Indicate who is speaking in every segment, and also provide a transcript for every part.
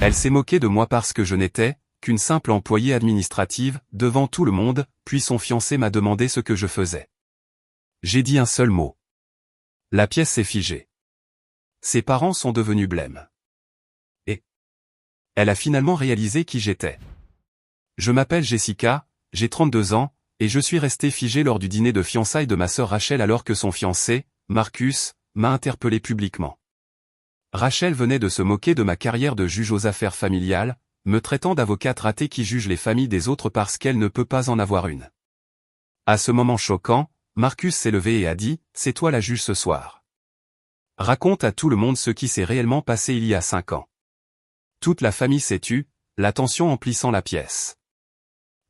Speaker 1: Elle s'est moquée de moi parce que je n'étais qu'une simple employée administrative, devant tout le monde, puis son fiancé m'a demandé ce que je faisais. J'ai dit un seul mot. La pièce s'est figée. Ses parents sont devenus blêmes. Et elle a finalement réalisé qui j'étais. Je m'appelle Jessica, j'ai 32 ans, et je suis restée figée lors du dîner de fiançailles de ma sœur Rachel alors que son fiancé, Marcus, m'a interpellé publiquement. Rachel venait de se moquer de ma carrière de juge aux affaires familiales, me traitant d'avocate ratée qui juge les familles des autres parce qu'elle ne peut pas en avoir une. À ce moment choquant, Marcus s'est levé et a dit « C'est toi la juge ce soir. Raconte à tout le monde ce qui s'est réellement passé il y a 5 ans. » Toute la famille s'est tue, la tension emplissant la pièce.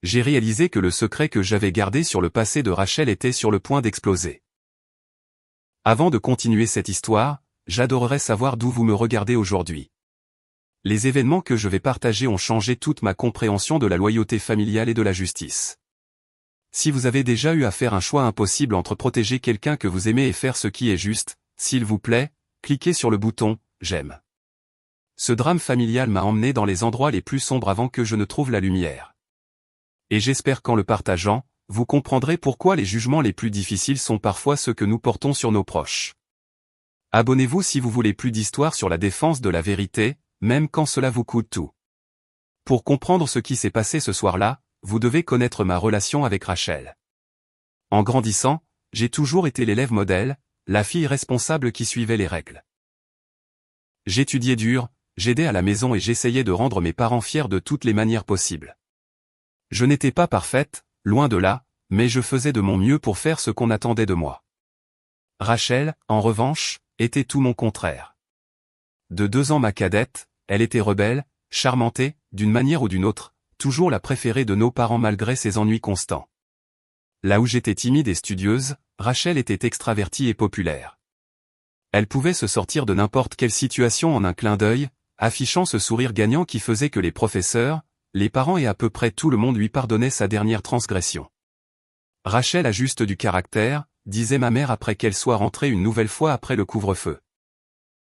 Speaker 1: J'ai réalisé que le secret que j'avais gardé sur le passé de Rachel était sur le point d'exploser. Avant de continuer cette histoire, j'adorerais savoir d'où vous me regardez aujourd'hui. Les événements que je vais partager ont changé toute ma compréhension de la loyauté familiale et de la justice. Si vous avez déjà eu à faire un choix impossible entre protéger quelqu'un que vous aimez et faire ce qui est juste, s'il vous plaît, cliquez sur le bouton « J'aime ». Ce drame familial m'a emmené dans les endroits les plus sombres avant que je ne trouve la lumière. Et j'espère qu'en le partageant, vous comprendrez pourquoi les jugements les plus difficiles sont parfois ceux que nous portons sur nos proches. Abonnez-vous si vous voulez plus d'histoires sur la défense de la vérité, même quand cela vous coûte tout. Pour comprendre ce qui s'est passé ce soir-là, vous devez connaître ma relation avec Rachel. En grandissant, j'ai toujours été l'élève modèle, la fille responsable qui suivait les règles. J'étudiais dur, j'aidais à la maison et j'essayais de rendre mes parents fiers de toutes les manières possibles. Je n'étais pas parfaite, loin de là, mais je faisais de mon mieux pour faire ce qu'on attendait de moi. Rachel, en revanche, était tout mon contraire. De 2 ans ma cadette, elle était rebelle, charmantée, d'une manière ou d'une autre, toujours la préférée de nos parents malgré ses ennuis constants. Là où j'étais timide et studieuse, Rachel était extravertie et populaire. Elle pouvait se sortir de n'importe quelle situation en un clin d'œil, affichant ce sourire gagnant qui faisait que les professeurs, les parents et à peu près tout le monde lui pardonnaient sa dernière transgression. Rachel a juste du caractère, disait ma mère après qu'elle soit rentrée une nouvelle fois après le couvre-feu.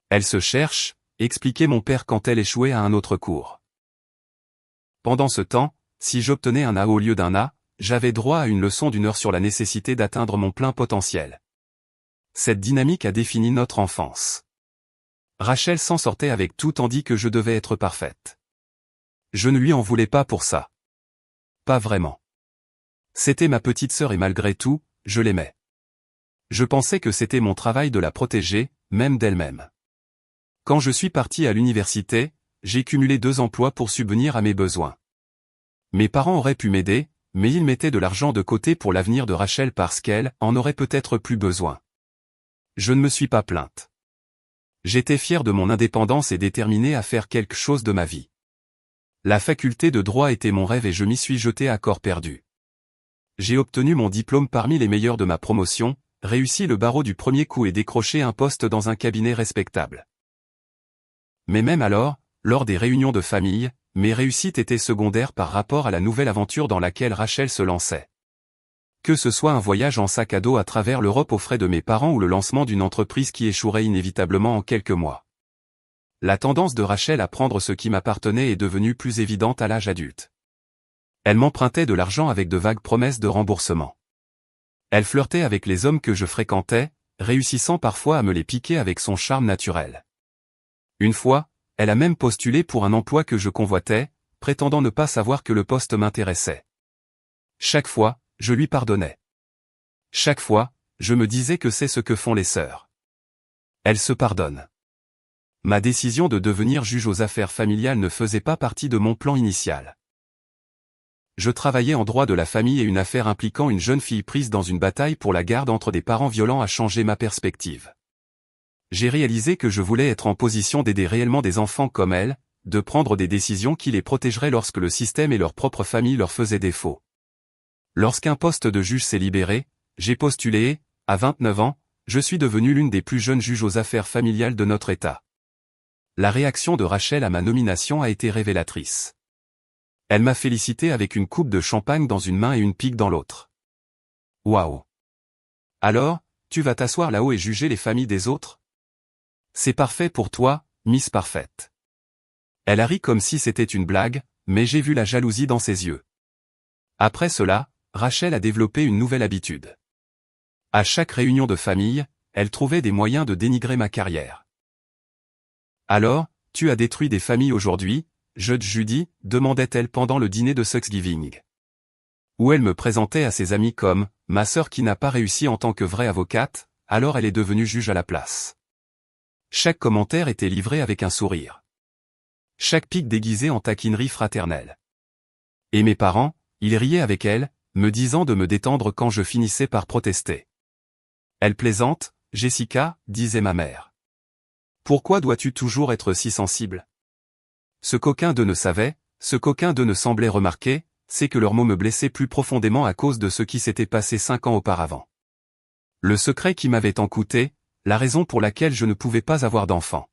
Speaker 1: Elle se cherche, expliquait mon père quand elle échouait à un autre cours. Pendant ce temps, si j'obtenais un A au lieu d'un A, j'avais droit à une leçon d'1 heure sur la nécessité d'atteindre mon plein potentiel. Cette dynamique a défini notre enfance. Rachel s'en sortait avec tout tandis que je devais être parfaite. Je ne lui en voulais pas pour ça. Pas vraiment. C'était ma petite sœur et malgré tout, je l'aimais. Je pensais que c'était mon travail de la protéger, même d'elle-même. Quand je suis parti à l'université, j'ai cumulé 2 emplois pour subvenir à mes besoins. Mes parents auraient pu m'aider, mais ils mettaient de l'argent de côté pour l'avenir de Rachel parce qu'elle en aurait peut-être plus besoin. Je ne me suis pas plainte. J'étais fier de mon indépendance et déterminé à faire quelque chose de ma vie. La faculté de droit était mon rêve et je m'y suis jeté à corps perdu. J'ai obtenu mon diplôme parmi les meilleurs de ma promotion, réussi le barreau du premier coup et décroché un poste dans un cabinet respectable. Mais même alors, lors des réunions de famille, mes réussites étaient secondaires par rapport à la nouvelle aventure dans laquelle Rachel se lançait. Que ce soit un voyage en sac à dos à travers l'Europe aux frais de mes parents ou le lancement d'une entreprise qui échouerait inévitablement en quelques mois. La tendance de Rachel à prendre ce qui m'appartenait est devenue plus évidente à l'âge adulte. Elle m'empruntait de l'argent avec de vagues promesses de remboursement. Elle flirtait avec les hommes que je fréquentais, réussissant parfois à me les piquer avec son charme naturel. Une fois, elle a même postulé pour un emploi que je convoitais, prétendant ne pas savoir que le poste m'intéressait. Chaque fois, je lui pardonnais. Chaque fois, je me disais que c'est ce que font les sœurs. Elles se pardonnent. Ma décision de devenir juge aux affaires familiales ne faisait pas partie de mon plan initial. Je travaillais en droit de la famille et une affaire impliquant une jeune fille prise dans une bataille pour la garde entre des parents violents a changé ma perspective. J'ai réalisé que je voulais être en position d'aider réellement des enfants comme elle, de prendre des décisions qui les protégeraient lorsque le système et leur propre famille leur faisaient défaut. Lorsqu'un poste de juge s'est libéré, j'ai postulé et, à 29 ans, je suis devenu l'une des plus jeunes juges aux affaires familiales de notre État. La réaction de Rachel à ma nomination a été révélatrice. Elle m'a félicité avec une coupe de champagne dans une main et une pique dans l'autre. Waouh! Alors, tu vas t'asseoir là-haut et juger les familles des autres? C'est parfait pour toi, Miss Parfaite. Elle a ri comme si c'était une blague, mais j'ai vu la jalousie dans ses yeux. Après cela, Rachel a développé une nouvelle habitude. À chaque réunion de famille, elle trouvait des moyens de dénigrer ma carrière. Alors, tu as détruit des familles aujourd'hui, Judge Judy, demandait-elle pendant le dîner de Thanksgiving. Où elle me présentait à ses amis comme « ma sœur qui n'a pas réussi en tant que vraie avocate, alors elle est devenue juge à la place ». Chaque commentaire était livré avec un sourire. Chaque pique déguisé en taquinerie fraternelle. Et mes parents, ils riaient avec elle, me disant de me détendre quand je finissais par protester. « Elle plaisante, Jessica, disait ma mère. Pourquoi dois-tu toujours être si sensible ? Ce qu'aucun d'eux ne savait, ce qu'aucun d'eux ne semblait remarquer, c'est que leurs mots me blessaient plus profondément à cause de ce qui s'était passé 5 ans auparavant. Le secret qui m'avait tant coûté, la raison pour laquelle je ne pouvais pas avoir d'enfant.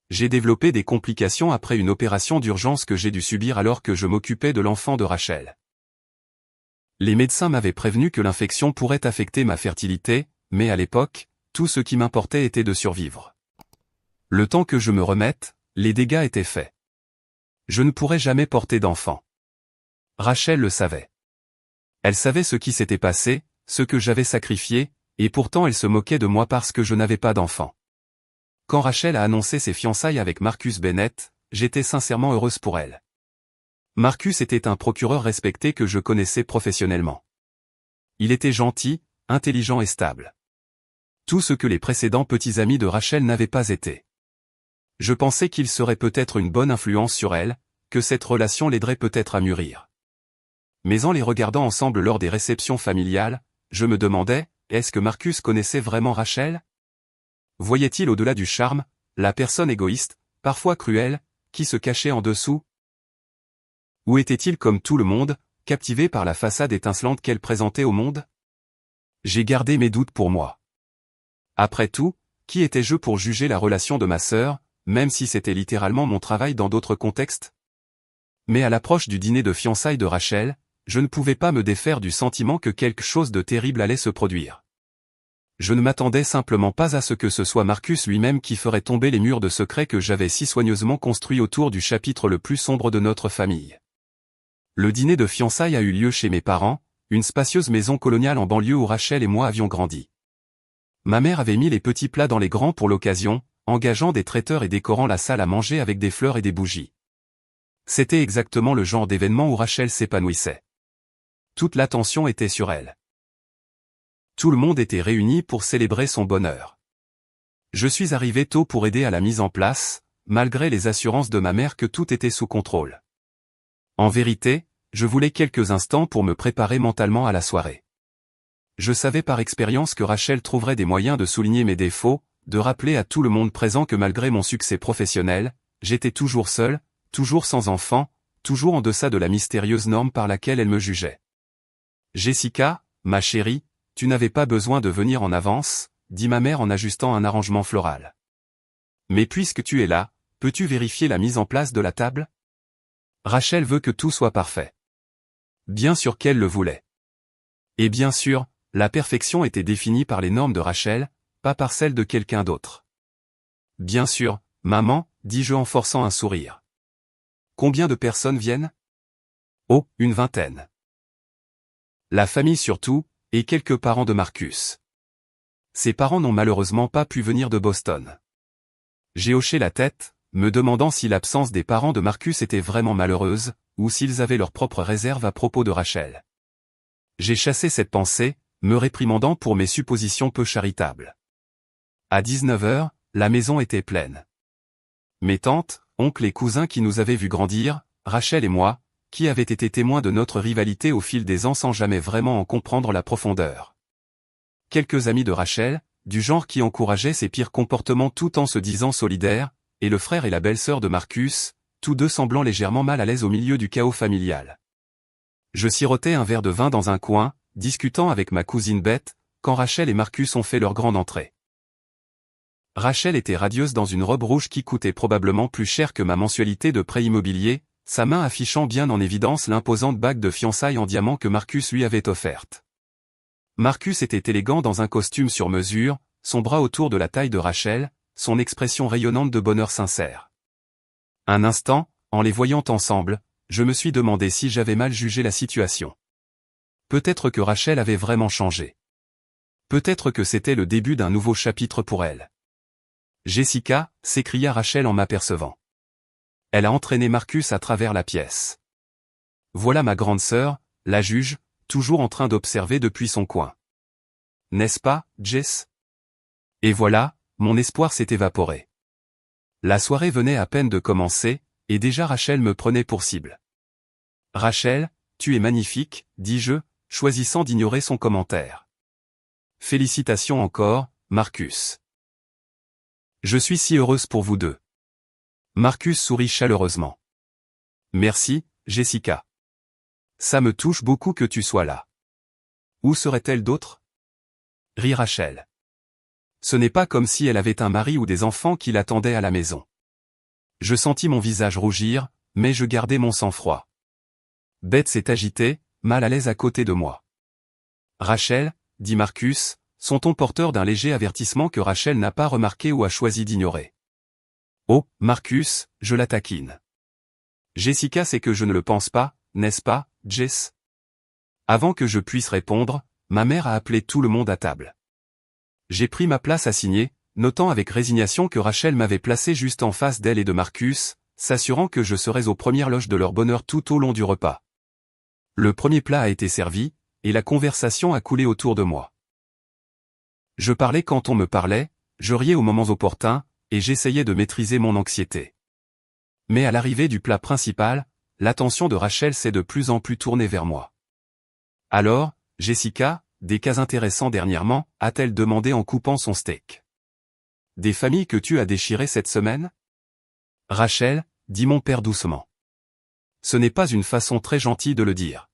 Speaker 1: J'ai développé des complications après une opération d'urgence que j'ai dû subir alors que je m'occupais de l'enfant de Rachel. Les médecins m'avaient prévenu que l'infection pourrait affecter ma fertilité, mais à l'époque, tout ce qui m'importait était de survivre. Le temps que je me remette, les dégâts étaient faits. Je ne pourrais jamais porter d'enfant. Rachel le savait. Elle savait ce qui s'était passé, ce que j'avais sacrifié, et pourtant elle se moquait de moi parce que je n'avais pas d'enfant. Quand Rachel a annoncé ses fiançailles avec Marcus Bennett, j'étais sincèrement heureuse pour elle. Marcus était un procureur respecté que je connaissais professionnellement. Il était gentil, intelligent et stable. Tout ce que les précédents petits amis de Rachel n'avaient pas été. Je pensais qu'il serait peut-être une bonne influence sur elle, que cette relation l'aiderait peut-être à mûrir. Mais en les regardant ensemble lors des réceptions familiales, je me demandais, est-ce que Marcus connaissait vraiment Rachel ? Voyait-il au-delà du charme, la personne égoïste, parfois cruelle, qui se cachait en dessous ? Ou était-il comme tout le monde, captivé par la façade étincelante qu'elle présentait au monde ? J'ai gardé mes doutes pour moi. Après tout, qui étais-je pour juger la relation de ma sœur, même si c'était littéralement mon travail dans d'autres contextes ? Mais à l'approche du dîner de fiançailles de Rachel, je ne pouvais pas me défaire du sentiment que quelque chose de terrible allait se produire. Je ne m'attendais simplement pas à ce que ce soit Marcus lui-même qui ferait tomber les murs de secret que j'avais si soigneusement construits autour du chapitre le plus sombre de notre famille. Le dîner de fiançailles a eu lieu chez mes parents, une spacieuse maison coloniale en banlieue où Rachel et moi avions grandi. Ma mère avait mis les petits plats dans les grands pour l'occasion, engageant des traiteurs et décorant la salle à manger avec des fleurs et des bougies. C'était exactement le genre d'événement où Rachel s'épanouissait. Toute l'attention était sur elle. Tout le monde était réuni pour célébrer son bonheur. Je suis arrivé tôt pour aider à la mise en place, malgré les assurances de ma mère que tout était sous contrôle. En vérité, je voulais quelques instants pour me préparer mentalement à la soirée. Je savais par expérience que Rachel trouverait des moyens de souligner mes défauts, de rappeler à tout le monde présent que malgré mon succès professionnel, j'étais toujours seul, toujours sans enfant, toujours en deçà de la mystérieuse norme par laquelle elle me jugeait. « Jessica, ma chérie, tu n'avais pas besoin de venir en avance, » dit ma mère en ajustant un arrangement floral. « Mais puisque tu es là, peux-tu vérifier la mise en place de la table ? Rachel veut que tout soit parfait. » Bien sûr qu'elle le voulait. Et bien sûr, la perfection était définie par les normes de Rachel, pas par celles de quelqu'un d'autre. « Bien sûr, maman, dis-je en forçant un sourire. Combien de personnes viennent ? Oh, une vingtaine. La famille surtout, et quelques parents de Marcus. Ses parents n'ont malheureusement pas pu venir de Boston. J'ai hoché la tête, me demandant si l'absence des parents de Marcus était vraiment malheureuse, ou s'ils avaient leurs propres réserves à propos de Rachel. J'ai chassé cette pensée, me réprimandant pour mes suppositions peu charitables. À 19h, la maison était pleine. Mes tantes, oncles et cousins qui nous avaient vus grandir, Rachel et moi, qui avaient été témoins de notre rivalité au fil des ans sans jamais vraiment en comprendre la profondeur. Quelques amis de Rachel, du genre qui encourageaient ses pires comportements tout en se disant solidaires, et le frère et la belle-sœur de Marcus, tous deux semblant légèrement mal à l'aise au milieu du chaos familial. Je sirotais un verre de vin dans un coin, discutant avec ma cousine Beth, quand Rachel et Marcus ont fait leur grande entrée. Rachel était radieuse dans une robe rouge qui coûtait probablement plus cher que ma mensualité de prêt immobilier, sa main affichant bien en évidence l'imposante bague de fiançailles en diamant que Marcus lui avait offerte. Marcus était élégant dans un costume sur mesure, son bras autour de la taille de Rachel, son expression rayonnante de bonheur sincère. Un instant, en les voyant ensemble, je me suis demandé si j'avais mal jugé la situation. Peut-être que Rachel avait vraiment changé. Peut-être que c'était le début d'un nouveau chapitre pour elle. Jessica, s'écria Rachel en m'apercevant. Elle a entraîné Marcus à travers la pièce. Voilà ma grande sœur, la juge, toujours en train d'observer depuis son coin. N'est-ce pas, Jess? Et voilà, mon espoir s'est évaporé. La soirée venait à peine de commencer, et déjà Rachel me prenait pour cible. Rachel, tu es magnifique, dis-je, choisissant d'ignorer son commentaire. Félicitations encore, Marcus. Je suis si heureuse pour vous deux. Marcus sourit chaleureusement. Merci, Jessica. Ça me touche beaucoup que tu sois là. Où serait-elle d'autre? Rit Rachel. Ce n'est pas comme si elle avait un mari ou des enfants qui l'attendaient à la maison. Je sentis mon visage rougir, mais je gardai mon sang-froid. Beth s'est agitée, mal à l'aise à côté de moi. Rachel, dit Marcus, son ton porteur d'un léger avertissement que Rachel n'a pas remarqué ou a choisi d'ignorer. Oh, Marcus, je la taquine. Jessica sait que je ne le pense pas, n'est-ce pas, Jess? Avant que je puisse répondre, ma mère a appelé tout le monde à table. J'ai pris ma place assignée, notant avec résignation que Rachel m'avait placé juste en face d'elle et de Marcus, s'assurant que je serais aux premières loges de leur bonheur tout au long du repas. Le premier plat a été servi, et la conversation a coulé autour de moi. Je parlais quand on me parlait, je riais aux moments opportuns, et j'essayais de maîtriser mon anxiété. Mais à l'arrivée du plat principal, l'attention de Rachel s'est de plus en plus tournée vers moi. Alors, Jessica, des cas intéressants dernièrement, a-t-elle demandé en coupant son steak. Des familles que tu as déchirées cette semaine? Rachel, dit mon père doucement. Ce n'est pas une façon très gentille de le dire.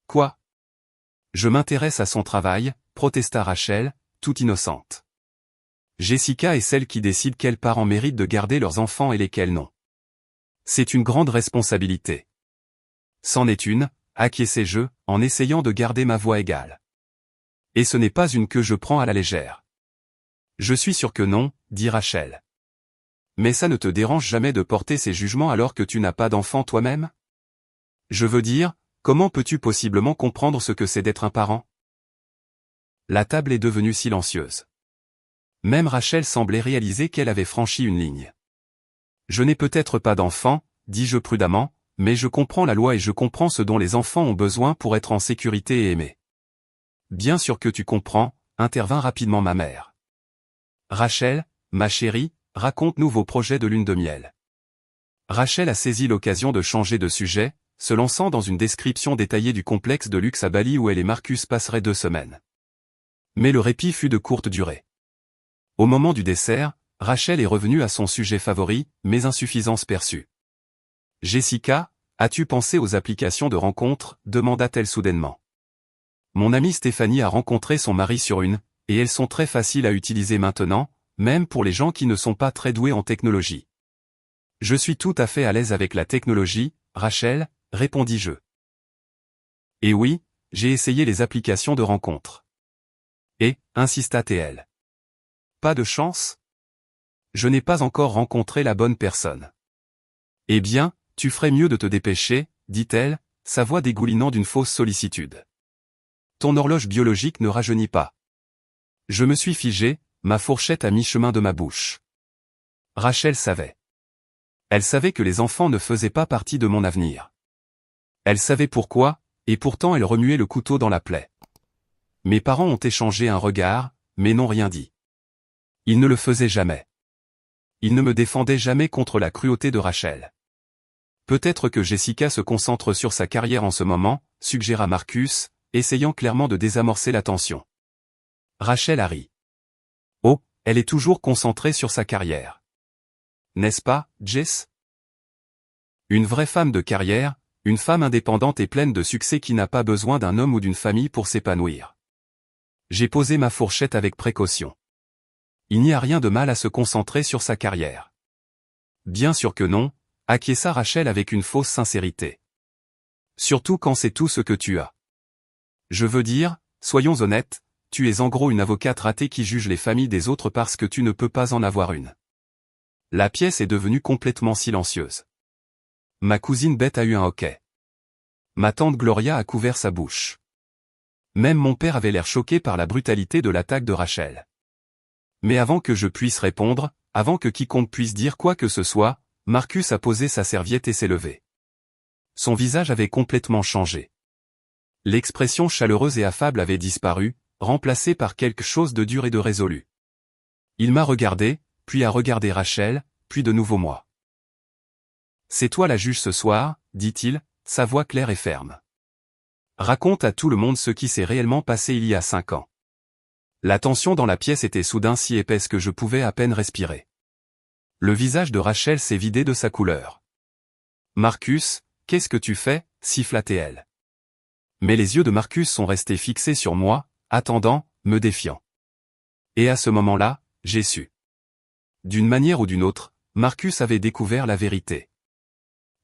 Speaker 1: Quoi? Je m'intéresse à son travail, protesta Rachel, toute innocente. Jessica est celle qui décide quels parents méritent de garder leurs enfants et lesquels non. C'est une grande responsabilité. C'en est une, acquiesçai-je, en essayant de garder ma voix égale. Et ce n'est pas une que je prends à la légère. Je suis sûr que non, dit Rachel. Mais ça ne te dérange jamais de porter ces jugements alors que tu n'as pas d'enfant toi-même? Je veux dire, comment peux-tu possiblement comprendre ce que c'est d'être un parent? La table est devenue silencieuse. Même Rachel semblait réaliser qu'elle avait franchi une ligne. Je n'ai peut-être pas d'enfant, dis-je prudemment, mais je comprends la loi et je comprends ce dont les enfants ont besoin pour être en sécurité et aimés. Bien sûr que tu comprends, intervint rapidement ma mère. Rachel, ma chérie, raconte-nous vos projets de lune de miel. Rachel a saisi l'occasion de changer de sujet, se lançant dans une description détaillée du complexe de luxe à Bali où elle et Marcus passeraient 2 semaines. Mais le répit fut de courte durée. Au moment du dessert, Rachel est revenue à son sujet favori, mes insuffisances perçues. Jessica, as-tu pensé aux applications de rencontres, demanda-t-elle soudainement. Mon amie Stéphanie a rencontré son mari sur une, et elles sont très faciles à utiliser maintenant, même pour les gens qui ne sont pas très doués en technologie. Je suis tout à fait à l'aise avec la technologie, Rachel, répondis-je. Et oui, j'ai essayé les applications de rencontres. Et, insista-t-elle. Pas de chance? Je n'ai pas encore rencontré la bonne personne. Eh bien, tu ferais mieux de te dépêcher, dit-elle, sa voix dégoulinant d'une fausse sollicitude. Ton horloge biologique ne rajeunit pas. Je me suis figé, ma fourchette à mi-chemin de ma bouche. Rachel savait. Elle savait que les enfants ne faisaient pas partie de mon avenir. Elle savait pourquoi, et pourtant elle remuait le couteau dans la plaie. Mes parents ont échangé un regard, mais n'ont rien dit. Ils ne le faisaient jamais. Ils ne me défendaient jamais contre la cruauté de Rachel. Peut-être que Jessica se concentre sur sa carrière en ce moment, suggéra Marcus, essayant clairement de désamorcer la tension. Rachel a ri. Oh, elle est toujours concentrée sur sa carrière. N'est-ce pas, Jess? Une vraie femme de carrière, une femme indépendante et pleine de succès qui n'a pas besoin d'un homme ou d'une famille pour s'épanouir. J'ai posé ma fourchette avec précaution. Il n'y a rien de mal à se concentrer sur sa carrière. Bien sûr que non, acquiesça Rachel avec une fausse sincérité. Surtout quand c'est tout ce que tu as. Je veux dire, soyons honnêtes, tu es en gros une avocate ratée qui juge les familles des autres parce que tu ne peux pas en avoir une. La pièce est devenue complètement silencieuse. Ma cousine Bette a eu un hoquet. Ma tante Gloria a couvert sa bouche. Même mon père avait l'air choqué par la brutalité de l'attaque de Rachel. Mais avant que je puisse répondre, avant que quiconque puisse dire quoi que ce soit, Marcus a posé sa serviette et s'est levé. Son visage avait complètement changé. L'expression chaleureuse et affable avait disparu, remplacée par quelque chose de dur et de résolu. Il m'a regardé, puis a regardé Rachel, puis de nouveau moi. « C'est toi la juge ce soir, dit-il, sa voix claire et ferme. Raconte à tout le monde ce qui s'est réellement passé il y a 5 ans. » La tension dans la pièce était soudain si épaisse que je pouvais à peine respirer. Le visage de Rachel s'est vidé de sa couleur. « Marcus, qu'est-ce que tu fais » siffla-t-elle. Mais les yeux de Marcus sont restés fixés sur moi, attendant, me défiant. Et à ce moment-là, j'ai su. D'une manière ou d'une autre, Marcus avait découvert la vérité.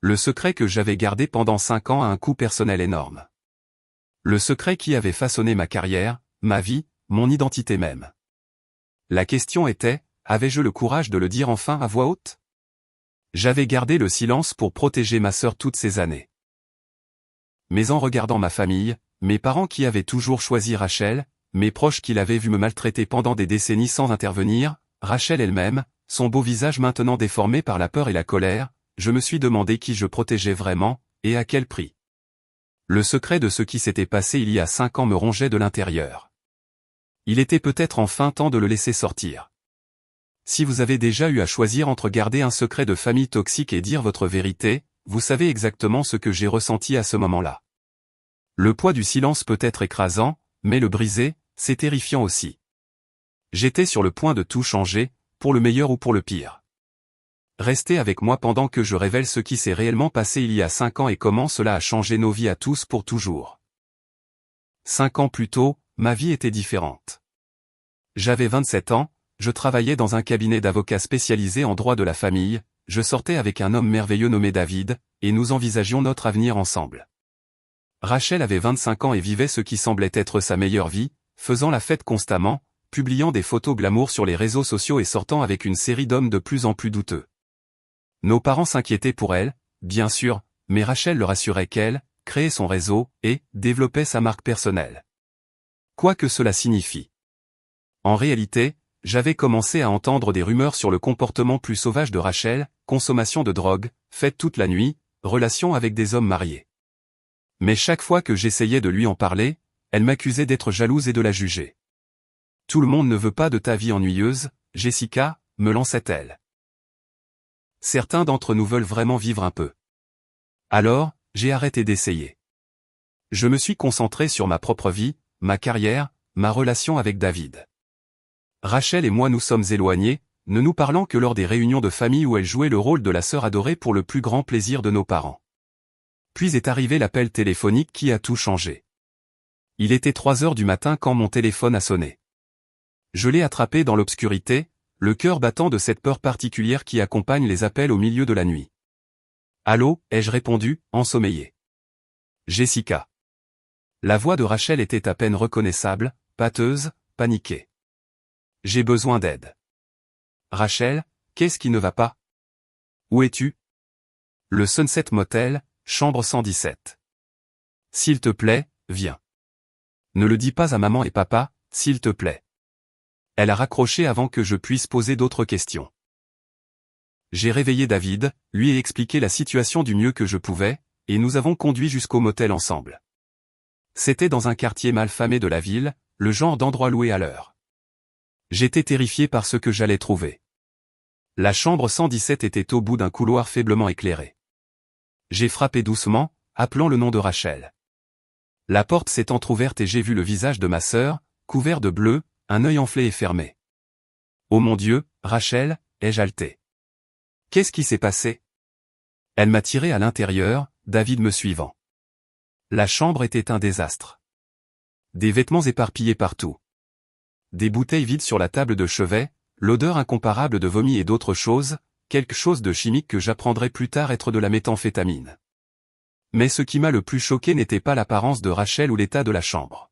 Speaker 1: Le secret que j'avais gardé pendant 5 ans a un coût personnel énorme. Le secret qui avait façonné ma carrière, ma vie, mon identité même. La question était, avais-je le courage de le dire enfin à voix haute? J'avais gardé le silence pour protéger ma sœur toutes ces années. Mais en regardant ma famille, mes parents qui avaient toujours choisi Rachel, mes proches qui l'avaient vu me maltraiter pendant des décennies sans intervenir, Rachel elle-même, son beau visage maintenant déformé par la peur et la colère, je me suis demandé qui je protégeais vraiment, et à quel prix. Le secret de ce qui s'était passé il y a 5 ans me rongeait de l'intérieur. Il était peut-être enfin temps de le laisser sortir. Si vous avez déjà eu à choisir entre garder un secret de famille toxique et dire votre vérité, vous savez exactement ce que j'ai ressenti à ce moment-là. Le poids du silence peut être écrasant, mais le briser, c'est terrifiant aussi. J'étais sur le point de tout changer, pour le meilleur ou pour le pire. Restez avec moi pendant que je révèle ce qui s'est réellement passé il y a 5 ans et comment cela a changé nos vies à tous pour toujours. 5 ans plus tôt, ma vie était différente. J'avais 27 ans, je travaillais dans un cabinet d'avocats spécialisé en droit de la famille, je sortais avec un homme merveilleux nommé David, et nous envisagions notre avenir ensemble. Rachel avait 25 ans et vivait ce qui semblait être sa meilleure vie, faisant la fête constamment, publiant des photos glamour sur les réseaux sociaux et sortant avec une série d'hommes de plus en plus douteux. Nos parents s'inquiétaient pour elle, bien sûr, mais Rachel leur assurait qu'elle créait son réseau et développait sa marque personnelle. Quoi que cela signifie. En réalité, j'avais commencé à entendre des rumeurs sur le comportement plus sauvage de Rachel, consommation de drogue, fête toute la nuit, relations avec des hommes mariés. Mais chaque fois que j'essayais de lui en parler, elle m'accusait d'être jalouse et de la juger. Tout le monde ne veut pas de ta vie ennuyeuse, Jessica, me lançait-elle. Certains d'entre nous veulent vraiment vivre un peu. Alors, j'ai arrêté d'essayer. Je me suis concentré sur ma propre vie, ma carrière, ma relation avec David. Rachel et moi nous sommes éloignés, ne nous parlant que lors des réunions de famille où elle jouait le rôle de la sœur adorée pour le plus grand plaisir de nos parents. Puis est arrivé l'appel téléphonique qui a tout changé. Il était 3 heures du matin quand mon téléphone a sonné. Je l'ai attrapé dans l'obscurité, le cœur battant de cette peur particulière qui accompagne les appels au milieu de la nuit. « Allô » ai-je répondu, ensommeillé. « Jessica. » La voix de Rachel était à peine reconnaissable, pâteuse, paniquée. « J'ai besoin d'aide. »« Rachel, qu'est-ce qui ne va pas ? Où es-tu ? » Le Sunset Motel, chambre 117. « S'il te plaît, viens. Ne le dis pas à maman et papa, s'il te plaît. » Elle a raccroché avant que je puisse poser d'autres questions. J'ai réveillé David, lui ai expliqué la situation du mieux que je pouvais, et nous avons conduit jusqu'au motel ensemble. C'était dans un quartier mal famé de la ville, le genre d'endroit loué à l'heure. J'étais terrifié par ce que j'allais trouver. La chambre 117 était au bout d'un couloir faiblement éclairé. J'ai frappé doucement, appelant le nom de Rachel. La porte s'est entr'ouverte et j'ai vu le visage de ma sœur, couvert de bleu, un œil enflé et fermé. « Oh mon Dieu, Rachel » ai-je haleté. « Qu'est-ce qui s'est passé ?» Elle m'a tiré à l'intérieur, David me suivant. La chambre était un désastre. Des vêtements éparpillés partout. Des bouteilles vides sur la table de chevet, l'odeur incomparable de vomi et d'autres choses, quelque chose de chimique que j'apprendrai plus tard être de la méthamphétamine. Mais ce qui m'a le plus choqué n'était pas l'apparence de Rachel ou l'état de la chambre.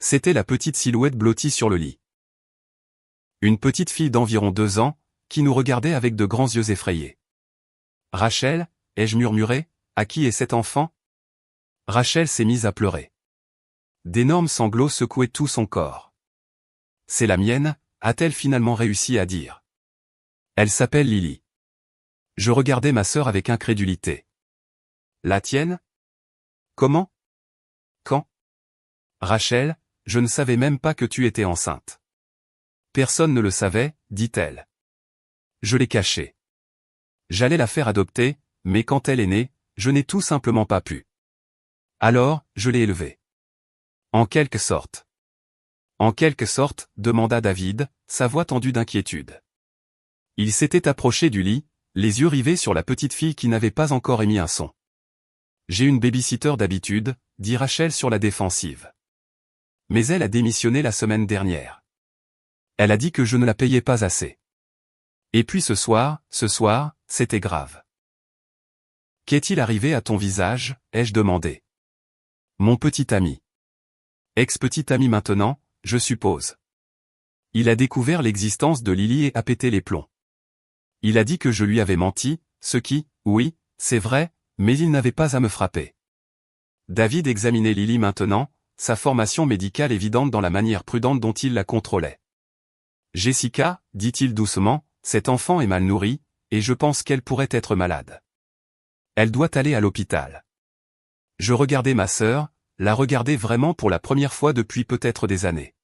Speaker 1: C'était la petite silhouette blottie sur le lit. Une petite fille d'environ 2 ans, qui nous regardait avec de grands yeux effrayés. « Rachel » ai-je murmuré, « à qui est cet enfant ?» Rachel s'est mise à pleurer. D'énormes sanglots secouaient tout son corps. « C'est la mienne » a-t-elle finalement réussi à dire. Elle s'appelle Lily. Je regardais ma sœur avec incrédulité. La tienne? Comment? Quand? Rachel, je ne savais même pas que tu étais enceinte. Personne ne le savait, dit-elle. Je l'ai cachée. J'allais la faire adopter, mais quand elle est née, je n'ai tout simplement pas pu. Alors, je l'ai élevée. En quelque sorte. En quelque sorte, demanda David, sa voix tendue d'inquiétude. Il s'était approché du lit, les yeux rivés sur la petite fille qui n'avait pas encore émis un son. J'ai une baby-sitter d'habitude, dit Rachel sur la défensive. Mais elle a démissionné la semaine dernière. Elle a dit que je ne la payais pas assez. Et puis ce soir, c'était grave. Qu'est-il arrivé à ton visage, ai-je demandé. Mon petit ami. Ex-petit ami maintenant, je suppose. Il a découvert l'existence de Lily et a pété les plombs. Il a dit que je lui avais menti, ce qui, oui, c'est vrai, mais il n'avait pas à me frapper. David examinait Lily maintenant, sa formation médicale évidente dans la manière prudente dont il la contrôlait. Jessica, dit-il doucement, cet enfant est mal nourri, et je pense qu'elle pourrait être malade. Elle doit aller à l'hôpital. Je regardais ma sœur, la regardais vraiment pour la première fois depuis peut-être des années.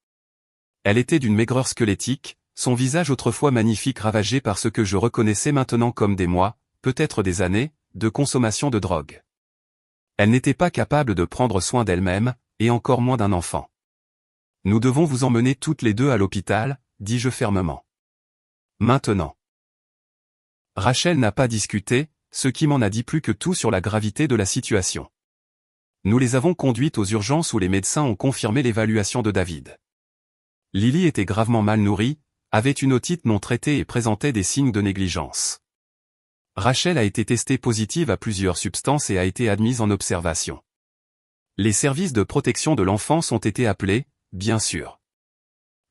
Speaker 1: Elle était d'une maigreur squelettique, son visage autrefois magnifique ravagé par ce que je reconnaissais maintenant comme des mois, peut-être des années, de consommation de drogue. Elle n'était pas capable de prendre soin d'elle-même, et encore moins d'un enfant. Nous devons vous emmener toutes les deux à l'hôpital, dis-je fermement. Maintenant. Rachel n'a pas discuté, ce qui m'en a dit plus que tout sur la gravité de la situation. Nous les avons conduites aux urgences où les médecins ont confirmé l'évaluation de David. Lily était gravement mal nourrie, avait une otite non traitée et présentait des signes de négligence. Rachel a été testée positive à plusieurs substances et a été admise en observation. Les services de protection de l'enfance ont été appelés, bien sûr.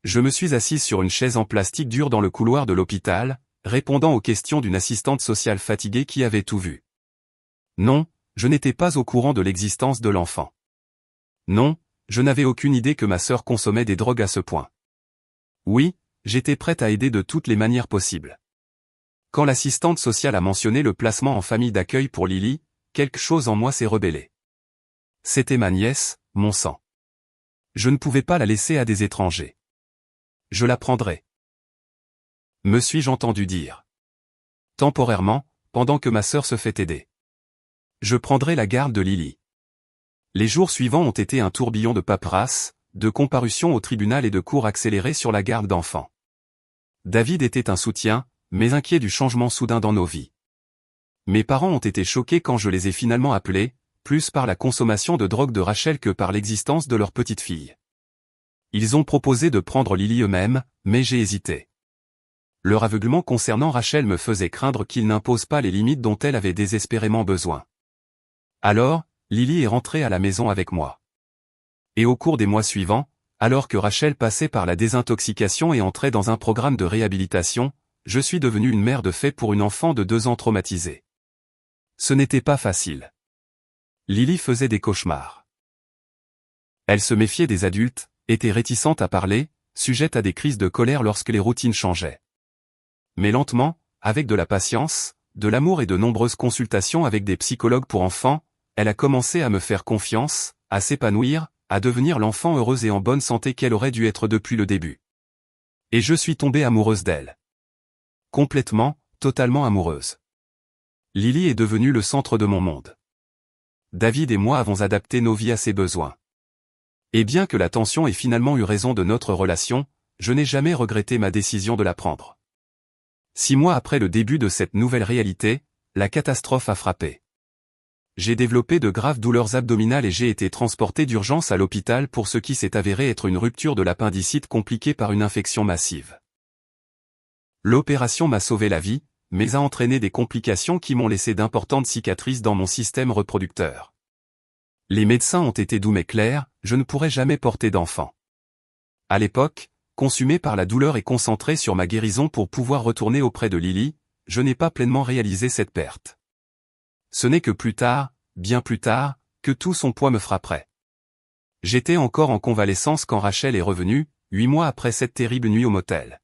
Speaker 1: Je me suis assise sur une chaise en plastique dur dans le couloir de l'hôpital, répondant aux questions d'une assistante sociale fatiguée qui avait tout vu. Non, je n'étais pas au courant de l'existence de l'enfant. Non, je n'avais aucune idée que ma sœur consommait des drogues à ce point. Oui, j'étais prête à aider de toutes les manières possibles. Quand l'assistante sociale a mentionné le placement en famille d'accueil pour Lily, quelque chose en moi s'est rebellé. C'était ma nièce, mon sang. Je ne pouvais pas la laisser à des étrangers. Je la prendrai. Me suis-je entendu dire. Temporairement, pendant que ma sœur se fait aider. Je prendrai la garde de Lily. Les jours suivants ont été un tourbillon de paperasse, de comparutions au tribunal et de cours accélérés sur la garde d'enfants. David était un soutien, mais inquiet du changement soudain dans nos vies. Mes parents ont été choqués quand je les ai finalement appelés, plus par la consommation de drogue de Rachel que par l'existence de leur petite fille. Ils ont proposé de prendre Lily eux-mêmes, mais j'ai hésité. Leur aveuglement concernant Rachel me faisait craindre qu'ils n'imposent pas les limites dont elle avait désespérément besoin. Alors, Lily est rentrée à la maison avec moi. Et au cours des mois suivants, alors que Rachel passait par la désintoxication et entrait dans un programme de réhabilitation, je suis devenue une mère de fait pour une enfant de 2 ans traumatisée. Ce n'était pas facile. Lily faisait des cauchemars. Elle se méfiait des adultes, était réticente à parler, sujette à des crises de colère lorsque les routines changeaient. Mais lentement, avec de la patience, de l'amour et de nombreuses consultations avec des psychologues pour enfants, elle a commencé à me faire confiance, à s'épanouir, à devenir l'enfant heureuse et en bonne santé qu'elle aurait dû être depuis le début. Et je suis tombée amoureuse d'elle. Complètement, totalement amoureuse. Lily est devenue le centre de mon monde. David et moi avons adapté nos vies à ses besoins. Et bien que la tension ait finalement eu raison de notre relation, je n'ai jamais regretté ma décision de la prendre. 6 mois après le début de cette nouvelle réalité, la catastrophe a frappé. J'ai développé de graves douleurs abdominales et j'ai été transporté d'urgence à l'hôpital pour ce qui s'est avéré être une rupture de l'appendicite compliquée par une infection massive. L'opération m'a sauvé la vie, mais a entraîné des complications qui m'ont laissé d'importantes cicatrices dans mon système reproducteur. Les médecins ont été doux mais clairs, je ne pourrai jamais porter d'enfant. À l'époque, consumé par la douleur et concentré sur ma guérison pour pouvoir retourner auprès de Lily, je n'ai pas pleinement réalisé cette perte. Ce n'est que plus tard, bien plus tard, que tout son poids me frapperait. J'étais encore en convalescence quand Rachel est revenue, 8 mois après cette terrible nuit au motel.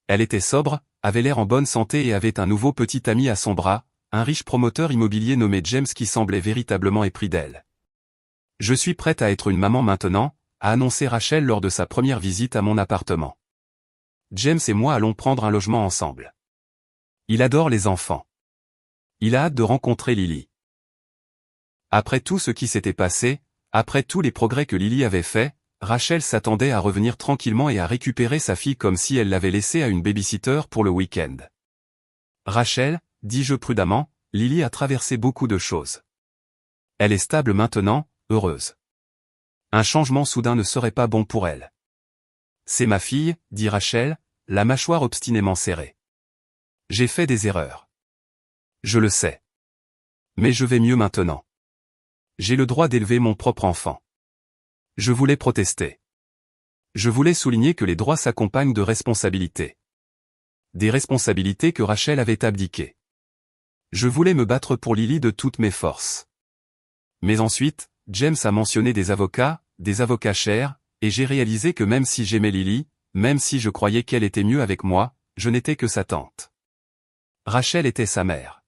Speaker 1: Elle était sobre, avait l'air en bonne santé et avait un nouveau petit ami à son bras, un riche promoteur immobilier nommé James qui semblait véritablement épris d'elle. Je suis prête à être une maman maintenant, a annoncé Rachel lors de sa première visite à mon appartement. James et moi allons prendre un logement ensemble. Il adore les enfants. Il a hâte de rencontrer Lily. Après tout ce qui s'était passé, après tous les progrès que Lily avait faits, Rachel s'attendait à revenir tranquillement et à récupérer sa fille comme si elle l'avait laissée à une babysitter pour le week-end. Rachel, dis-je prudemment, Lily a traversé beaucoup de choses. Elle est stable maintenant, heureuse. Un changement soudain ne serait pas bon pour elle. C'est ma fille, dit Rachel, la mâchoire obstinément serrée. J'ai fait des erreurs. Je le sais. Mais je vais mieux maintenant. J'ai le droit d'élever mon propre enfant. Je voulais protester. Je voulais souligner que les droits s'accompagnent de responsabilités. Des responsabilités que Rachel avait abdiquées. Je voulais me battre pour Lily de toutes mes forces. Mais ensuite, James a mentionné des avocats chers, et j'ai réalisé que même si j'aimais Lily, même si je croyais qu'elle était mieux avec moi, je n'étais que sa tante. Rachel était sa mère.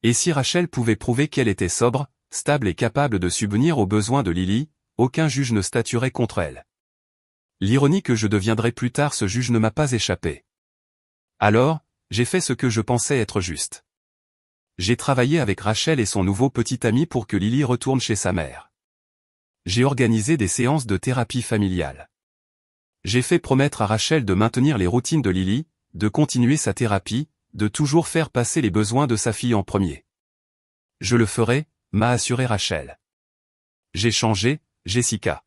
Speaker 1: Et si Rachel pouvait prouver qu'elle était sobre, stable et capable de subvenir aux besoins de Lily, aucun juge ne statuerait contre elle. L'ironie que je deviendrais plus tard ce juge ne m'a pas échappé. Alors, j'ai fait ce que je pensais être juste. J'ai travaillé avec Rachel et son nouveau petit ami pour que Lily retourne chez sa mère. J'ai organisé des séances de thérapie familiale. J'ai fait promettre à Rachel de maintenir les routines de Lily, de continuer sa thérapie, de toujours faire passer les besoins de sa fille en premier. Je le ferai, m'a assuré Rachel. J'ai changé, Jessica.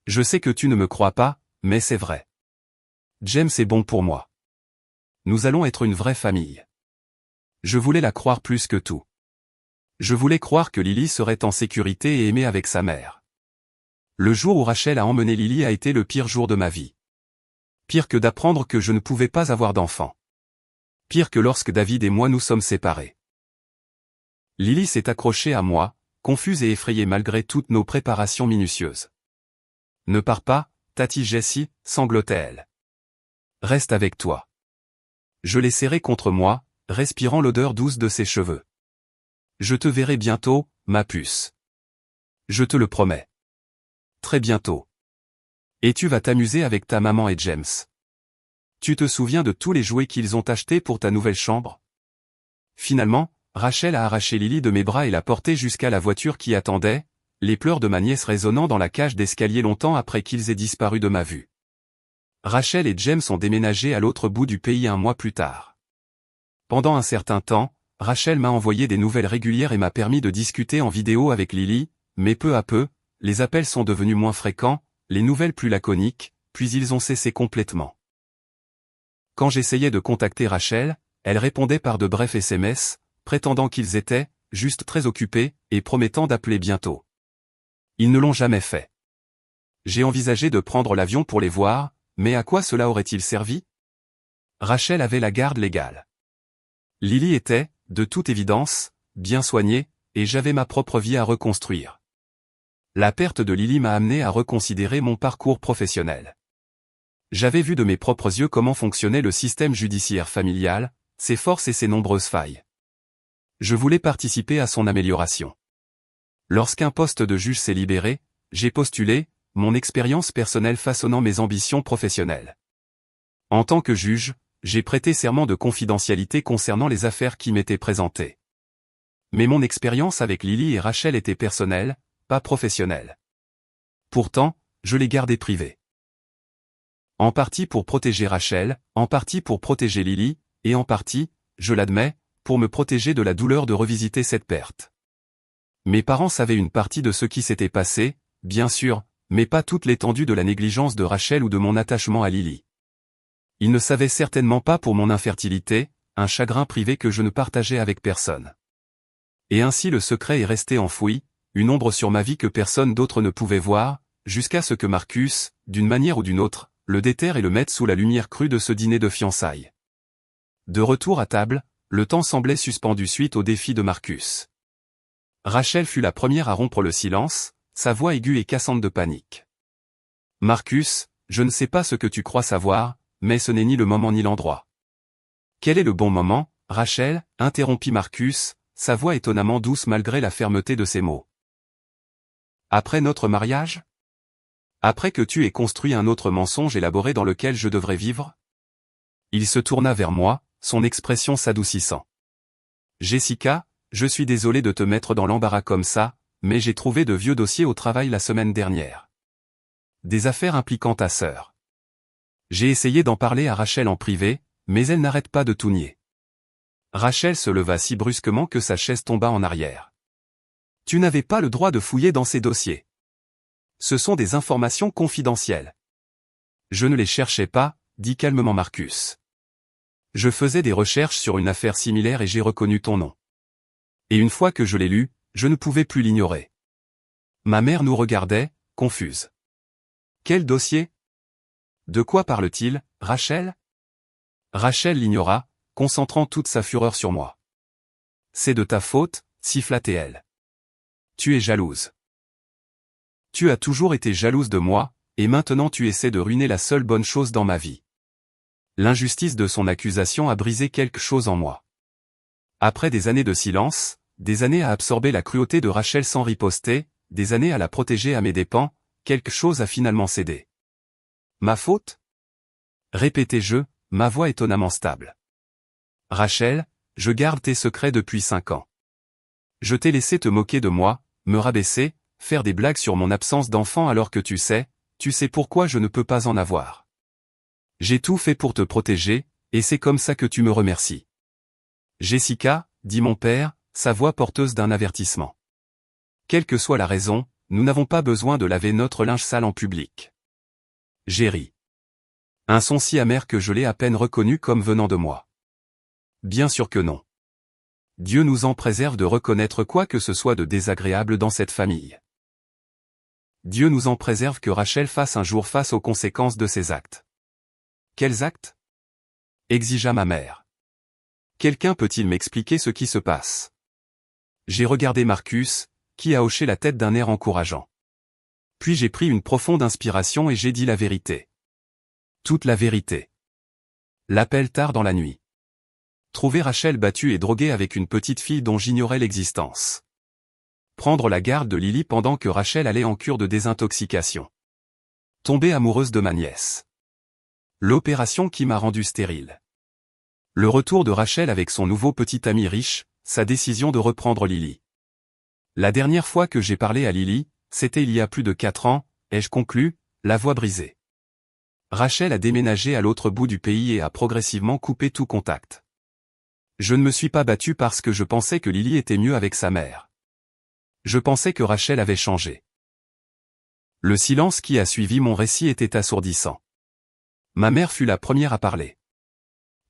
Speaker 1: Je sais que tu ne me crois pas, mais c'est vrai. James est bon pour moi. Nous allons être une vraie famille. Je voulais la croire plus que tout. Je voulais croire que Lily serait en sécurité et aimée avec sa mère. Le jour où Rachel a emmené Lily a été le pire jour de ma vie. Pire que d'apprendre que je ne pouvais pas avoir d'enfant. Pire que lorsque David et moi nous sommes séparés. Lily s'est accrochée à moi, confuse et effrayée malgré toutes nos préparations minutieuses. Ne pars pas, Tati Jessie, sanglotait-elle. Reste avec toi. Je l'ai serrée contre moi, respirant l'odeur douce de ses cheveux. Je te verrai bientôt, ma puce. Je te le promets. Très bientôt. Et tu vas t'amuser avec ta maman et James. Tu te souviens de tous les jouets qu'ils ont achetés pour ta nouvelle chambre? Finalement, Rachel a arraché Lily de mes bras et l'a portée jusqu'à la voiture qui attendait, les pleurs de ma nièce résonnant dans la cage d'escalier longtemps après qu'ils aient disparu de ma vue. Rachel et James ont déménagé à l'autre bout du pays un mois plus tard. Pendant un certain temps, Rachel m'a envoyé des nouvelles régulières et m'a permis de discuter en vidéo avec Lily, mais peu à peu, les appels sont devenus moins fréquents, les nouvelles plus laconiques, puis ils ont cessé complètement. Quand j'essayais de contacter Rachel, elle répondait par de brefs SMS, prétendant qu'ils étaient, juste très occupés, et promettant d'appeler bientôt. Ils ne l'ont jamais fait. J'ai envisagé de prendre l'avion pour les voir, mais à quoi cela aurait-il servi? Rachel avait la garde légale. Lily était, de toute évidence, bien soignée, et j'avais ma propre vie à reconstruire. La perte de Lily m'a amené à reconsidérer mon parcours professionnel. J'avais vu de mes propres yeux comment fonctionnait le système judiciaire familial, ses forces et ses nombreuses failles. Je voulais participer à son amélioration. Lorsqu'un poste de juge s'est libéré, j'ai postulé, mon expérience personnelle façonnant mes ambitions professionnelles. En tant que juge, j'ai prêté serment de confidentialité concernant les affaires qui m'étaient présentées. Mais mon expérience avec Lily et Rachel était personnelle, pas professionnelle. Pourtant, je les gardais privées. En partie pour protéger Rachel, en partie pour protéger Lily, et en partie, je l'admets, pour me protéger de la douleur de revisiter cette perte. Mes parents savaient une partie de ce qui s'était passé, bien sûr, mais pas toute l'étendue de la négligence de Rachel ou de mon attachement à Lily. Ils ne savaient certainement pas pour mon infertilité, un chagrin privé que je ne partageais avec personne. Et ainsi le secret est resté enfoui, une ombre sur ma vie que personne d'autre ne pouvait voir, jusqu'à ce que Marcus, d'une manière ou d'une autre, le déterre et le mettre sous la lumière crue de ce dîner de fiançailles. De retour à table, le temps semblait suspendu suite au défi de Marcus. Rachel fut la première à rompre le silence, sa voix aiguë et cassante de panique. « Marcus, je ne sais pas ce que tu crois savoir, mais ce n'est ni le moment ni l'endroit. » « Quel est le bon moment, Rachel ?» interrompit Marcus, sa voix étonnamment douce malgré la fermeté de ses mots. « Après notre mariage ? Après que tu aies construit un autre mensonge élaboré dans lequel je devrais vivre ?» Il se tourna vers moi, son expression s'adoucissant. « Jessica, je suis désolé de te mettre dans l'embarras comme ça, mais j'ai trouvé de vieux dossiers au travail la semaine dernière. Des affaires impliquant ta sœur. J'ai essayé d'en parler à Rachel en privé, mais elle n'arrête pas de tout nier. » Rachel se leva si brusquement que sa chaise tomba en arrière. « Tu n'avais pas le droit de fouiller dans ces dossiers. Ce sont des informations confidentielles. » « Je ne les cherchais pas, » dit calmement Marcus. « Je faisais des recherches sur une affaire similaire et j'ai reconnu ton nom. Et une fois que je l'ai lu, je ne pouvais plus l'ignorer. » Ma mère nous regardait, confuse. « Quel dossier ? De quoi parle-t-il, Rachel ?» Rachel l'ignora, concentrant toute sa fureur sur moi. « C'est de ta faute, » siffla-t-elle. « Tu es jalouse. Tu as toujours été jalouse de moi, et maintenant tu essaies de ruiner la seule bonne chose dans ma vie. » L'injustice de son accusation a brisé quelque chose en moi. Après des années de silence, des années à absorber la cruauté de Rachel sans riposter, des années à la protéger à mes dépens, quelque chose a finalement cédé. « Ma faute ? » répétai-je, ma voix étonnamment stable. « Rachel, je garde tes secrets depuis 5 ans. Je t'ai laissé te moquer de moi, me rabaisser, faire des blagues sur mon absence d'enfant alors que tu sais pourquoi je ne peux pas en avoir. J'ai tout fait pour te protéger, et c'est comme ça que tu me remercies. » « Jessica, » dit mon père, sa voix porteuse d'un avertissement. « Quelle que soit la raison, nous n'avons pas besoin de laver notre linge sale en public. » J'ai ri. Un son si amer que je l'ai à peine reconnu comme venant de moi. Bien sûr que non. Dieu nous en préserve de reconnaître quoi que ce soit de désagréable dans cette famille. Dieu nous en préserve que Rachel fasse un jour face aux conséquences de ses actes. « Quels actes ? » exigea ma mère. « Quelqu'un peut-il m'expliquer ce qui se passe ?» J'ai regardé Marcus, qui a hoché la tête d'un air encourageant. Puis j'ai pris une profonde inspiration et j'ai dit la vérité. Toute la vérité. L'appel tard dans la nuit. Trouver Rachel battue et droguée avec une petite fille dont j'ignorais l'existence. Prendre la garde de Lily pendant que Rachel allait en cure de désintoxication. Tomber amoureuse de ma nièce. L'opération qui m'a rendue stérile. Le retour de Rachel avec son nouveau petit ami riche, sa décision de reprendre Lily. La dernière fois que j'ai parlé à Lily, c'était il y a plus de 4 ans, ai-je conclu, la voix brisée. Rachel a déménagé à l'autre bout du pays et a progressivement coupé tout contact. Je ne me suis pas battu parce que je pensais que Lily était mieux avec sa mère. Je pensais que Rachel avait changé. Le silence qui a suivi mon récit était assourdissant. Ma mère fut la première à parler.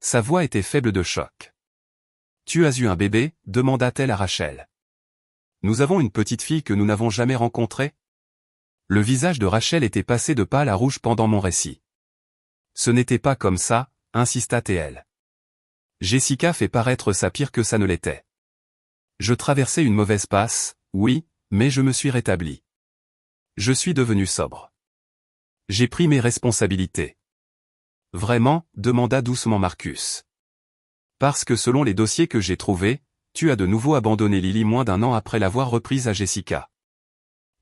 Speaker 1: Sa voix était faible de choc. « Tu as eu un bébé ?» demanda-t-elle à Rachel. « Nous avons une petite fille que nous n'avons jamais rencontrée ?» Le visage de Rachel était passé de pâle à rouge pendant mon récit. « Ce n'était pas comme ça » insista-t-elle. Jessica fait paraître ça pire que ça ne l'était. Je traversais une mauvaise passe, oui, mais je me suis rétabli. Je suis devenu sobre. J'ai pris mes responsabilités. « Vraiment ?» demanda doucement Marcus. « Parce que selon les dossiers que j'ai trouvés, tu as de nouveau abandonné Lily moins d'1 an après l'avoir reprise à Jessica. »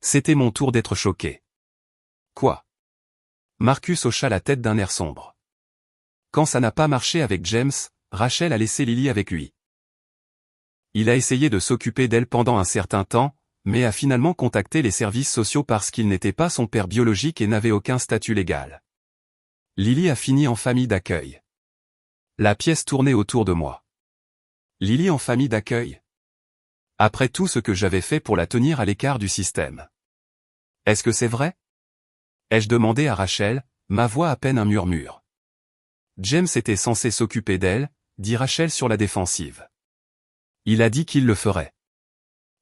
Speaker 1: C'était mon tour d'être choqué. « Quoi ?» Marcus hocha la tête d'un air sombre. « Quand ça n'a pas marché avec James, Rachel a laissé Lily avec lui. Il a essayé de s'occuper d'elle pendant un certain temps, mais a finalement contacté les services sociaux parce qu'il n'était pas son père biologique et n'avait aucun statut légal. Lily a fini en famille d'accueil. » La pièce tournait autour de moi. Lily en famille d'accueil ? Après tout ce que j'avais fait pour la tenir à l'écart du système. Est-ce que c'est vrai ? Ai-je demandé à Rachel, ma voix à peine un murmure. James était censé s'occuper d'elle, dit Rachel sur la défensive. Il a dit qu'il le ferait.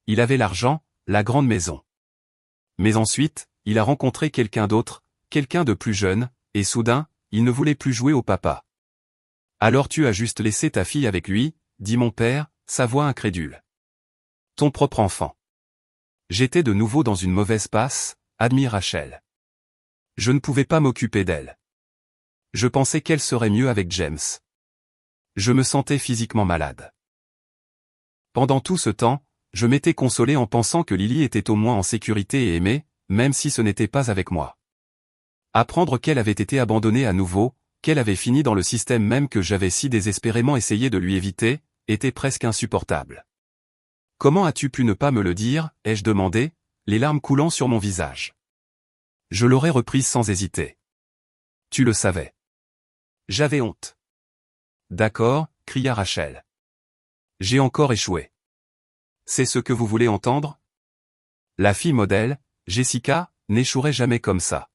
Speaker 1: Il avait l'argent, la grande maison. Mais ensuite, il a rencontré quelqu'un d'autre, quelqu'un de plus jeune, et soudain, il ne voulait plus jouer au papa. Alors tu as juste laissé ta fille avec lui, dit mon père, sa voix incrédule. Ton propre enfant. J'étais de nouveau dans une mauvaise passe, admire Rachel. Je ne pouvais pas m'occuper d'elle. Je pensais qu'elle serait mieux avec James. Je me sentais physiquement malade. Pendant tout ce temps, je m'étais consolé en pensant que Lily était au moins en sécurité et aimée, même si ce n'était pas avec moi. Apprendre qu'elle avait été abandonnée à nouveau, qu'elle avait fini dans le système même que j'avais si désespérément essayé de lui éviter, était presque insupportable. Comment as-tu pu ne pas me le dire, ai-je demandé, les larmes coulant sur mon visage. Je l'aurais reprise sans hésiter. Tu le savais. J'avais honte. D'accord, cria Rachel. J'ai encore échoué. C'est ce que vous voulez entendre? La fille modèle, Jessica, n'échouerait jamais comme ça.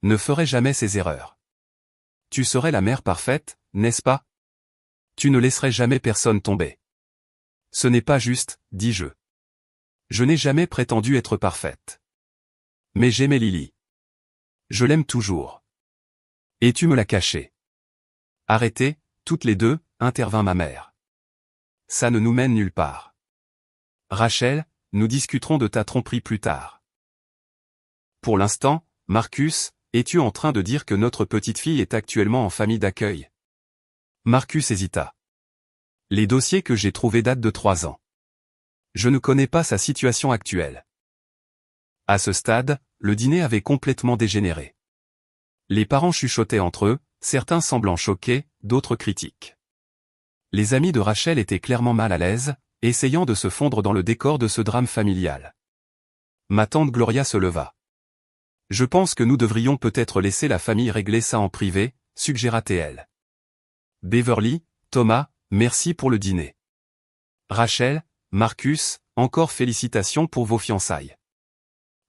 Speaker 1: Ne ferait jamais ces erreurs. Tu serais la mère parfaite, n'est-ce pas? Tu ne laisserais jamais personne tomber. Ce n'est pas juste, dis-je. Je n'ai jamais prétendu être parfaite. Mais j'aimais Lily. Je l'aime toujours. Et tu me l'as caché. Arrêtez, toutes les deux, intervint ma mère. Ça ne nous mène nulle part. Rachel, nous discuterons de ta tromperie plus tard. Pour l'instant, Marcus, es-tu en train de dire que notre petite fille est actuellement en famille d'accueil? Marcus hésita. Les dossiers que j'ai trouvés datent de 3 ans. Je ne connais pas sa situation actuelle. À ce stade, le dîner avait complètement dégénéré. Les parents chuchotaient entre eux, certains semblant choqués, d'autres critiques. Les amis de Rachel étaient clairement mal à l'aise, essayant de se fondre dans le décor de ce drame familial. Ma tante Gloria se leva. Je pense que nous devrions peut-être laisser la famille régler ça en privé, suggéra-t-elle. Beverly, Thomas, merci pour le dîner. Rachel, Marcus, encore félicitations pour vos fiançailles.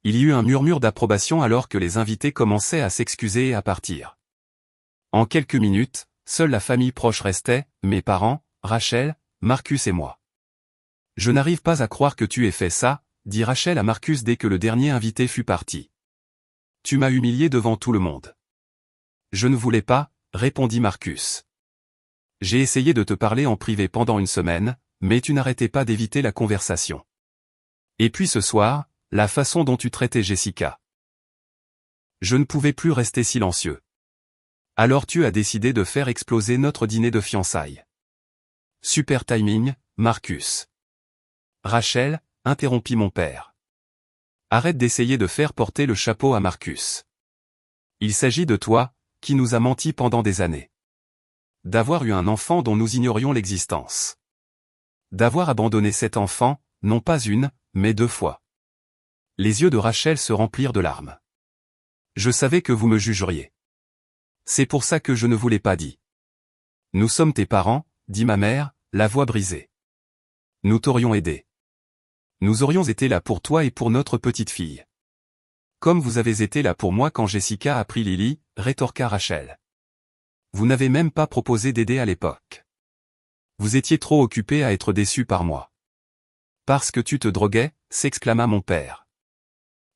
Speaker 1: Il y eut un murmure d'approbation alors que les invités commençaient à s'excuser et à partir. En quelques minutes, seule la famille proche restait, mes parents, Rachel, Marcus et moi. Je n'arrive pas à croire que tu aies fait ça, dit Rachel à Marcus dès que le dernier invité fut parti. Tu m'as humilié devant tout le monde. Je ne voulais pas, répondit Marcus. J'ai essayé de te parler en privé pendant une semaine, mais tu n'arrêtais pas d'éviter la conversation. Et puis ce soir, la façon dont tu traitais Jessica. Je ne pouvais plus rester silencieux. Alors tu as décidé de faire exploser notre dîner de fiançailles. Super timing, Marcus. Rachel, interrompit mon père. Arrête d'essayer de faire porter le chapeau à Marcus. Il s'agit de toi, qui nous a menti pendant des années. D'avoir eu un enfant dont nous ignorions l'existence. D'avoir abandonné cet enfant, non pas une, mais 2 fois. Les yeux de Rachel se remplirent de larmes. Je savais que vous me jugeriez. C'est pour ça que je ne vous l'ai pas dit. Nous sommes tes parents, dit ma mère, la voix brisée. Nous t'aurions aidé. Nous aurions été là pour toi et pour notre petite fille. Comme vous avez été là pour moi quand Jessica a pris Lily, rétorqua Rachel. Vous n'avez même pas proposé d'aider à l'époque. Vous étiez trop occupé à être déçu par moi. Parce que tu te droguais, s'exclama mon père.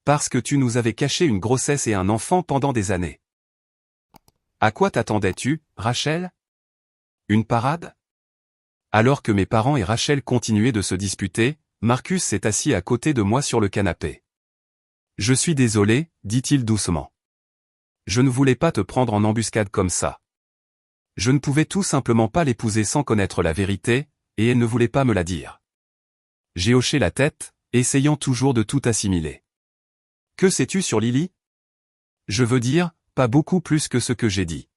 Speaker 1: Parce que tu nous avais caché une grossesse et un enfant pendant des années. À quoi t'attendais-tu, Rachel? Une parade? Alors que mes parents et Rachel continuaient de se disputer, Marcus s'est assis à côté de moi sur le canapé. Je suis désolé, dit-il doucement. Je ne voulais pas te prendre en embuscade comme ça. Je ne pouvais tout simplement pas l'épouser sans connaître la vérité, et elle ne voulait pas me la dire. J'ai hoché la tête, essayant toujours de tout assimiler. Que sais-tu sur Lily? Je veux dire, pas beaucoup plus que ce que j'ai dit.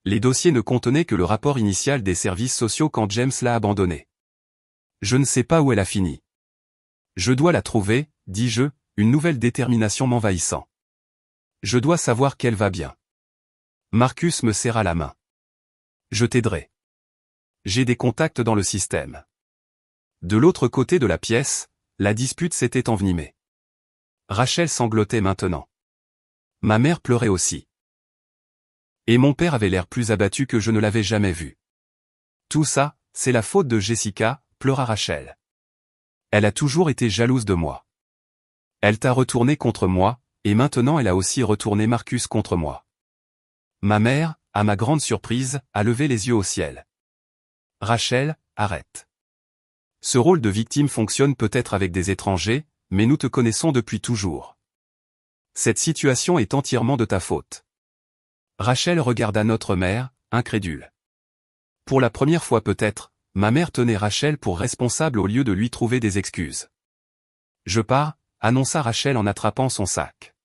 Speaker 1: Les dossiers ne contenaient que le rapport initial des services sociaux quand James l'a abandonnée. Je ne sais pas où elle a fini. Je dois la trouver, dis-je, une nouvelle détermination m'envahissant. Je dois savoir qu'elle va bien. Marcus me serra la main. Je t'aiderai. J'ai des contacts dans le système. De l'autre côté de la pièce, la dispute s'était envenimée. Rachel sanglotait maintenant. Ma mère pleurait aussi. Et mon père avait l'air plus abattu que je ne l'avais jamais vu. Tout ça, c'est la faute de Jessica, pleura Rachel. Elle a toujours été jalouse de moi. Elle t'a retourné contre moi, et maintenant elle a aussi retourné Marcus contre moi. Ma mère, à ma grande surprise, a levé les yeux au ciel. Rachel, arrête. Ce rôle de victime fonctionne peut-être avec des étrangers, mais nous te connaissons depuis toujours. Cette situation est entièrement de ta faute. Rachel regarda notre mère, incrédule. Pour la première fois peut-être, ma mère tenait Rachel pour responsable au lieu de lui trouver des excuses. Je pars, annonça Rachel en attrapant son sac.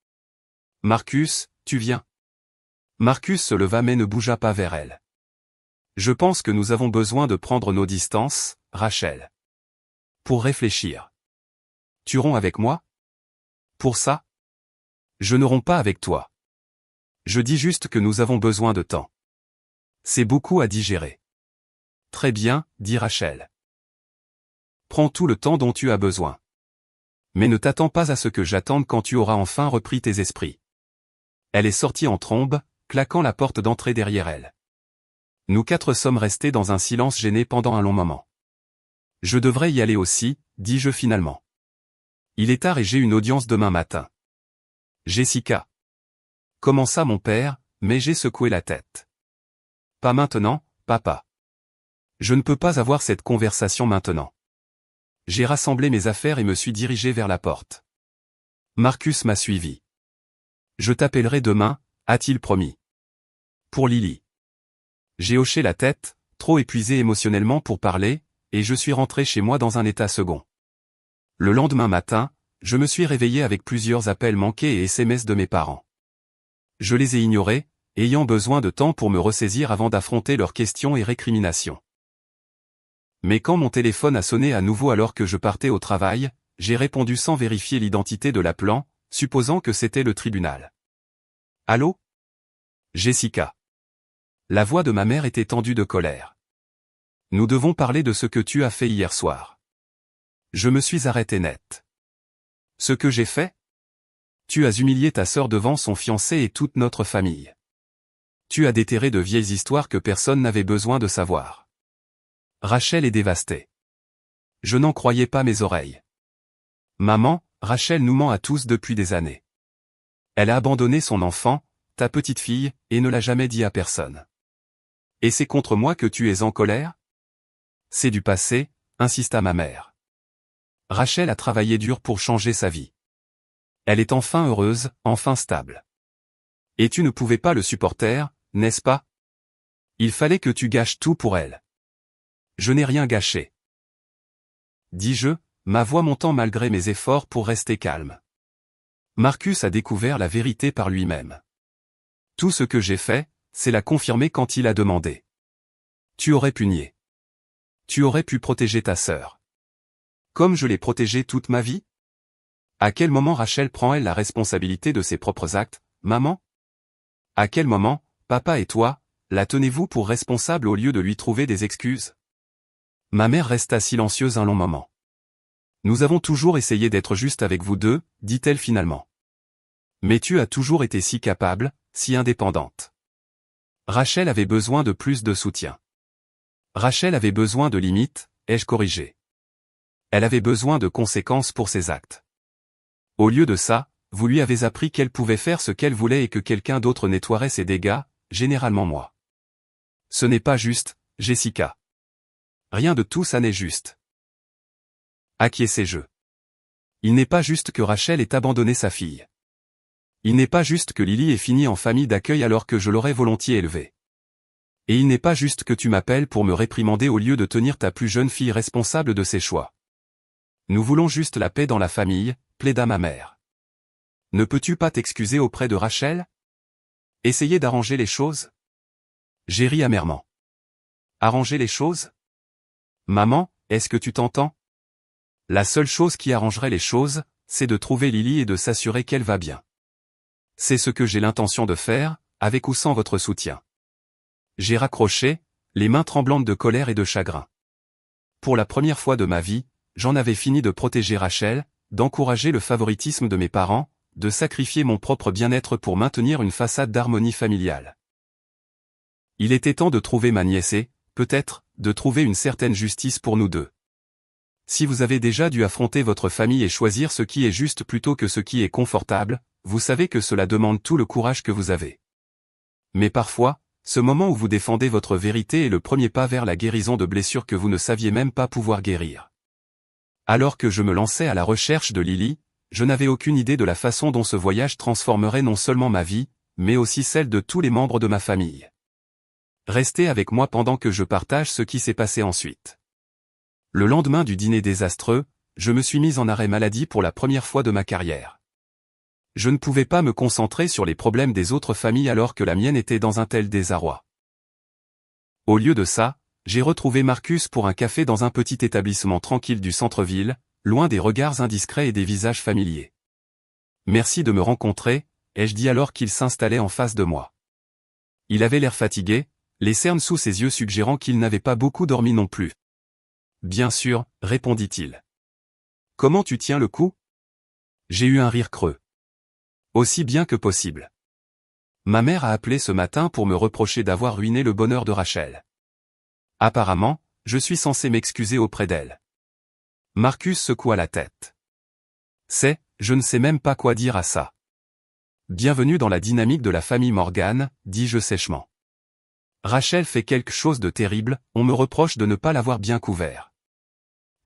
Speaker 1: Marcus, tu viens. Marcus se leva mais ne bougea pas vers elle. Je pense que nous avons besoin de prendre nos distances, Rachel. Pour réfléchir. Tu romps avec moi? Pour ça? Je ne romps pas avec toi. Je dis juste que nous avons besoin de temps. C'est beaucoup à digérer. Très bien, dit Rachel. Prends tout le temps dont tu as besoin. Mais ne t'attends pas à ce que j'attende quand tu auras enfin repris tes esprits. Elle est sortie en trombe, claquant la porte d'entrée derrière elle. Nous quatre sommes restés dans un silence gêné pendant un long moment. Je devrais y aller aussi, dis-je finalement. Il est tard et j'ai une audience demain matin. Jessica. Commença mon père, mais j'ai secoué la tête. Pas maintenant, papa. Je ne peux pas avoir cette conversation maintenant. J'ai rassemblé mes affaires et me suis dirigé vers la porte. Marcus m'a suivi. Je t'appellerai demain, a-t-il promis. Pour Lily. J'ai hoché la tête, trop épuisé émotionnellement pour parler, et je suis rentré chez moi dans un état second. Le lendemain matin, je me suis réveillé avec plusieurs appels manqués et SMS de mes parents. Je les ai ignorés, ayant besoin de temps pour me ressaisir avant d'affronter leurs questions et récriminations. Mais quand mon téléphone a sonné à nouveau alors que je partais au travail, j'ai répondu sans vérifier l'identité de l'appelant, supposant que c'était le tribunal. Allô? Jessica. La voix de ma mère était tendue de colère. Nous devons parler de ce que tu as fait hier soir. Je me suis arrêté net. Ce que j'ai fait? Tu as humilié ta sœur devant son fiancé et toute notre famille. Tu as déterré de vieilles histoires que personne n'avait besoin de savoir. Rachel est dévastée. Je n'en croyais pas mes oreilles. Maman, Rachel nous ment à tous depuis des années. Elle a abandonné son enfant, ta petite fille, et ne l'a jamais dit à personne. Et c'est contre moi que tu es en colère? C'est du passé, insista ma mère. Rachel a travaillé dur pour changer sa vie. Elle est enfin heureuse, enfin stable. Et tu ne pouvais pas le supporter, n'est-ce pas? Il fallait que tu gâches tout pour elle. Je n'ai rien gâché. Dis-je, ma voix montant malgré mes efforts pour rester calme. Marcus a découvert la vérité par lui-même. Tout ce que j'ai fait, c'est la confirmer quand il a demandé. Tu aurais pu nier. Tu aurais pu protéger ta sœur. Comme je l'ai protégée toute ma vie? À quel moment Rachel prend-elle la responsabilité de ses propres actes, maman? À quel moment, papa et toi, la tenez-vous pour responsable au lieu de lui trouver des excuses? Ma mère resta silencieuse un long moment. Nous avons toujours essayé d'être juste avec vous deux, dit-elle finalement. Mais tu as toujours été si capable, si indépendante. Rachel avait besoin de plus de soutien. Rachel avait besoin de limites, ai-je corrigé. Elle avait besoin de conséquences pour ses actes. Au lieu de ça, vous lui avez appris qu'elle pouvait faire ce qu'elle voulait et que quelqu'un d'autre nettoierait ses dégâts, généralement moi. Ce n'est pas juste, Jessica. Rien de tout ça n'est juste. Acquiescez-je. Il n'est pas juste que Rachel ait abandonné sa fille. Il n'est pas juste que Lily ait fini en famille d'accueil alors que je l'aurais volontiers élevée. Et il n'est pas juste que tu m'appelles pour me réprimander au lieu de tenir ta plus jeune fille responsable de ses choix. Nous voulons juste la paix dans la famille, plaida ma mère. Ne peux-tu pas t'excuser auprès de Rachel? Essayer d'arranger les choses? J'ai ri amèrement. Arranger les choses? Maman, est-ce que tu t'entends? La seule chose qui arrangerait les choses, c'est de trouver Lily et de s'assurer qu'elle va bien. C'est ce que j'ai l'intention de faire, avec ou sans votre soutien. J'ai raccroché, les mains tremblantes de colère et de chagrin. Pour la première fois de ma vie, j'en avais fini de protéger Rachel, d'encourager le favoritisme de mes parents, de sacrifier mon propre bien-être pour maintenir une façade d'harmonie familiale. Il était temps de trouver ma nièce et, peut-être, de trouver une certaine justice pour nous deux. Si vous avez déjà dû affronter votre famille et choisir ce qui est juste plutôt que ce qui est confortable, vous savez que cela demande tout le courage que vous avez. Mais parfois, ce moment où vous défendez votre vérité est le premier pas vers la guérison de blessures que vous ne saviez même pas pouvoir guérir. Alors que je me lançais à la recherche de Lily, je n'avais aucune idée de la façon dont ce voyage transformerait non seulement ma vie, mais aussi celle de tous les membres de ma famille. Restez avec moi pendant que je partage ce qui s'est passé ensuite. Le lendemain du dîner désastreux, je me suis mise en arrêt maladie pour la première fois de ma carrière. Je ne pouvais pas me concentrer sur les problèmes des autres familles alors que la mienne était dans un tel désarroi. Au lieu de ça, j'ai retrouvé Marcus pour un café dans un petit établissement tranquille du centre-ville, loin des regards indiscrets et des visages familiers. Merci de me rencontrer, ai-je dit alors qu'il s'installait en face de moi. Il avait l'air fatigué, les cernes sous ses yeux suggérant qu'il n'avait pas beaucoup dormi non plus. Bien sûr, répondit-il. Comment tu tiens le coup? J'ai eu un rire creux. Aussi bien que possible. Ma mère a appelé ce matin pour me reprocher d'avoir ruiné le bonheur de Rachel. Apparemment, je suis censé m'excuser auprès d'elle. Marcus secoua la tête. Je ne sais même pas quoi dire à ça. Bienvenue dans la dynamique de la famille Morgan, dis-je sèchement. Rachel fait quelque chose de terrible, on me reproche de ne pas l'avoir bien couvert.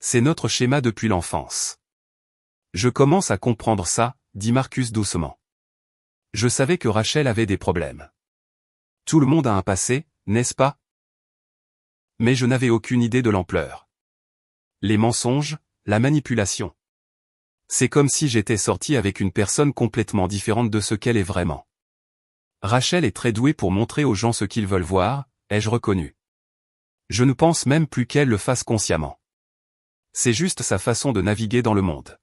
Speaker 1: C'est notre schéma depuis l'enfance. Je commence à comprendre ça, dit Marcus doucement. Je savais que Rachel avait des problèmes. Tout le monde a un passé, n'est-ce pas? Mais je n'avais aucune idée de l'ampleur. Les mensonges, la manipulation. C'est comme si j'étais sorti avec une personne complètement différente de ce qu'elle est vraiment. Rachel est très douée pour montrer aux gens ce qu'ils veulent voir, ai-je reconnu. Je ne pense même plus qu'elle le fasse consciemment. C'est juste sa façon de naviguer dans le monde.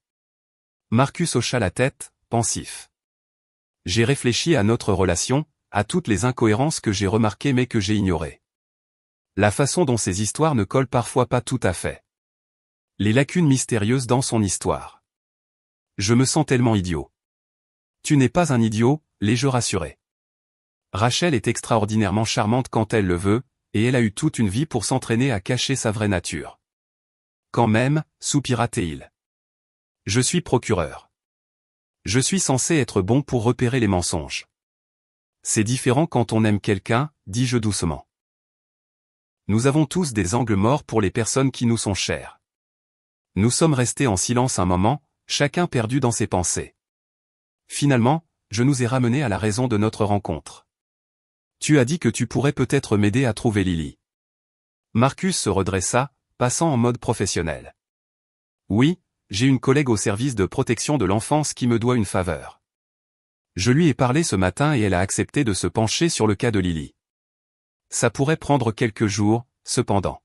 Speaker 1: Marcus hocha la tête, pensif. J'ai réfléchi à notre relation, à toutes les incohérences que j'ai remarquées mais que j'ai ignorées. La façon dont ces histoires ne collent parfois pas tout à fait. Les lacunes mystérieuses dans son histoire. Je me sens tellement idiot. Tu n'es pas un idiot, l'ai-je rassuré. Rachel est extraordinairement charmante quand elle le veut, et elle a eu toute une vie pour s'entraîner à cacher sa vraie nature. Quand même, soupira Théil. Je suis procureur. Je suis censé être bon pour repérer les mensonges. C'est différent quand on aime quelqu'un, dis-je doucement. Nous avons tous des angles morts pour les personnes qui nous sont chères. Nous sommes restés en silence un moment, chacun perdu dans ses pensées. Finalement, je nous ai ramenés à la raison de notre rencontre. Tu as dit que tu pourrais peut-être m'aider à trouver Lily. Marcus se redressa, passant en mode professionnel. Oui, j'ai une collègue au service de protection de l'enfance qui me doit une faveur. Je lui ai parlé ce matin et elle a accepté de se pencher sur le cas de Lily. Ça pourrait prendre quelques jours, cependant.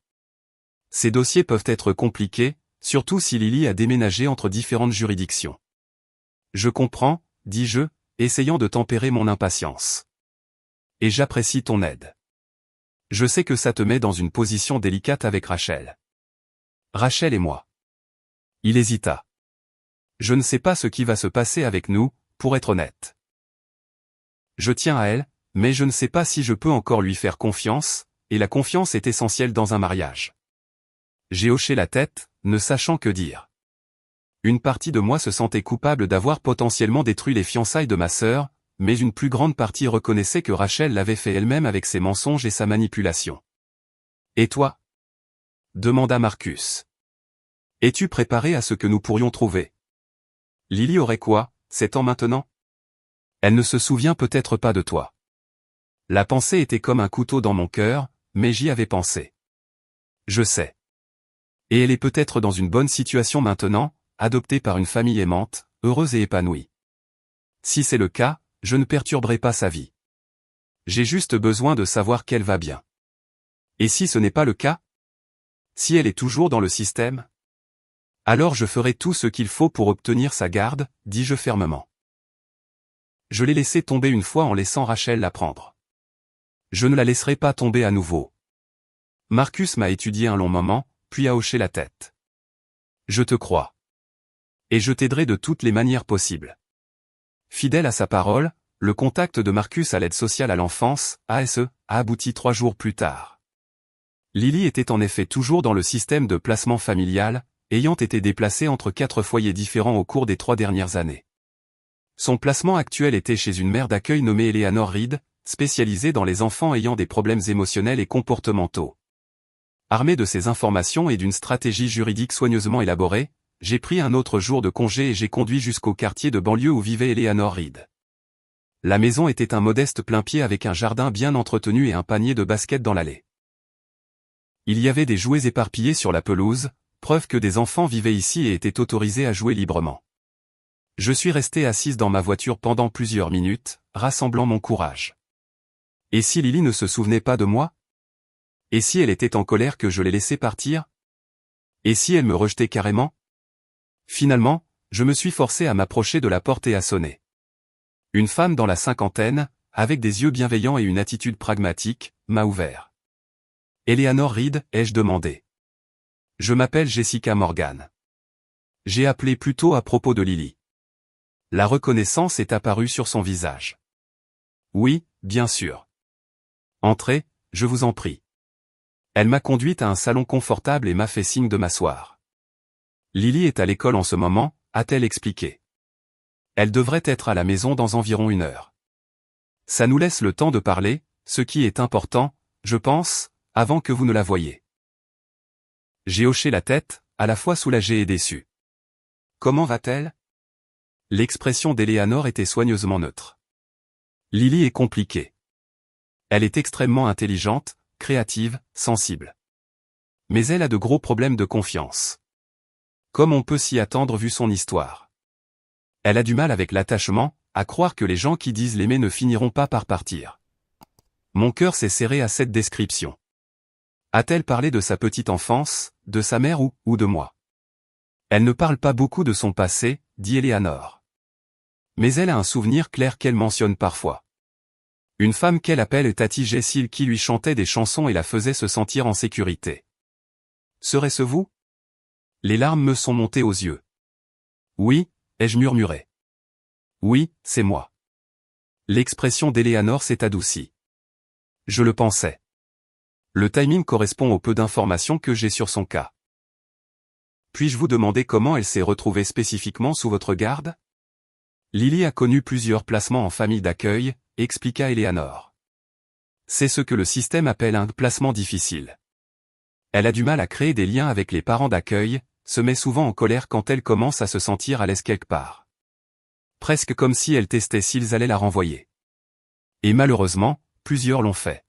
Speaker 1: Ces dossiers peuvent être compliqués, surtout si Lily a déménagé entre différentes juridictions. Je comprends, dis-je, essayant de tempérer mon impatience. Et j'apprécie ton aide. Je sais que ça te met dans une position délicate avec Rachel. Rachel et moi. Il hésita. Je ne sais pas ce qui va se passer avec nous, pour être honnête. Je tiens à elle, mais je ne sais pas si je peux encore lui faire confiance, et la confiance est essentielle dans un mariage. J'ai hoché la tête, ne sachant que dire. Une partie de moi se sentait coupable d'avoir potentiellement détruit les fiançailles de ma sœur, mais une plus grande partie reconnaissait que Rachel l'avait fait elle-même avec ses mensonges et sa manipulation. Et toi? Demanda Marcus. Es-tu préparé à ce que nous pourrions trouver? Lily aurait quoi, 7 ans maintenant? Elle ne se souvient peut-être pas de toi. La pensée était comme un couteau dans mon cœur, mais j'y avais pensé. Je sais. Et elle est peut-être dans une bonne situation maintenant, adoptée par une famille aimante, heureuse et épanouie. Si c'est le cas, je ne perturberai pas sa vie. J'ai juste besoin de savoir qu'elle va bien. Et si ce n'est pas le cas? Si elle est toujours dans le système? Alors je ferai tout ce qu'il faut pour obtenir sa garde, dis-je fermement. Je l'ai laissée tomber une fois en laissant Rachel la prendre. Je ne la laisserai pas tomber à nouveau. Marcus m'a étudié un long moment, puis a hoché la tête. Je te crois. Et je t'aiderai de toutes les manières possibles. Fidèle à sa parole, le contact de Marcus à l'aide sociale à l'enfance, ASE, a abouti 3 jours plus tard. Lily était en effet toujours dans le système de placement familial, ayant été déplacée entre 4 foyers différents au cours des 3 dernières années. Son placement actuel était chez une mère d'accueil nommée Eleanor Reed, spécialisée dans les enfants ayant des problèmes émotionnels et comportementaux. Armé de ces informations et d'une stratégie juridique soigneusement élaborée, j'ai pris un autre jour de congé et j'ai conduit jusqu'au quartier de banlieue où vivait Eleanor Reed. La maison était un modeste plain-pied avec un jardin bien entretenu et un panier de basket dans l'allée. Il y avait des jouets éparpillés sur la pelouse, preuve que des enfants vivaient ici et étaient autorisés à jouer librement. Je suis resté assise dans ma voiture pendant plusieurs minutes, rassemblant mon courage. Et si Lily ne se souvenait pas de moi? Et si elle était en colère que je l'ai laissée partir? Et si elle me rejetait carrément? Finalement, je me suis forcé à m'approcher de la porte et à sonner. Une femme dans la cinquantaine, avec des yeux bienveillants et une attitude pragmatique, m'a ouvert. « Eleanor Reed ?» ai-je demandé. « Je m'appelle Jessica Morgan. » J'ai appelé plutôt à propos de Lily. La reconnaissance est apparue sur son visage. « Oui, bien sûr. »« Entrez, je vous en prie. » Elle m'a conduite à un salon confortable et m'a fait signe de m'asseoir. « Lily est à l'école en ce moment », a-t-elle expliqué. « Elle devrait être à la maison dans environ 1 heure. Ça nous laisse le temps de parler, ce qui est important, je pense, avant que vous ne la voyiez. » J'ai hoché la tête, à la fois soulagé et déçu. « Comment va-t-elle » L'expression d'Eleanor était soigneusement neutre. « Lily est compliquée. Elle est extrêmement intelligente, créative, sensible. Mais elle a de gros problèmes de confiance. Comme on peut s'y attendre vu son histoire. Elle a du mal avec l'attachement, à croire que les gens qui disent l'aimer ne finiront pas par partir. » Mon cœur s'est serré à cette description. A-t-elle parlé de sa petite enfance, de sa mère ou de moi? Elle ne parle pas beaucoup de son passé, dit Eleanor. Mais elle a un souvenir clair qu'elle mentionne parfois. Une femme qu'elle appelle Tati Jessil qui lui chantait des chansons et la faisait se sentir en sécurité. Serait-ce vous? Les larmes me sont montées aux yeux. Oui, ai-je murmuré. Oui, c'est moi. L'expression d'Eleanor s'est adoucie. Je le pensais. Le timing correspond au peu d'informations que j'ai sur son cas. Puis-je vous demander comment elle s'est retrouvée spécifiquement sous votre garde? Lily a connu plusieurs placements en famille d'accueil, expliqua Eleanor. C'est ce que le système appelle un placement difficile. Elle a du mal à créer des liens avec les parents d'accueil, se met souvent en colère quand elle commence à se sentir à l'aise quelque part. Presque comme si elle testait s'ils allaient la renvoyer. Et malheureusement, plusieurs l'ont fait.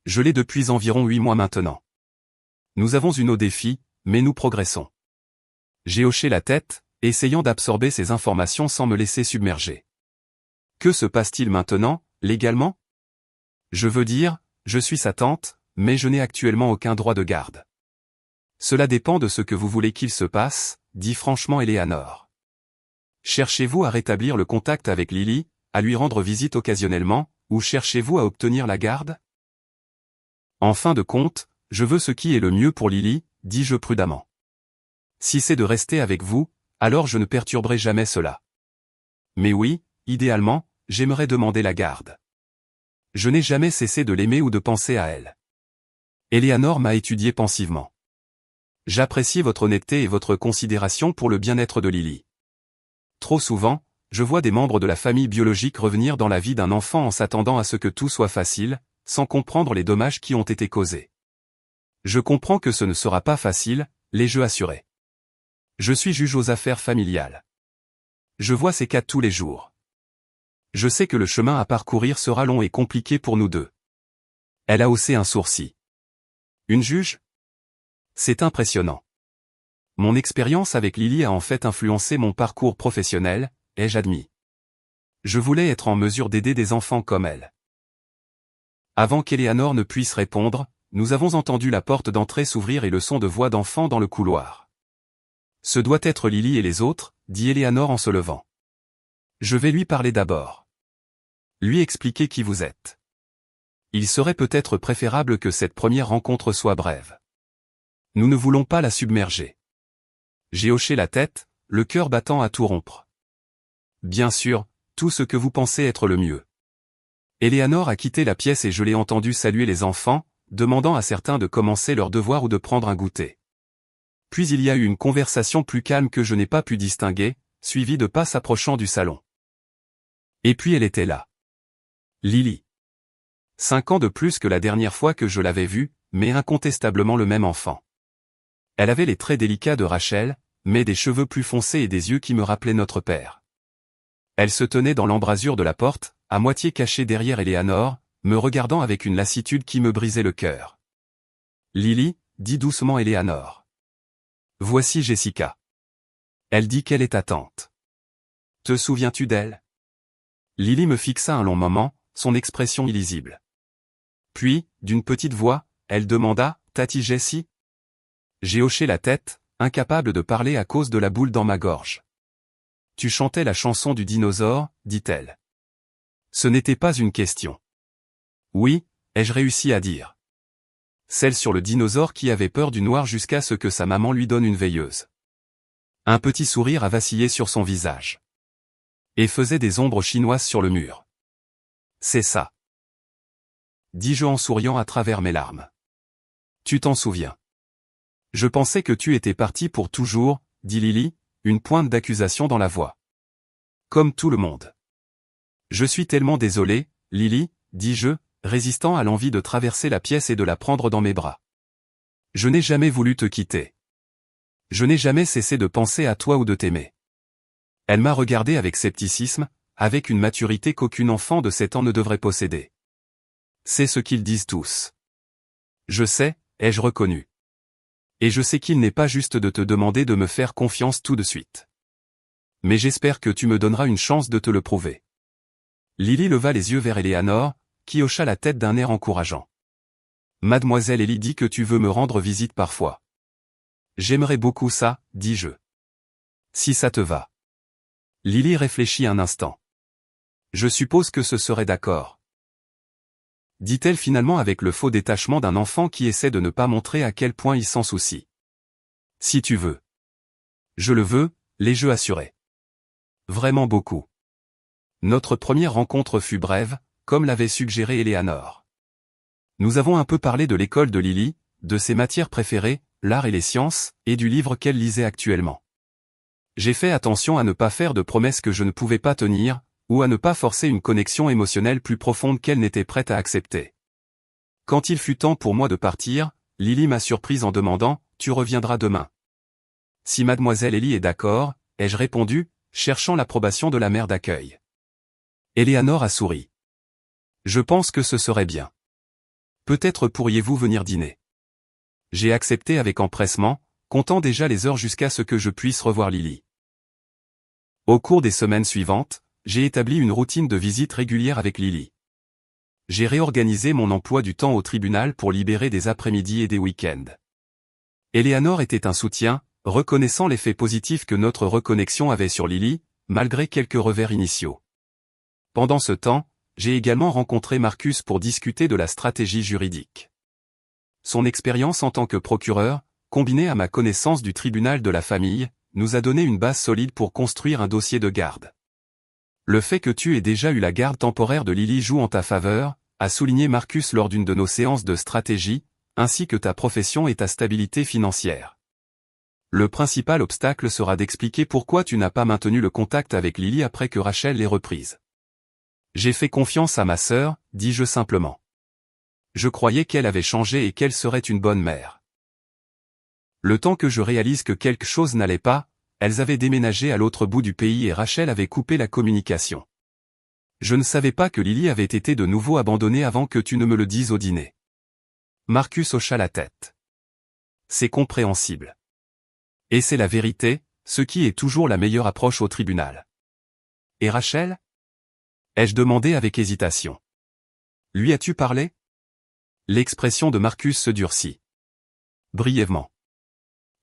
Speaker 1: Je l'ai depuis environ 8 mois maintenant. Nous avons eu nos défis, mais nous progressons. J'ai hoché la tête, essayant d'absorber ces informations sans me laisser submerger. Que se passe-t-il maintenant, légalement? Je veux dire, je suis sa tante, mais je n'ai actuellement aucun droit de garde. Cela dépend de ce que vous voulez qu'il se passe, dit franchement Eleanor. Cherchez-vous à rétablir le contact avec Lily, à lui rendre visite occasionnellement, ou cherchez-vous à obtenir la garde? En fin de compte, je veux ce qui est le mieux pour Lily, dis-je prudemment. Si c'est de rester avec vous, alors je ne perturberai jamais cela. Mais oui, idéalement, j'aimerais demander la garde. Je n'ai jamais cessé de l'aimer ou de penser à elle. Eleanor m'a étudié pensivement. J'apprécie votre honnêteté et votre considération pour le bien-être de Lily. Trop souvent, je vois des membres de la famille biologique revenir dans la vie d'un enfant en s'attendant à ce que tout soit facile, sans comprendre les dommages qui ont été causés. Je comprends que ce ne sera pas facile, l'ai-je assuré. Je suis juge aux affaires familiales. Je vois ces cas tous les jours. Je sais que le chemin à parcourir sera long et compliqué pour nous deux. Elle a haussé un sourcil. Une juge? C'est impressionnant. Mon expérience avec Lily a en fait influencé mon parcours professionnel, ai-je admis. Je voulais être en mesure d'aider des enfants comme elle. Avant qu'Eleanor ne puisse répondre, nous avons entendu la porte d'entrée s'ouvrir et le son de voix d'enfant dans le couloir. Ce doit être Lily et les autres, dit Eleanor en se levant. Je vais lui parler d'abord. Lui expliquer qui vous êtes. Il serait peut-être préférable que cette première rencontre soit brève. Nous ne voulons pas la submerger. J'ai hoché la tête, le cœur battant à tout rompre. Bien sûr, tout ce que vous pensez être le mieux. Eleanor a quitté la pièce et je l'ai entendu saluer les enfants, demandant à certains de commencer leur devoir ou de prendre un goûter. Puis il y a eu une conversation plus calme que je n'ai pas pu distinguer, suivie de pas s'approchant du salon. Et puis elle était là. Lily. 5 ans de plus que la dernière fois que je l'avais vue, mais incontestablement le même enfant. Elle avait les traits délicats de Rachel, mais des cheveux plus foncés et des yeux qui me rappelaient notre père. Elle se tenait dans l'embrasure de la porte, à moitié cachée derrière Eleanor, me regardant avec une lassitude qui me brisait le cœur. Lily, dit doucement Eleanor. Voici Jessica. Elle dit qu'elle est ta tante. Te souviens-tu d'elle? Lily me fixa un long moment, son expression illisible. Puis, d'une petite voix, elle demanda, Tati Jessie? J'ai hoché la tête, incapable de parler à cause de la boule dans ma gorge. Tu chantais la chanson du dinosaure, dit-elle. Ce n'était pas une question. Oui, ai-je réussi à dire. Celle sur le dinosaure qui avait peur du noir jusqu'à ce que sa maman lui donne une veilleuse. Un petit sourire a vacillé sur son visage. Et faisait des ombres chinoises sur le mur. C'est ça. Dis-je en souriant à travers mes larmes. Tu t'en souviens. Je pensais que tu étais parti pour toujours, dit Lily, une pointe d'accusation dans la voix. Comme tout le monde. Je suis tellement désolé, Lily, dis-je, résistant à l'envie de traverser la pièce et de la prendre dans mes bras. Je n'ai jamais voulu te quitter. Je n'ai jamais cessé de penser à toi ou de t'aimer. Elle m'a regardé avec scepticisme, avec une maturité qu'aucun enfant de 7 ans ne devrait posséder. C'est ce qu'ils disent tous. Je sais, ai-je reconnu. Et je sais qu'il n'est pas juste de te demander de me faire confiance tout de suite. Mais j'espère que tu me donneras une chance de te le prouver. Lily leva les yeux vers Eleanor, qui hocha la tête d'un air encourageant. Mademoiselle Ellie dit que tu veux me rendre visite parfois. J'aimerais beaucoup ça, dis-je. Si ça te va. Lily réfléchit un instant. Je suppose que ce serait d'accord. Dit-elle finalement avec le faux détachement d'un enfant qui essaie de ne pas montrer à quel point il s'en soucie. Si tu veux. Je le veux, l'ai-je assuré. Vraiment beaucoup. Notre première rencontre fut brève, comme l'avait suggéré Eleanor. Nous avons un peu parlé de l'école de Lily, de ses matières préférées, l'art et les sciences, et du livre qu'elle lisait actuellement. J'ai fait attention à ne pas faire de promesses que je ne pouvais pas tenir, ou à ne pas forcer une connexion émotionnelle plus profonde qu'elle n'était prête à accepter. Quand il fut temps pour moi de partir, Lily m'a surprise en demandant « Tu reviendras demain ?» Si mademoiselle Ellie est d'accord, ai-je répondu, cherchant l'approbation de la mère d'accueil. Eleanor a souri. Je pense que ce serait bien. Peut-être pourriez-vous venir dîner. J'ai accepté avec empressement, comptant déjà les heures jusqu'à ce que je puisse revoir Lily. Au cours des semaines suivantes, j'ai établi une routine de visite régulière avec Lily. J'ai réorganisé mon emploi du temps au tribunal pour libérer des après-midi et des week-ends. Eleanor était un soutien, reconnaissant l'effet positif que notre reconnexion avait sur Lily, malgré quelques revers initiaux. Pendant ce temps, j'ai également rencontré Marcus pour discuter de la stratégie juridique. Son expérience en tant que procureur, combinée à ma connaissance du tribunal de la famille, nous a donné une base solide pour construire un dossier de garde. Le fait que tu aies déjà eu la garde temporaire de Lily joue en ta faveur, a souligné Marcus lors d'une de nos séances de stratégie, ainsi que ta profession et ta stabilité financière. Le principal obstacle sera d'expliquer pourquoi tu n'as pas maintenu le contact avec Lily après que Rachel l'ait reprise. J'ai fait confiance à ma sœur, dis-je simplement. Je croyais qu'elle avait changé et qu'elle serait une bonne mère. Le temps que je réalise que quelque chose n'allait pas, elles avaient déménagé à l'autre bout du pays et Rachel avait coupé la communication. Je ne savais pas que Lily avait été de nouveau abandonnée avant que tu ne me le dises au dîner. Marcus hocha la tête. C'est compréhensible. Et c'est la vérité, ce qui est toujours la meilleure approche au tribunal. Et Rachel ? Ai-je demandé avec hésitation. Lui as-tu parlé ? L'expression de Marcus se durcit. Brièvement.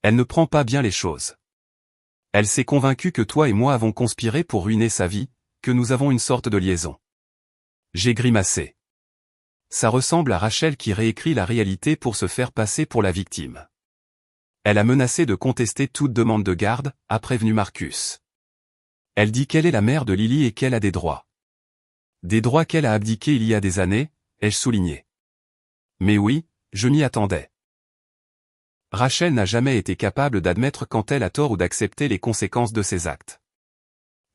Speaker 1: Elle ne prend pas bien les choses. Elle s'est convaincue que toi et moi avons conspiré pour ruiner sa vie, que nous avons une sorte de liaison. J'ai grimacé. Ça ressemble à Rachel qui réécrit la réalité pour se faire passer pour la victime. Elle a menacé de contester toute demande de garde, a prévenu Marcus. Elle dit qu'elle est la mère de Lily et qu'elle a des droits. Des droits qu'elle a abdiqués il y a des années, ai-je souligné. Mais oui, je m'y attendais. Rachel n'a jamais été capable d'admettre quand elle a tort ou d'accepter les conséquences de ses actes.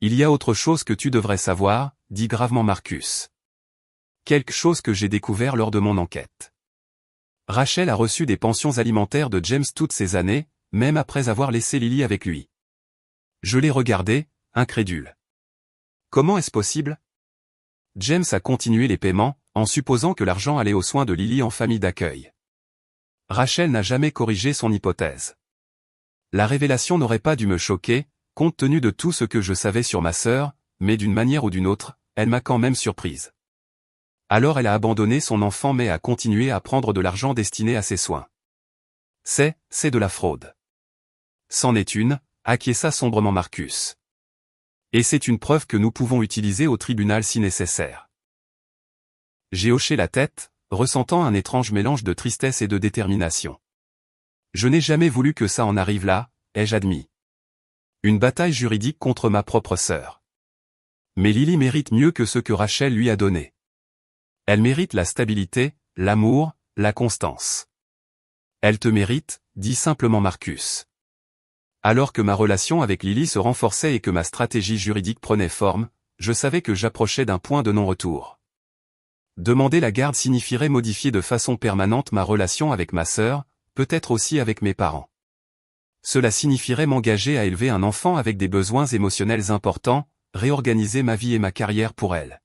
Speaker 1: Il y a autre chose que tu devrais savoir, dit gravement Marcus. Quelque chose que j'ai découvert lors de mon enquête. Rachel a reçu des pensions alimentaires de James toutes ces années, même après avoir laissé Lily avec lui. Je l'ai regardé, incrédule. Comment est-ce possible? James a continué les paiements, en supposant que l'argent allait aux soins de Lily en famille d'accueil. Rachel n'a jamais corrigé son hypothèse. La révélation n'aurait pas dû me choquer, compte tenu de tout ce que je savais sur ma sœur, mais d'une manière ou d'une autre, elle m'a quand même surprise. Alors elle a abandonné son enfant mais a continué à prendre de l'argent destiné à ses soins. C'est de la fraude. C'en est une, acquiesça sombrement Marcus. Et c'est une preuve que nous pouvons utiliser au tribunal si nécessaire. J'ai hoché la tête, ressentant un étrange mélange de tristesse et de détermination. Je n'ai jamais voulu que ça en arrive là, ai-je admis. Une bataille juridique contre ma propre sœur. Mais Lily mérite mieux que ce que Rachel lui a donné. Elle mérite la stabilité, l'amour, la constance. Elle te mérite, dit simplement Marcus. Alors que ma relation avec Lily se renforçait et que ma stratégie juridique prenait forme, je savais que j'approchais d'un point de non-retour. Demander la garde signifierait modifier de façon permanente ma relation avec ma sœur, peut-être aussi avec mes parents. Cela signifierait m'engager à élever un enfant avec des besoins émotionnels importants, réorganiser ma vie et ma carrière pour elle.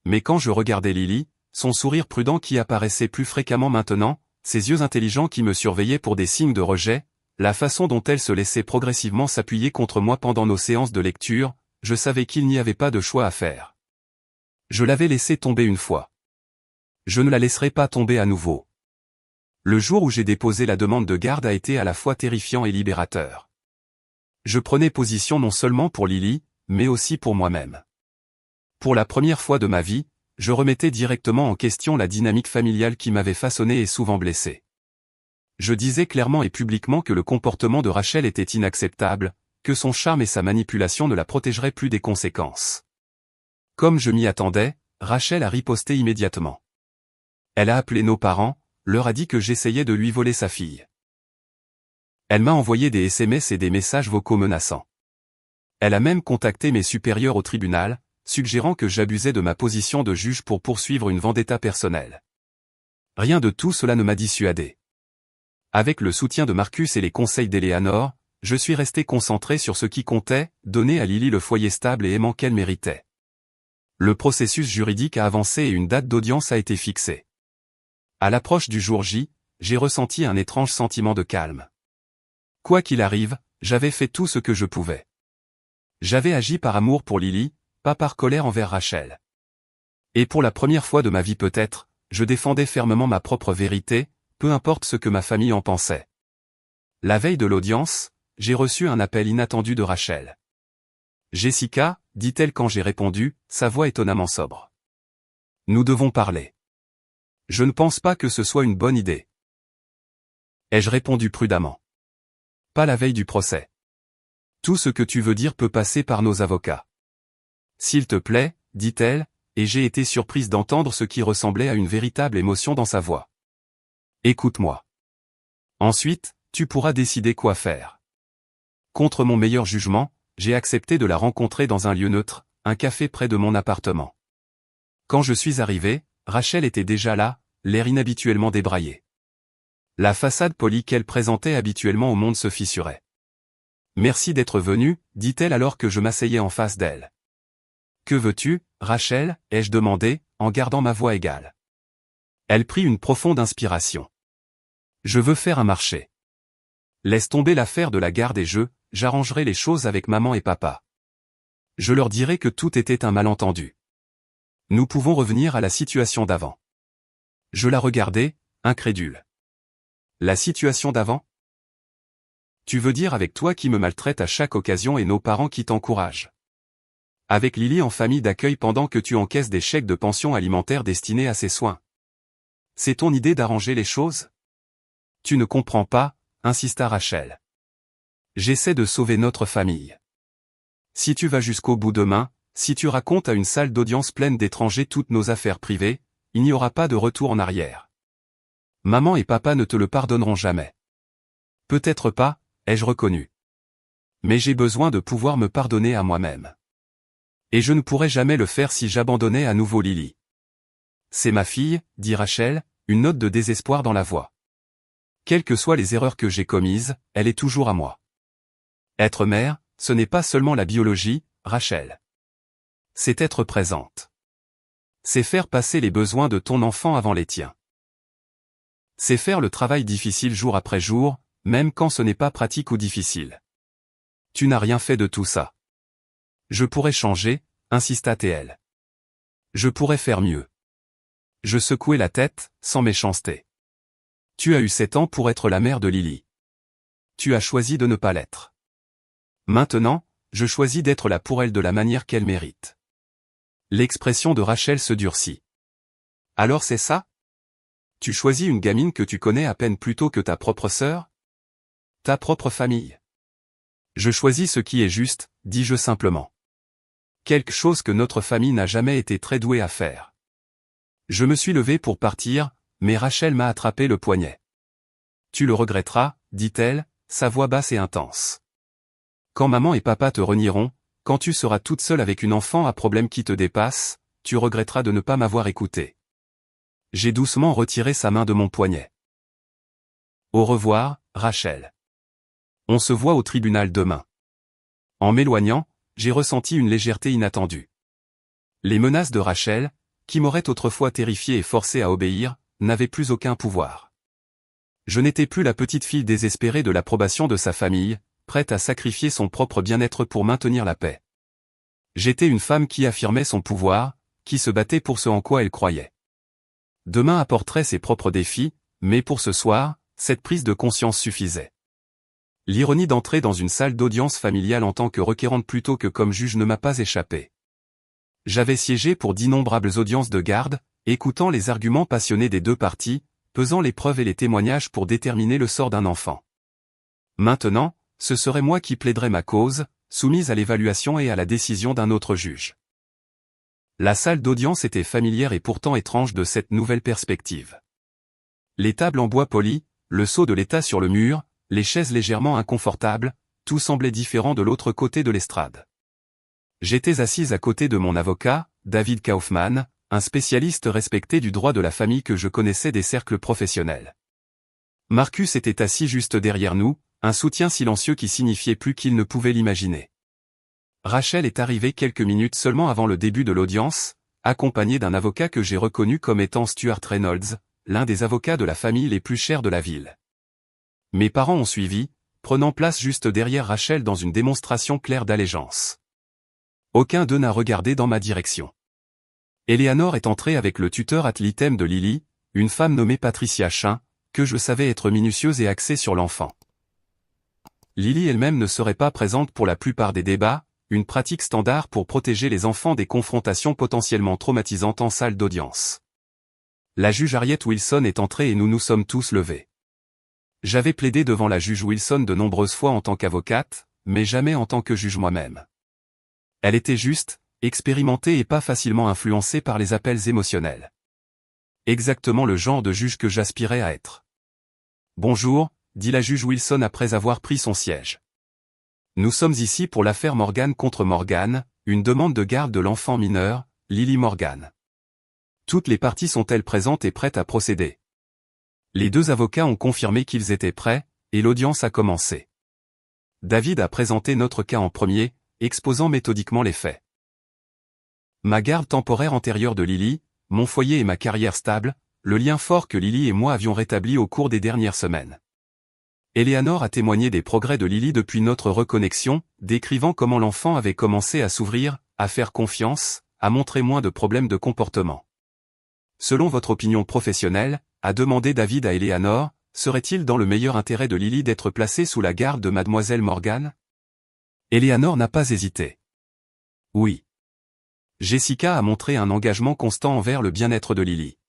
Speaker 1: Mais quand je regardais Lily, son sourire prudent qui apparaissait plus fréquemment maintenant, ses yeux intelligents qui me surveillaient pour des signes de rejet, la façon dont elle se laissait progressivement s'appuyer contre moi pendant nos séances de lecture, je savais qu'il n'y avait pas de choix à faire. Je l'avais laissée tomber une fois. Je ne la laisserai pas tomber à nouveau. Le jour où j'ai déposé la demande de garde a été à la fois terrifiant et libérateur. Je prenais position non seulement pour Lily, mais aussi pour moi-même. Pour la première fois de ma vie, je remettais directement en question la dynamique familiale qui m'avait façonné et souvent blessé. Je disais clairement et publiquement que le comportement de Rachel était inacceptable, que son charme et sa manipulation ne la protégeraient plus des conséquences. Comme je m'y attendais, Rachel a riposté immédiatement. Elle a appelé nos parents, leur a dit que j'essayais de lui voler sa fille. Elle m'a envoyé des SMS et des messages vocaux menaçants. Elle a même contacté mes supérieurs au tribunal, suggérant que j'abusais de ma position de juge pour poursuivre une vendetta personnelle. Rien de tout cela ne m'a dissuadé. Avec le soutien de Marcus et les conseils d'Eleanor, je suis resté concentré sur ce qui comptait, donner à Lily le foyer stable et aimant qu'elle méritait. Le processus juridique a avancé et une date d'audience a été fixée. À l'approche du jour J, j'ai ressenti un étrange sentiment de calme. Quoi qu'il arrive, j'avais fait tout ce que je pouvais. J'avais agi par amour pour Lily, pas par colère envers Rachel. Et pour la première fois de ma vie peut-être, je défendais fermement ma propre vérité, peu importe ce que ma famille en pensait. La veille de l'audience, j'ai reçu un appel inattendu de Rachel. « Jessica » dit-elle quand j'ai répondu, sa voix étonnamment sobre. « Nous devons parler. » « Je ne pense pas que ce soit une bonne idée. » Ai-je répondu prudemment. « Pas la veille du procès. Tout ce que tu veux dire peut passer par nos avocats. » « S'il te plaît, dit-elle, et j'ai été surprise d'entendre ce qui ressemblait à une véritable émotion dans sa voix. « Écoute-moi. Ensuite, tu pourras décider quoi faire. » Contre mon meilleur jugement, j'ai accepté de la rencontrer dans un lieu neutre, un café près de mon appartement. Quand je suis arrivé, Rachel était déjà là, l'air inhabituellement débraillé. La façade polie qu'elle présentait habituellement au monde se fissurait. « Merci d'être venue, dit-elle alors que je m'asseyais en face d'elle. « Que veux-tu, Rachel » ai-je demandé, en gardant ma voix égale. Elle prit une profonde inspiration. « Je veux faire un marché. Laisse tomber l'affaire de la garde et j'arrangerai les choses avec maman et papa. Je leur dirai que tout était un malentendu. Nous pouvons revenir à la situation d'avant. » Je la regardais, incrédule. « La situation d'avant ? Tu veux dire avec toi qui me maltraite à chaque occasion et nos parents qui t'encouragent ? Avec Lily en famille d'accueil pendant que tu encaisses des chèques de pension alimentaire destinés à ses soins. C'est ton idée d'arranger les choses ? Tu ne comprends pas, insista Rachel. J'essaie de sauver notre famille. Si tu vas jusqu'au bout demain, si tu racontes à une salle d'audience pleine d'étrangers toutes nos affaires privées, il n'y aura pas de retour en arrière. Maman et papa ne te le pardonneront jamais. Peut-être pas, ai-je reconnu. Mais j'ai besoin de pouvoir me pardonner à moi-même. Et je ne pourrais jamais le faire si j'abandonnais à nouveau Lily. C'est ma fille, dit Rachel, une note de désespoir dans la voix. Quelles que soient les erreurs que j'ai commises, elle est toujours à moi. Être mère, ce n'est pas seulement la biologie, Rachel. C'est être présente. C'est faire passer les besoins de ton enfant avant les tiens. C'est faire le travail difficile jour après jour, même quand ce n'est pas pratique ou difficile. Tu n'as rien fait de tout ça. Je pourrais changer, insista TL. Je pourrais faire mieux. Je secouai la tête, sans méchanceté. Tu as eu 7 ans pour être la mère de Lily. Tu as choisi de ne pas l'être. Maintenant, je choisis d'être là pour elle de la manière qu'elle mérite. L'expression de Rachel se durcit. Alors c'est ça? Tu choisis une gamine que tu connais à peine plus tôt que ta propre sœur? Ta propre famille? Je choisis ce qui est juste, dis-je simplement. Quelque chose que notre famille n'a jamais été très douée à faire. Je me suis levé pour partir, mais Rachel m'a attrapé le poignet. Tu le regretteras, dit-elle, sa voix basse et intense. Quand maman et papa te renieront, quand tu seras toute seule avec une enfant à problème qui te dépasse, tu regretteras de ne pas m'avoir écouté. J'ai doucement retiré sa main de mon poignet. Au revoir, Rachel. On se voit au tribunal demain. En m'éloignant, j'ai ressenti une légèreté inattendue. Les menaces de Rachel, qui m'auraient autrefois terrifié et forcé à obéir, n'avaient plus aucun pouvoir. Je n'étais plus la petite fille désespérée de l'approbation de sa famille, prête à sacrifier son propre bien-être pour maintenir la paix. J'étais une femme qui affirmait son pouvoir, qui se battait pour ce en quoi elle croyait. Demain apporterait ses propres défis, mais pour ce soir, cette prise de conscience suffisait. L'ironie d'entrer dans une salle d'audience familiale en tant que requérante plutôt que comme juge ne m'a pas échappé. J'avais siégé pour d'innombrables audiences de garde, écoutant les arguments passionnés des deux parties, pesant les preuves et les témoignages pour déterminer le sort d'un enfant. Maintenant, ce serait moi qui plaiderais ma cause, soumise à l'évaluation et à la décision d'un autre juge. La salle d'audience était familière et pourtant étrange de cette nouvelle perspective. Les tables en bois poli, le sceau de l'état sur le mur, les chaises légèrement inconfortables, tout semblait différent de l'autre côté de l'estrade. J'étais assise à côté de mon avocat, David Kaufman, un spécialiste respecté du droit de la famille que je connaissais des cercles professionnels. Marcus était assis juste derrière nous, un soutien silencieux qui signifiait plus qu'il ne pouvait l'imaginer. Rachel est arrivée quelques minutes seulement avant le début de l'audience, accompagnée d'un avocat que j'ai reconnu comme étant Stuart Reynolds, l'un des avocats de la famille les plus chers de la ville. Mes parents ont suivi, prenant place juste derrière Rachel dans une démonstration claire d'allégeance. Aucun d'eux n'a regardé dans ma direction. Eleanor est entrée avec le tuteur ad litem de Lily, une femme nommée Patricia Chin, que je savais être minutieuse et axée sur l'enfant. Lily elle-même ne serait pas présente pour la plupart des débats, une pratique standard pour protéger les enfants des confrontations potentiellement traumatisantes en salle d'audience. La juge Harriet Wilson est entrée et nous nous sommes tous levés. J'avais plaidé devant la juge Wilson de nombreuses fois en tant qu'avocate, mais jamais en tant que juge moi-même. Elle était juste, expérimentée et pas facilement influencée par les appels émotionnels. Exactement le genre de juge que j'aspirais à être. « Bonjour », dit la juge Wilson après avoir pris son siège. Nous sommes ici pour l'affaire Morgan contre Morgan, une demande de garde de l'enfant mineur, Lily Morgan. Toutes les parties sont-elles présentes et prêtes à procéder? Les deux avocats ont confirmé qu'ils étaient prêts, et l'audience a commencé. David a présenté notre cas en premier, exposant méthodiquement les faits. Ma garde temporaire antérieure de Lily, mon foyer et ma carrière stable, le lien fort que Lily et moi avions rétabli au cours des dernières semaines. Eleanor a témoigné des progrès de Lily depuis notre reconnexion, décrivant comment l'enfant avait commencé à s'ouvrir, à faire confiance, à montrer moins de problèmes de comportement. Selon votre opinion professionnelle, a demandé David à Eleanor, serait-il dans le meilleur intérêt de Lily d'être placée sous la garde de mademoiselle Morgan? Eleanor n'a pas hésité. Oui. Jessica a montré un engagement constant envers le bien-être de Lily.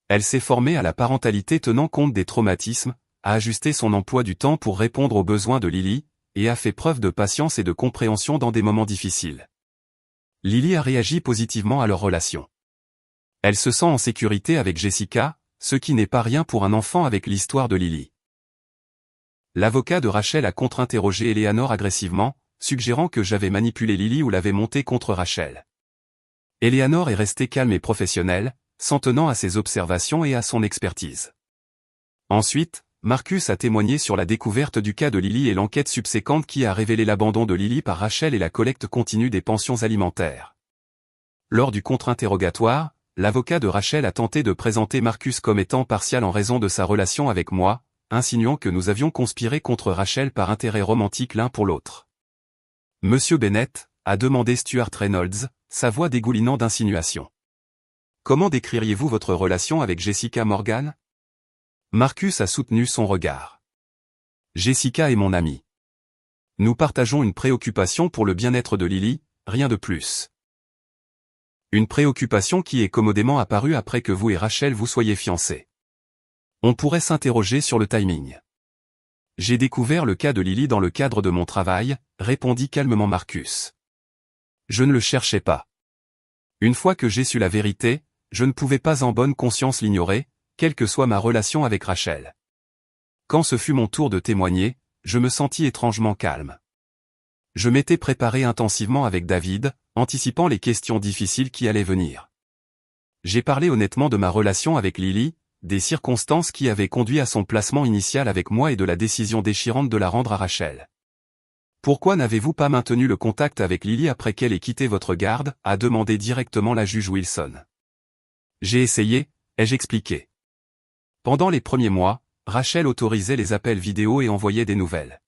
Speaker 1: Elle s'est formée à la parentalité tenant compte des traumatismes, a ajusté son emploi du temps pour répondre aux besoins de Lily, et a fait preuve de patience et de compréhension dans des moments difficiles. Lily a réagi positivement à leur relation. Elle se sent en sécurité avec Jessica, ce qui n'est pas rien pour un enfant avec l'histoire de Lily. L'avocat de Rachel a contre-interrogé Eleanor agressivement, suggérant que j'avais manipulé Lily ou l'avais montée contre Rachel. Eleanor est restée calme et professionnelle, s'en tenant à ses observations et à son expertise. Ensuite, Marcus a témoigné sur la découverte du cas de Lily et l'enquête subséquente qui a révélé l'abandon de Lily par Rachel et la collecte continue des pensions alimentaires. Lors du contre-interrogatoire, l'avocat de Rachel a tenté de présenter Marcus comme étant partial en raison de sa relation avec moi, insinuant que nous avions conspiré contre Rachel par intérêt romantique l'un pour l'autre. Monsieur Bennett, a demandé Stuart Reynolds, sa voix dégoulinant d'insinuations. Comment décririez-vous votre relation avec Jessica Morgan? Marcus a soutenu son regard. Jessica est mon amie. Nous partageons une préoccupation pour le bien-être de Lily, rien de plus. Une préoccupation qui est commodément apparue après que vous et Rachel vous soyez fiancés. On pourrait s'interroger sur le timing. J'ai découvert le cas de Lily dans le cadre de mon travail, répondit calmement Marcus. Je ne le cherchais pas. Une fois que j'ai su la vérité, je ne pouvais pas en bonne conscience l'ignorer, quelle que soit ma relation avec Rachel. Quand ce fut mon tour de témoigner, je me sentis étrangement calme. Je m'étais préparé intensivement avec David, anticipant les questions difficiles qui allaient venir. J'ai parlé honnêtement de ma relation avec Lily, des circonstances qui avaient conduit à son placement initial avec moi et de la décision déchirante de la rendre à Rachel. Pourquoi n'avez-vous pas maintenu le contact avec Lily après qu'elle ait quitté votre garde, a demandé directement la juge Wilson. J'ai essayé, ai-je expliqué. Pendant les premiers mois, Rachel autorisait les appels vidéo et envoyait des nouvelles.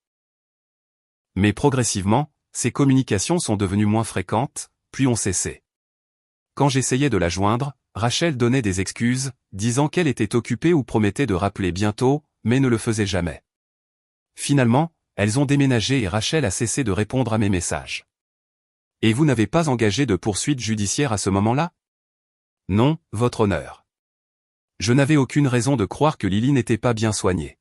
Speaker 1: Mais progressivement, ces communications sont devenues moins fréquentes, puis ont cessé. Quand j'essayais de la joindre, Rachel donnait des excuses, disant qu'elle était occupée ou promettait de rappeler bientôt, mais ne le faisait jamais. Finalement, elles ont déménagé et Rachel a cessé de répondre à mes messages. Et vous n'avez pas engagé de poursuite judiciaire à ce moment-là? Non, votre honneur. Je n'avais aucune raison de croire que Lily n'était pas bien soignée.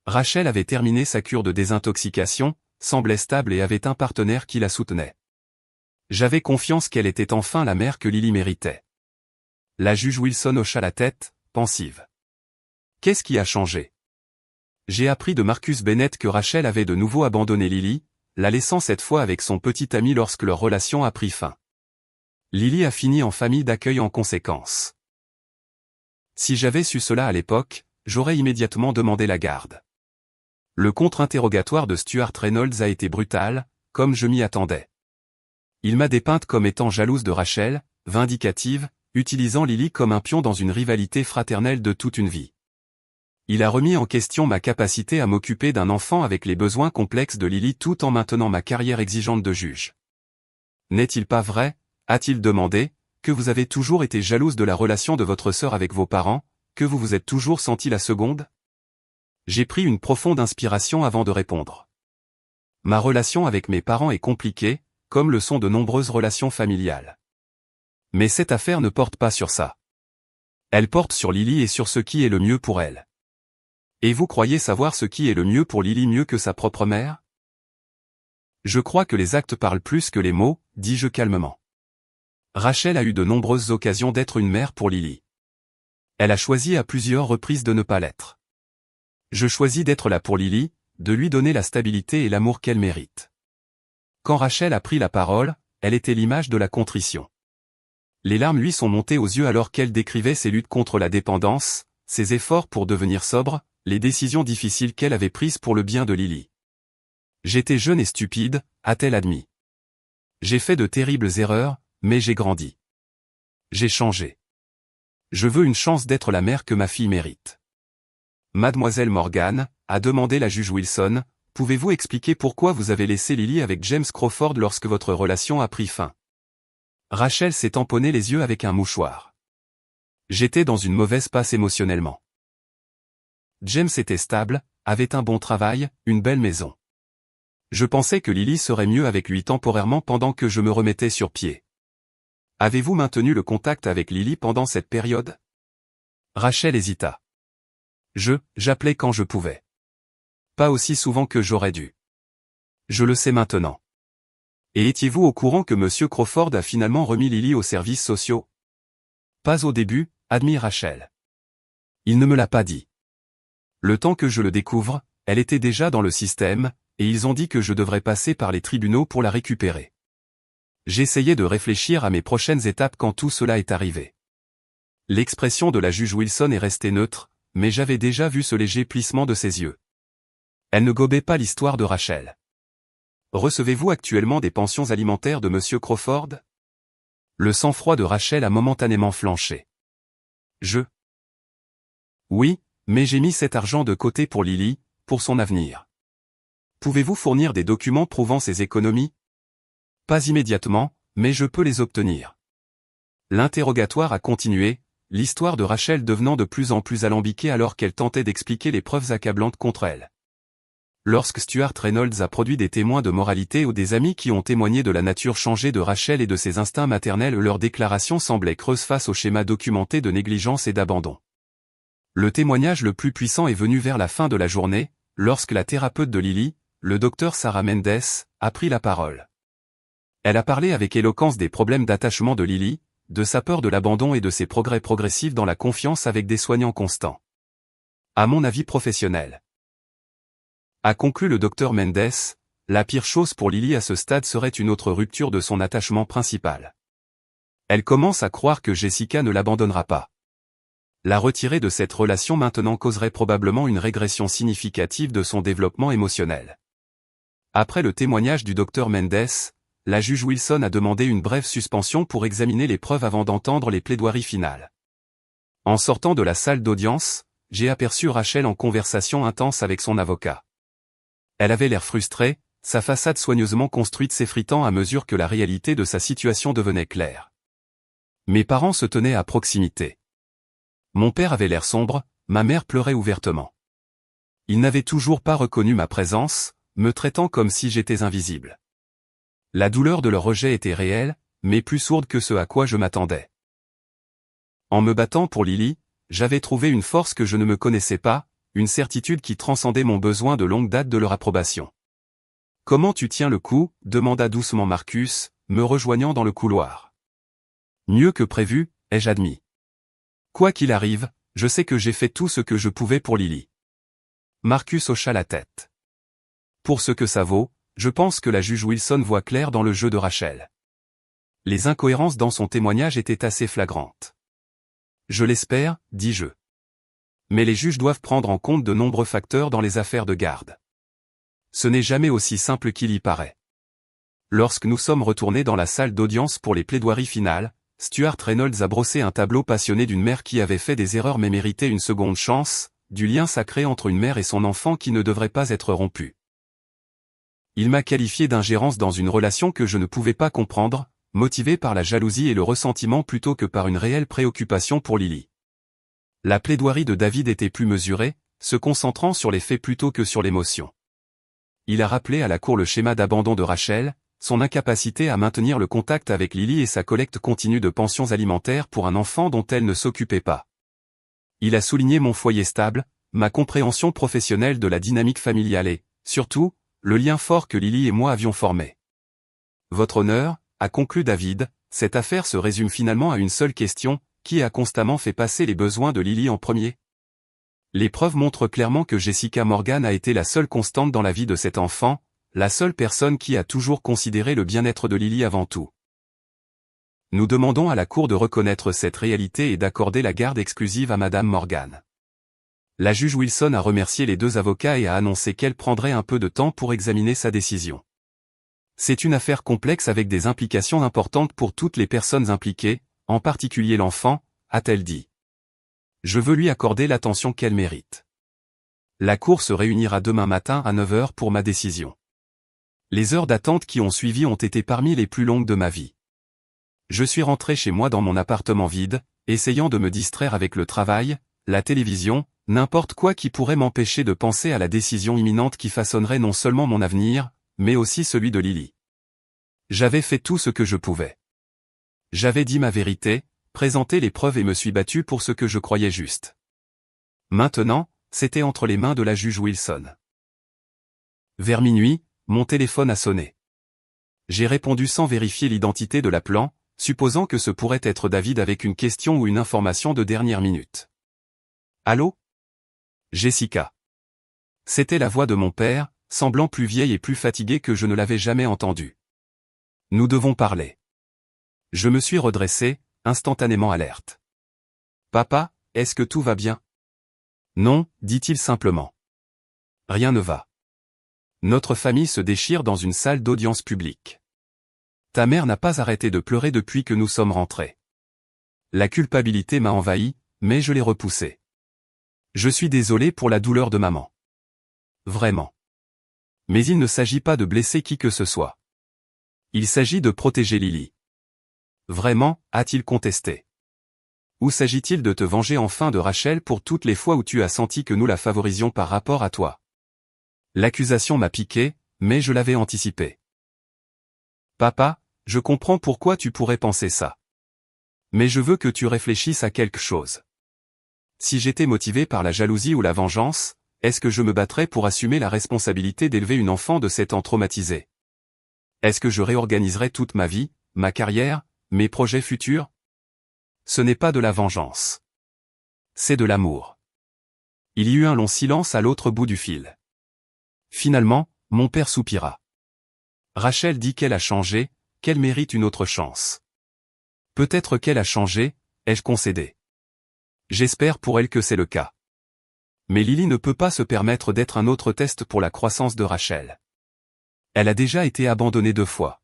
Speaker 1: Rachel avait terminé sa cure de désintoxication, semblait stable et avait un partenaire qui la soutenait. J'avais confiance qu'elle était enfin la mère que Lily méritait. La juge Wilson hocha la tête, pensive. Qu'est-ce qui a changé? J'ai appris de Marcus Bennett que Rachel avait de nouveau abandonné Lily, la laissant cette fois avec son petit ami lorsque leur relation a pris fin. Lily a fini en famille d'accueil en conséquence. Si j'avais su cela à l'époque, j'aurais immédiatement demandé la garde. Le contre-interrogatoire de Stuart Reynolds a été brutal, comme je m'y attendais. Il m'a dépeinte comme étant jalouse de Rachel, vindicative, utilisant Lily comme un pion dans une rivalité fraternelle de toute une vie. Il a remis en question ma capacité à m'occuper d'un enfant avec les besoins complexes de Lily tout en maintenant ma carrière exigeante de juge. N'est-il pas vrai, a-t-il demandé, que vous avez toujours été jalouse de la relation de votre sœur avec vos parents, que vous vous êtes toujours senti la seconde? J'ai pris une profonde inspiration avant de répondre. Ma relation avec mes parents est compliquée, comme le sont de nombreuses relations familiales. Mais cette affaire ne porte pas sur ça. Elle porte sur Lily et sur ce qui est le mieux pour elle. Et vous croyez savoir ce qui est le mieux pour Lily mieux que sa propre mère? Je crois que les actes parlent plus que les mots, dis-je calmement. Rachel a eu de nombreuses occasions d'être une mère pour Lily. Elle a choisi à plusieurs reprises de ne pas l'être. Je choisis d'être là pour Lily, de lui donner la stabilité et l'amour qu'elle mérite. Quand Rachel a pris la parole, elle était l'image de la contrition. Les larmes lui sont montées aux yeux alors qu'elle décrivait ses luttes contre la dépendance, ses efforts pour devenir sobre, les décisions difficiles qu'elle avait prises pour le bien de Lily. J'étais jeune et stupide, a-t-elle admis. J'ai fait de terribles erreurs, mais j'ai grandi. J'ai changé. Je veux une chance d'être la mère que ma fille mérite. Mademoiselle Morgan, a demandé la juge Wilson, pouvez-vous expliquer pourquoi vous avez laissé Lily avec James Crawford lorsque votre relation a pris fin? Rachel s'est tamponné les yeux avec un mouchoir. J'étais dans une mauvaise passe émotionnellement. James était stable, avait un bon travail, une belle maison. Je pensais que Lily serait mieux avec lui temporairement pendant que je me remettais sur pied. Avez-vous maintenu le contact avec Lily pendant cette période? Rachel hésita. J'appelais quand je pouvais. Pas aussi souvent que j'aurais dû. Je le sais maintenant. Et étiez-vous au courant que Monsieur Crawford a finalement remis Lily aux services sociaux? Pas au début, admit Rachel. Il ne me l'a pas dit. Le temps que je le découvre, elle était déjà dans le système, et ils ont dit que je devrais passer par les tribunaux pour la récupérer. J'essayais de réfléchir à mes prochaines étapes quand tout cela est arrivé. L'expression de la juge Wilson est restée neutre, mais j'avais déjà vu ce léger plissement de ses yeux. Elle ne gobait pas l'histoire de Rachel. Recevez-vous actuellement des pensions alimentaires de Monsieur Crawford? Le sang-froid de Rachel a momentanément flanché. Oui, mais j'ai mis cet argent de côté pour Lily, pour son avenir. Pouvez-vous fournir des documents prouvant ces économies? Pas immédiatement, mais je peux les obtenir. L'interrogatoire a continué, l'histoire de Rachel devenant de plus en plus alambiquée alors qu'elle tentait d'expliquer les preuves accablantes contre elle. Lorsque Stuart Reynolds a produit des témoins de moralité ou des amis qui ont témoigné de la nature changée de Rachel et de ses instincts maternels, leurs déclarations semblaient creuses face au schéma documenté de négligence et d'abandon. Le témoignage le plus puissant est venu vers la fin de la journée, lorsque la thérapeute de Lily, le docteur Sarah Mendes, a pris la parole. Elle a parlé avec éloquence des problèmes d'attachement de Lily, de sa peur de l'abandon et de ses progrès progressifs dans la confiance avec des soignants constants. À mon avis professionnel, a conclu le docteur Mendes, la pire chose pour Lily à ce stade serait une autre rupture de son attachement principal. Elle commence à croire que Jessica ne l'abandonnera pas. La retirer de cette relation maintenant causerait probablement une régression significative de son développement émotionnel. Après le témoignage du docteur Mendes, la juge Wilson a demandé une brève suspension pour examiner les preuves avant d'entendre les plaidoiries finales. En sortant de la salle d'audience, j'ai aperçu Rachel en conversation intense avec son avocat. Elle avait l'air frustrée, sa façade soigneusement construite s'effritant à mesure que la réalité de sa situation devenait claire. Mes parents se tenaient à proximité. Mon père avait l'air sombre, ma mère pleurait ouvertement. Ils n'avaient toujours pas reconnu ma présence, me traitant comme si j'étais invisible. La douleur de leur rejet était réelle, mais plus sourde que ce à quoi je m'attendais. En me battant pour Lily, j'avais trouvé une force que je ne me connaissais pas, une certitude qui transcendait mon besoin de longue date de leur approbation. « Comment tu tiens le coup ?» demanda doucement Marcus, me rejoignant dans le couloir. « Mieux que prévu, ai-je admis. Quoi qu'il arrive, je sais que j'ai fait tout ce que je pouvais pour Lily. » Marcus hocha la tête. Pour ce que ça vaut, je pense que la juge Wilson voit clair dans le jeu de Rachel. Les incohérences dans son témoignage étaient assez flagrantes. Je l'espère, dis-je. Mais les juges doivent prendre en compte de nombreux facteurs dans les affaires de garde. Ce n'est jamais aussi simple qu'il y paraît. Lorsque nous sommes retournés dans la salle d'audience pour les plaidoiries finales, Stuart Reynolds a brossé un tableau passionné d'une mère qui avait fait des erreurs mais méritait une seconde chance, du lien sacré entre une mère et son enfant qui ne devrait pas être rompu. Il m'a qualifié d'ingérence dans une relation que je ne pouvais pas comprendre, motivée par la jalousie et le ressentiment plutôt que par une réelle préoccupation pour Lily. La plaidoirie de David était plus mesurée, se concentrant sur les faits plutôt que sur l'émotion. Il a rappelé à la cour le schéma d'abandon de Rachel, son incapacité à maintenir le contact avec Lily et sa collecte continue de pensions alimentaires pour un enfant dont elle ne s'occupait pas. Il a souligné mon foyer stable, ma compréhension professionnelle de la dynamique familiale et, surtout, le lien fort que Lily et moi avions formé. Votre honneur, a conclu David, cette affaire se résume finalement à une seule question, qui a constamment fait passer les besoins de Lily en premier? Les preuves montrent clairement que Jessica Morgan a été la seule constante dans la vie de cet enfant, la seule personne qui a toujours considéré le bien-être de Lily avant tout. Nous demandons à la Cour de reconnaître cette réalité et d'accorder la garde exclusive à Madame Morgan. La juge Wilson a remercié les deux avocats et a annoncé qu'elle prendrait un peu de temps pour examiner sa décision. C'est une affaire complexe avec des implications importantes pour toutes les personnes impliquées, en particulier l'enfant, a-t-elle dit. Je veux lui accorder l'attention qu'elle mérite. La Cour se réunira demain matin à 9 h pour ma décision. Les heures d'attente qui ont suivi ont été parmi les plus longues de ma vie. Je suis rentré chez moi dans mon appartement vide, essayant de me distraire avec le travail, la télévision, n'importe quoi qui pourrait m'empêcher de penser à la décision imminente qui façonnerait non seulement mon avenir, mais aussi celui de Lily. J'avais fait tout ce que je pouvais. J'avais dit ma vérité, présenté les preuves et me suis battu pour ce que je croyais juste. Maintenant, c'était entre les mains de la juge Wilson. Vers minuit, mon téléphone a sonné. J'ai répondu sans vérifier l'identité de l'appelant, supposant que ce pourrait être David avec une question ou une information de dernière minute. Allô? Jessica. C'était la voix de mon père, semblant plus vieille et plus fatiguée que je ne l'avais jamais entendue. Nous devons parler. Je me suis redressé, instantanément alerte. Papa, est-ce que tout va bien? Non, dit-il simplement. Rien ne va. Notre famille se déchire dans une salle d'audience publique. Ta mère n'a pas arrêté de pleurer depuis que nous sommes rentrés. La culpabilité m'a envahi, mais je l'ai repoussée. Je suis désolé pour la douleur de maman. Vraiment. Mais il ne s'agit pas de blesser qui que ce soit. Il s'agit de protéger Lily. Vraiment, a-t-il contesté. Ou s'agit-il de te venger enfin de Rachel pour toutes les fois où tu as senti que nous la favorisions par rapport à toi? L'accusation m'a piqué, mais je l'avais anticipé. Papa, je comprends pourquoi tu pourrais penser ça. Mais je veux que tu réfléchisses à quelque chose. Si j'étais motivé par la jalousie ou la vengeance, est-ce que je me battrais pour assumer la responsabilité d'élever une enfant de 7 ans traumatisée? Est-ce que je réorganiserais toute ma vie, ma carrière, mes projets futurs? Ce n'est pas de la vengeance. C'est de l'amour. Il y eut un long silence à l'autre bout du fil. Finalement, mon père soupira. Rachel dit qu'elle a changé, qu'elle mérite une autre chance. Peut-être qu'elle a changé, ai-je concédé. J'espère pour elle que c'est le cas. Mais Lily ne peut pas se permettre d'être un autre test pour la croissance de Rachel. Elle a déjà été abandonnée 2 fois.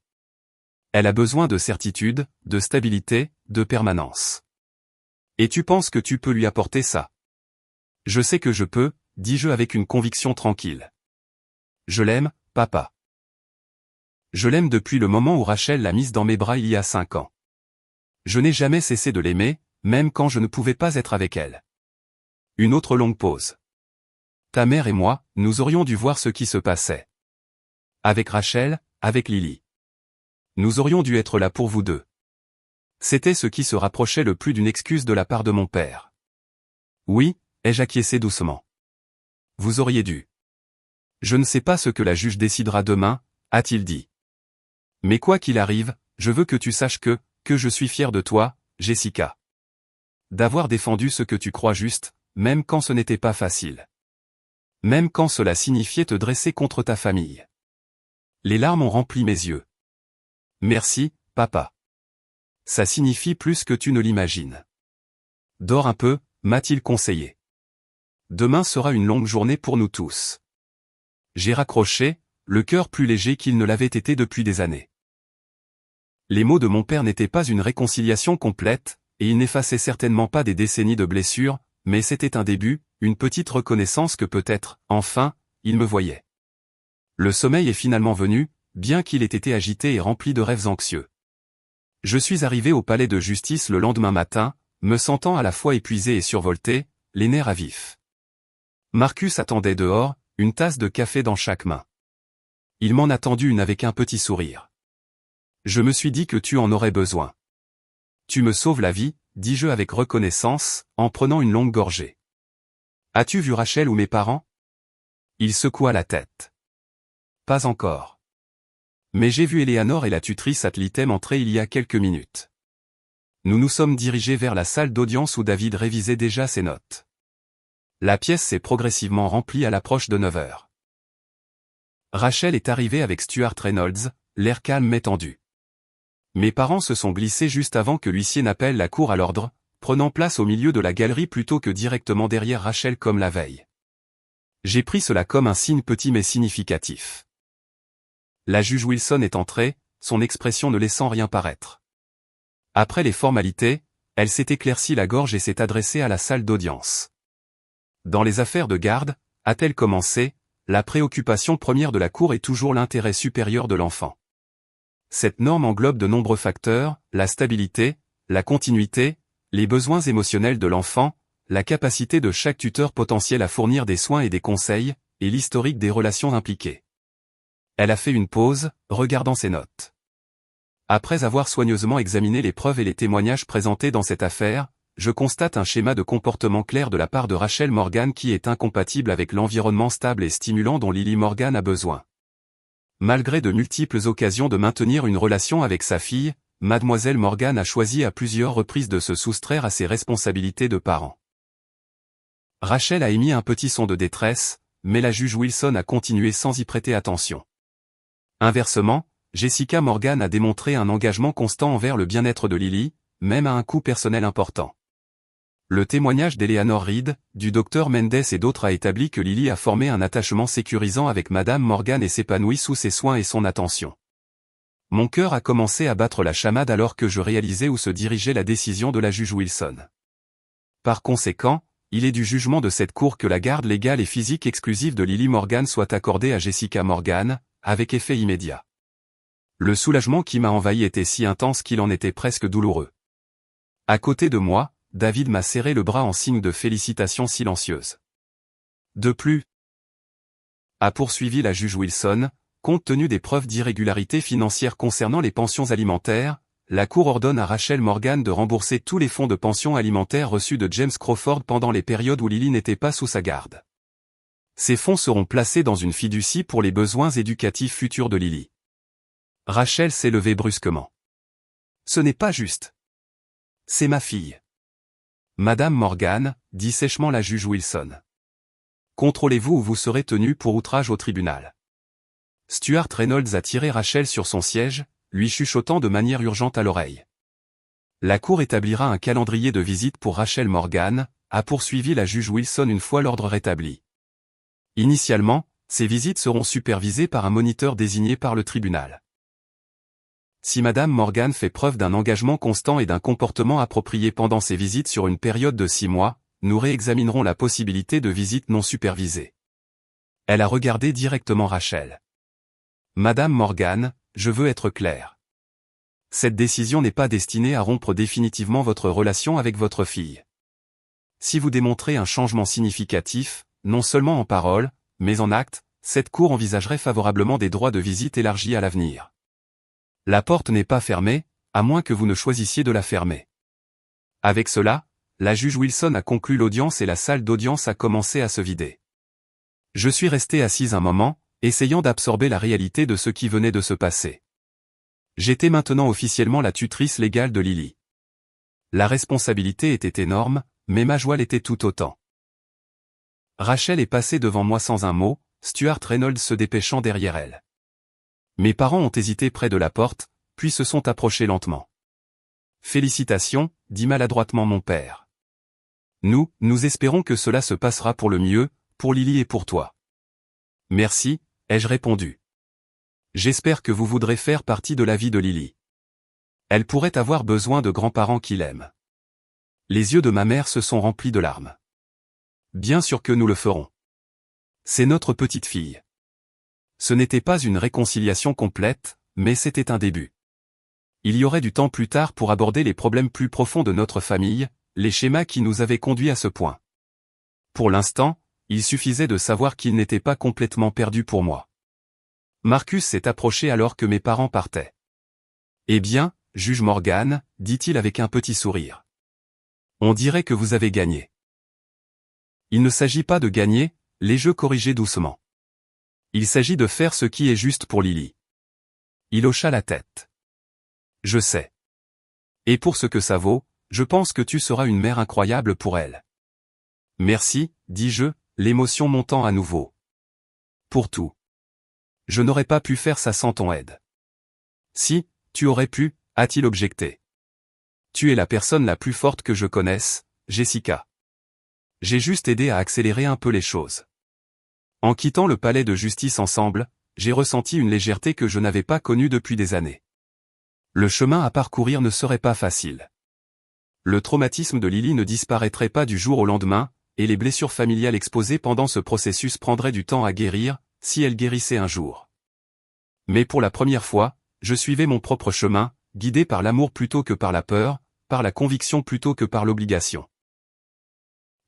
Speaker 1: Elle a besoin de certitude, de stabilité, de permanence. Et tu penses que tu peux lui apporter ça? Je sais que je peux, dis-je avec une conviction tranquille. Je l'aime, papa. Je l'aime depuis le moment où Rachel l'a mise dans mes bras il y a 5 ans. Je n'ai jamais cessé de l'aimer, même quand je ne pouvais pas être avec elle. Une autre longue pause. Ta mère et moi, nous aurions dû voir ce qui se passait. Avec Rachel, avec Lily. Nous aurions dû être là pour vous deux. C'était ce qui se rapprochait le plus d'une excuse de la part de mon père. Oui, ai-je acquiescé doucement. Vous auriez dû. Je ne sais pas ce que la juge décidera demain, a-t-il dit. Mais quoi qu'il arrive, je veux que tu saches que je suis fier de toi, Jessica. D'avoir défendu ce que tu crois juste, même quand ce n'était pas facile. Même quand cela signifiait te dresser contre ta famille. Les larmes ont rempli mes yeux. Merci, papa. Ça signifie plus que tu ne l'imagines. Dors un peu, m'a-t-il conseillé. Demain sera une longue journée pour nous tous. J'ai raccroché, le cœur plus léger qu'il ne l'avait été depuis des années. Les mots de mon père n'étaient pas une réconciliation complète, et ils n'effaçaient certainement pas des décennies de blessures, mais c'était un début, une petite reconnaissance que peut-être, enfin, il me voyait. Le sommeil est finalement venu, bien qu'il ait été agité et rempli de rêves anxieux. Je suis arrivé au palais de justice le lendemain matin, me sentant à la fois épuisé et survolté, les nerfs à vif. Marcus attendait dehors, une tasse de café dans chaque main. Il m'en a tendu une avec un petit sourire. Je me suis dit que tu en aurais besoin. Tu me sauves la vie, dis-je avec reconnaissance, en prenant une longue gorgée. As-tu vu Rachel ou mes parents? Il secoua la tête. Pas encore. Mais j'ai vu Eleanor et la tutrice ad litem entrer il y a quelques minutes. Nous nous sommes dirigés vers la salle d'audience où David révisait déjà ses notes. La pièce s'est progressivement remplie à l'approche de 9 heures. Rachel est arrivée avec Stuart Reynolds, l'air calme mais tendu. Mes parents se sont glissés juste avant que l'huissier n'appelle la cour à l'ordre, prenant place au milieu de la galerie plutôt que directement derrière Rachel comme la veille. J'ai pris cela comme un signe petit mais significatif. La juge Wilson est entrée, son expression ne laissant rien paraître. Après les formalités, elle s'est éclaircie la gorge et s'est adressée à la salle d'audience. Dans les affaires de garde, a-t-elle commencé, la préoccupation première de la cour est toujours l'intérêt supérieur de l'enfant. Cette norme englobe de nombreux facteurs, la stabilité, la continuité, les besoins émotionnels de l'enfant, la capacité de chaque tuteur potentiel à fournir des soins et des conseils, et l'historique des relations impliquées. Elle a fait une pause, regardant ses notes. Après avoir soigneusement examiné les preuves et les témoignages présentés dans cette affaire, je constate un schéma de comportement clair de la part de Rachel Morgan qui est incompatible avec l'environnement stable et stimulant dont Lily Morgan a besoin. Malgré de multiples occasions de maintenir une relation avec sa fille, Mademoiselle Morgan a choisi à plusieurs reprises de se soustraire à ses responsabilités de parent. Rachel a émis un petit son de détresse, mais la juge Wilson a continué sans y prêter attention. Inversement, Jessica Morgan a démontré un engagement constant envers le bien-être de Lily, même à un coût personnel important. Le témoignage d'Eleanor Reed, du docteur Mendes et d'autres a établi que Lily a formé un attachement sécurisant avec Madame Morgan et s'épanouit sous ses soins et son attention. Mon cœur a commencé à battre la chamade alors que je réalisais où se dirigeait la décision de la juge Wilson. Par conséquent, il est du jugement de cette cour que la garde légale et physique exclusive de Lily Morgan soit accordée à Jessica Morgan, avec effet immédiat. Le soulagement qui m'a envahi était si intense qu'il en était presque douloureux. À côté de moi, David m'a serré le bras en signe de félicitations silencieuses. De plus, a poursuivi la juge Wilson, compte tenu des preuves d'irrégularité financière concernant les pensions alimentaires, la Cour ordonne à Rachel Morgan de rembourser tous les fonds de pension alimentaire reçus de James Crawford pendant les périodes où Lily n'était pas sous sa garde. Ces fonds seront placés dans une fiducie pour les besoins éducatifs futurs de Lily. Rachel s'est levée brusquement. Ce n'est pas juste. C'est ma fille. Madame Morgan, dit sèchement la juge Wilson. Contrôlez-vous ou vous serez tenu pour outrage au tribunal. Stuart Reynolds a tiré Rachel sur son siège, lui chuchotant de manière urgente à l'oreille. La cour établira un calendrier de visite pour Rachel Morgan, a poursuivi la juge Wilson une fois l'ordre rétabli. Initialement, ces visites seront supervisées par un moniteur désigné par le tribunal. Si Madame Morgan fait preuve d'un engagement constant et d'un comportement approprié pendant ses visites sur une période de 6 mois, nous réexaminerons la possibilité de visites non supervisées. Elle a regardé directement Rachel. Madame Morgan, je veux être clair. Cette décision n'est pas destinée à rompre définitivement votre relation avec votre fille. Si vous démontrez un changement significatif, non seulement en parole, mais en acte, cette cour envisagerait favorablement des droits de visite élargis à l'avenir. La porte n'est pas fermée, à moins que vous ne choisissiez de la fermer. Avec cela, la juge Wilson a conclu l'audience et la salle d'audience a commencé à se vider. Je suis resté assise un moment, essayant d'absorber la réalité de ce qui venait de se passer. J'étais maintenant officiellement la tutrice légale de Lily. La responsabilité était énorme, mais ma joie l'était tout autant. Rachel est passée devant moi sans un mot, Stuart Reynolds se dépêchant derrière elle. Mes parents ont hésité près de la porte, puis se sont approchés lentement. « Félicitations », dit maladroitement mon père. « Nous espérons que cela se passera pour le mieux, pour Lily et pour toi. » « Merci », ai-je répondu. « J'espère que vous voudrez faire partie de la vie de Lily. Elle pourrait avoir besoin de grands-parents qui l'aiment. » Les yeux de ma mère se sont remplis de larmes. « Bien sûr que nous le ferons. C'est notre petite fille. » Ce n'était pas une réconciliation complète, mais c'était un début. Il y aurait du temps plus tard pour aborder les problèmes plus profonds de notre famille, les schémas qui nous avaient conduits à ce point. Pour l'instant, il suffisait de savoir qu'il n'était pas complètement perdu pour moi. Marcus s'est approché alors que mes parents partaient. « Eh bien, juge Morgan, dit-il avec un petit sourire. On dirait que vous avez gagné. » Il ne s'agit pas de gagner, les jeux corrigés doucement. Il s'agit de faire ce qui est juste pour Lily. Il hocha la tête. Je sais. Et pour ce que ça vaut, je pense que tu seras une mère incroyable pour elle. Merci, dis-je, l'émotion montant à nouveau. Pour tout. Je n'aurais pas pu faire ça sans ton aide. Si, tu aurais pu, a-t-il objecté. Tu es la personne la plus forte que je connaisse, Jessica. J'ai juste aidé à accélérer un peu les choses. En quittant le palais de justice ensemble, j'ai ressenti une légèreté que je n'avais pas connue depuis des années. Le chemin à parcourir ne serait pas facile. Le traumatisme de Lily ne disparaîtrait pas du jour au lendemain, et les blessures familiales exposées pendant ce processus prendraient du temps à guérir, si elles guérissaient un jour. Mais pour la première fois, je suivais mon propre chemin, guidé par l'amour plutôt que par la peur, par la conviction plutôt que par l'obligation.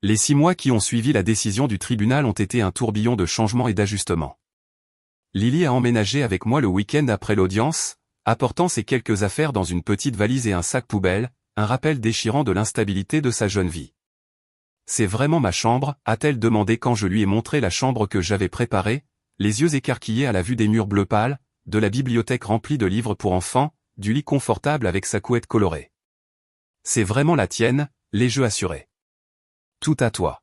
Speaker 1: Les 6 mois qui ont suivi la décision du tribunal ont été un tourbillon de changements et d'ajustements. Lily a emménagé avec moi le week-end après l'audience, apportant ses quelques affaires dans une petite valise et un sac poubelle, un rappel déchirant de l'instabilité de sa jeune vie. « C'est vraiment ma chambre ?» a-t-elle demandé quand je lui ai montré la chambre que j'avais préparée, les yeux écarquillés à la vue des murs bleu pâle, de la bibliothèque remplie de livres pour enfants, du lit confortable avec sa couette colorée. « C'est vraiment la tienne ?» l'ai-je assuré. « Tout à toi.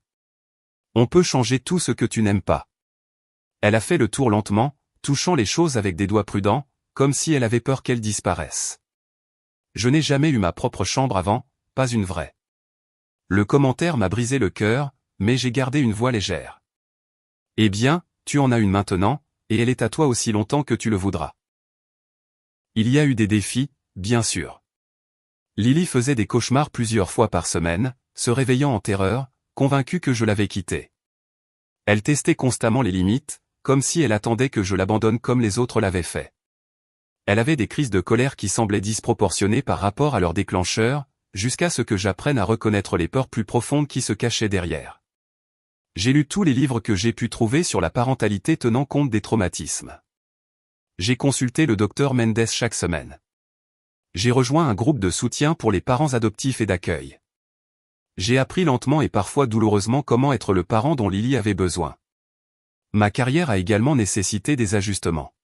Speaker 1: On peut changer tout ce que tu n'aimes pas. Elle a fait le tour lentement, touchant les choses avec des doigts prudents, comme si elle avait peur qu'elles disparaissent. Je n'ai jamais eu ma propre chambre avant, pas une vraie. Le commentaire m'a brisé le cœur, mais j'ai gardé une voix légère. Eh bien, tu en as une maintenant, et elle est à toi aussi longtemps que tu le voudras. Il y a eu des défis, bien sûr. Lily faisait des cauchemars plusieurs fois par semaine, se réveillant en terreur, convaincue que je l'avais quittée. Elle testait constamment les limites, comme si elle attendait que je l'abandonne comme les autres l'avaient fait. Elle avait des crises de colère qui semblaient disproportionnées par rapport à leur déclencheur, jusqu'à ce que j'apprenne à reconnaître les peurs plus profondes qui se cachaient derrière. J'ai lu tous les livres que j'ai pu trouver sur la parentalité tenant compte des traumatismes. J'ai consulté le docteur Mendes chaque semaine. J'ai rejoint un groupe de soutien pour les parents adoptifs et d'accueil. J'ai appris lentement et parfois douloureusement comment être le parent dont Lily avait besoin. Ma carrière a également nécessité des ajustements.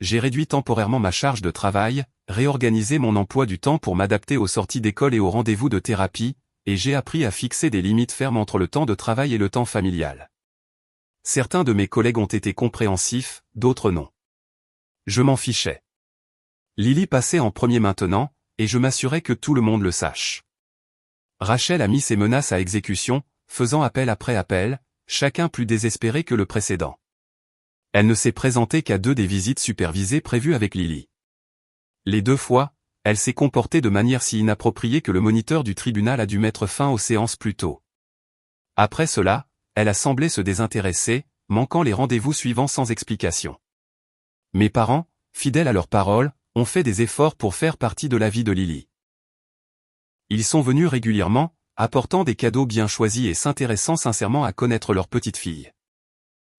Speaker 1: J'ai réduit temporairement ma charge de travail, réorganisé mon emploi du temps pour m'adapter aux sorties d'école et aux rendez-vous de thérapie, et j'ai appris à fixer des limites fermes entre le temps de travail et le temps familial. Certains de mes collègues ont été compréhensifs, d'autres non. Je m'en fichais. Lily passait en premier maintenant, et je m'assurais que tout le monde le sache. Rachel a mis ses menaces à exécution, faisant appel après appel, chacun plus désespéré que le précédent. Elle ne s'est présentée qu'à 2 des visites supervisées prévues avec Lily. Les 2 fois, elle s'est comportée de manière si inappropriée que le moniteur du tribunal a dû mettre fin aux séances plus tôt. Après cela, elle a semblé se désintéresser, manquant les rendez-vous suivants sans explication. Mes parents, fidèles à leur parole, ont fait des efforts pour faire partie de la vie de Lily. Ils sont venus régulièrement, apportant des cadeaux bien choisis et s'intéressant sincèrement à connaître leur petite fille.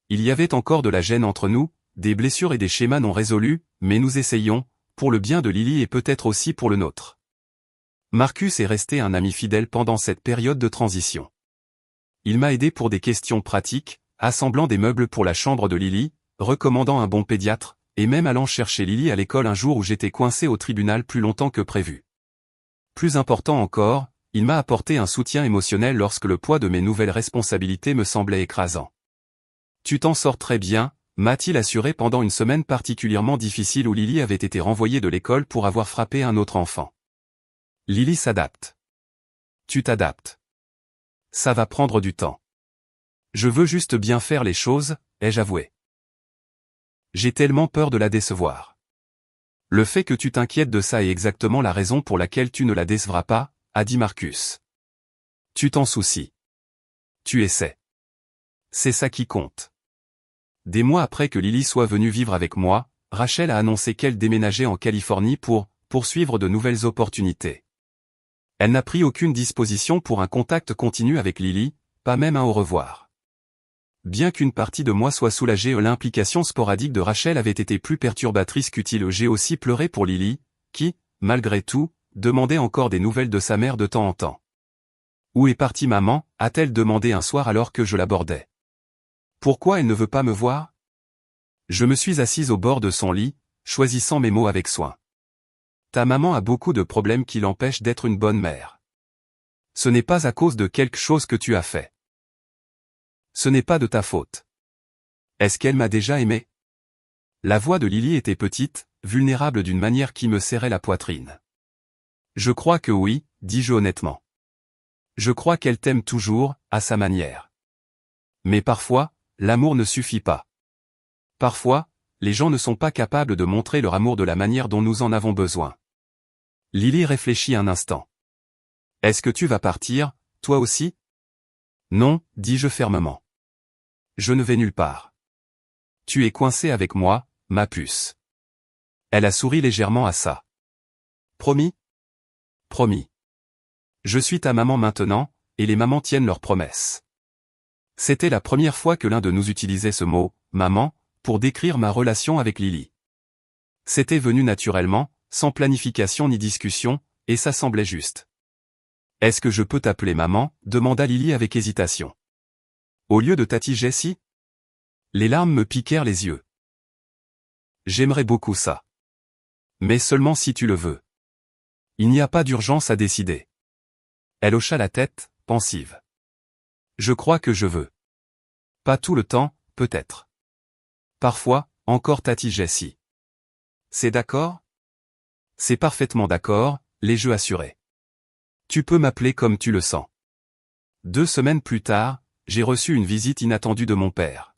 Speaker 1: Il y avait encore de la gêne entre nous, des blessures et des schémas non résolus, mais nous essayons, pour le bien de Lily et peut-être aussi pour le nôtre. Marcus est resté un ami fidèle pendant cette période de transition. Il m'a aidé pour des questions pratiques, assemblant des meubles pour la chambre de Lily, recommandant un bon pédiatre, et même allant chercher Lily à l'école un jour où j'étais coincé au tribunal plus longtemps que prévu. Plus important encore, il m'a apporté un soutien émotionnel lorsque le poids de mes nouvelles responsabilités me semblait écrasant. Tu t'en sors très bien, m'a-t-il assuré pendant une semaine particulièrement difficile où Lily avait été renvoyée de l'école pour avoir frappé un autre enfant. Lily s'adapte. Tu t'adaptes. Ça va prendre du temps. Je veux juste bien faire les choses, ai-je avoué. J'ai tellement peur de la décevoir. Le fait que tu t'inquiètes de ça est exactement la raison pour laquelle tu ne la décevras pas, a dit Marcus. Tu t'en soucies. Tu essaies. C'est ça qui compte. Des mois après que Lily soit venue vivre avec moi, Rachel a annoncé qu'elle déménageait en Californie pour poursuivre de nouvelles opportunités. Elle n'a pris aucune disposition pour un contact continu avec Lily, pas même un au revoir. Bien qu'une partie de moi soit soulagée, l'implication sporadique de Rachel avait été plus perturbatrice qu'utile. J'ai aussi pleuré pour Lily, qui, malgré tout, demandait encore des nouvelles de sa mère de temps en temps. Où est partie maman, a-t-elle demandé un soir alors que je l'abordais. Pourquoi elle ne veut pas me voir? Je me suis assise au bord de son lit, choisissant mes mots avec soin. Ta maman a beaucoup de problèmes qui l'empêchent d'être une bonne mère. Ce n'est pas à cause de quelque chose que tu as fait. Ce n'est pas de ta faute. Est-ce qu'elle m'a déjà aimé? La voix de Lily était petite, vulnérable d'une manière qui me serrait la poitrine. Je crois que oui, dis-je honnêtement. Je crois qu'elle t'aime toujours, à sa manière. Mais parfois, l'amour ne suffit pas. Parfois, les gens ne sont pas capables de montrer leur amour de la manière dont nous en avons besoin. Lily réfléchit un instant. Est-ce que tu vas partir, toi aussi? Non, dis-je fermement. Je ne vais nulle part. Tu es coincée avec moi, ma puce. Elle a souri légèrement à ça. Promis? Promis. Je suis ta maman maintenant, et les mamans tiennent leurs promesses. C'était la première fois que l'un de nous utilisait ce mot, maman, pour décrire ma relation avec Lily. C'était venu naturellement, sans planification ni discussion, et ça semblait juste. Est-ce que je peux t'appeler maman? Demanda Lily avec hésitation. Au lieu de Tati Jessie? Les larmes me piquèrent les yeux. J'aimerais beaucoup ça. Mais seulement si tu le veux. Il n'y a pas d'urgence à décider. Elle hocha la tête, pensive. Je crois que je veux. Pas tout le temps, peut-être. Parfois, encore Tati Jessie. C'est d'accord? C'est parfaitement d'accord, les jeux assurés. Tu peux m'appeler comme tu le sens. 2 semaines plus tard, j'ai reçu une visite inattendue de mon père.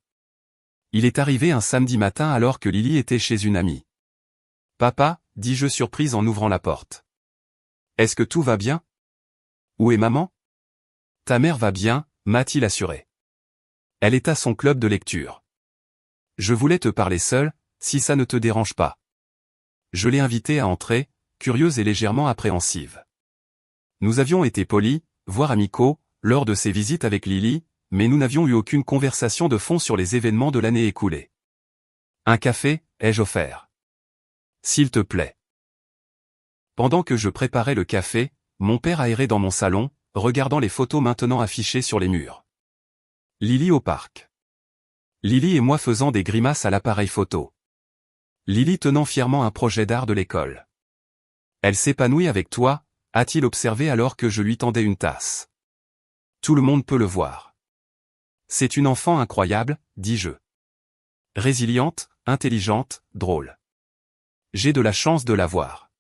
Speaker 1: Il est arrivé un samedi matin alors que Lily était chez une amie. Papa, dis-je surprise en ouvrant la porte. Est-ce que tout va bien? Où est maman? Ta mère va bien, m'a-t-il assuré. Elle est à son club de lecture. Je voulais te parler seul, si ça ne te dérange pas. Je l'ai invitée à entrer, curieuse et légèrement appréhensive. Nous avions été polis, voire amicaux, lors de ces visites avec Lily, mais nous n'avions eu aucune conversation de fond sur les événements de l'année écoulée. Un café, ai-je offert. S'il te plaît. Pendant que je préparais le café, mon père aérait dans mon salon, regardant les photos maintenant affichées sur les murs. Lily au parc. Lily et moi faisant des grimaces à l'appareil photo. Lily tenant fièrement un projet d'art de l'école. Elle s'épanouit avec toi, a-t-il observé alors que je lui tendais une tasse. Tout le monde peut le voir. C'est une enfant incroyable, dis-je. Résiliente, intelligente, drôle. J'ai de la chance de la voir.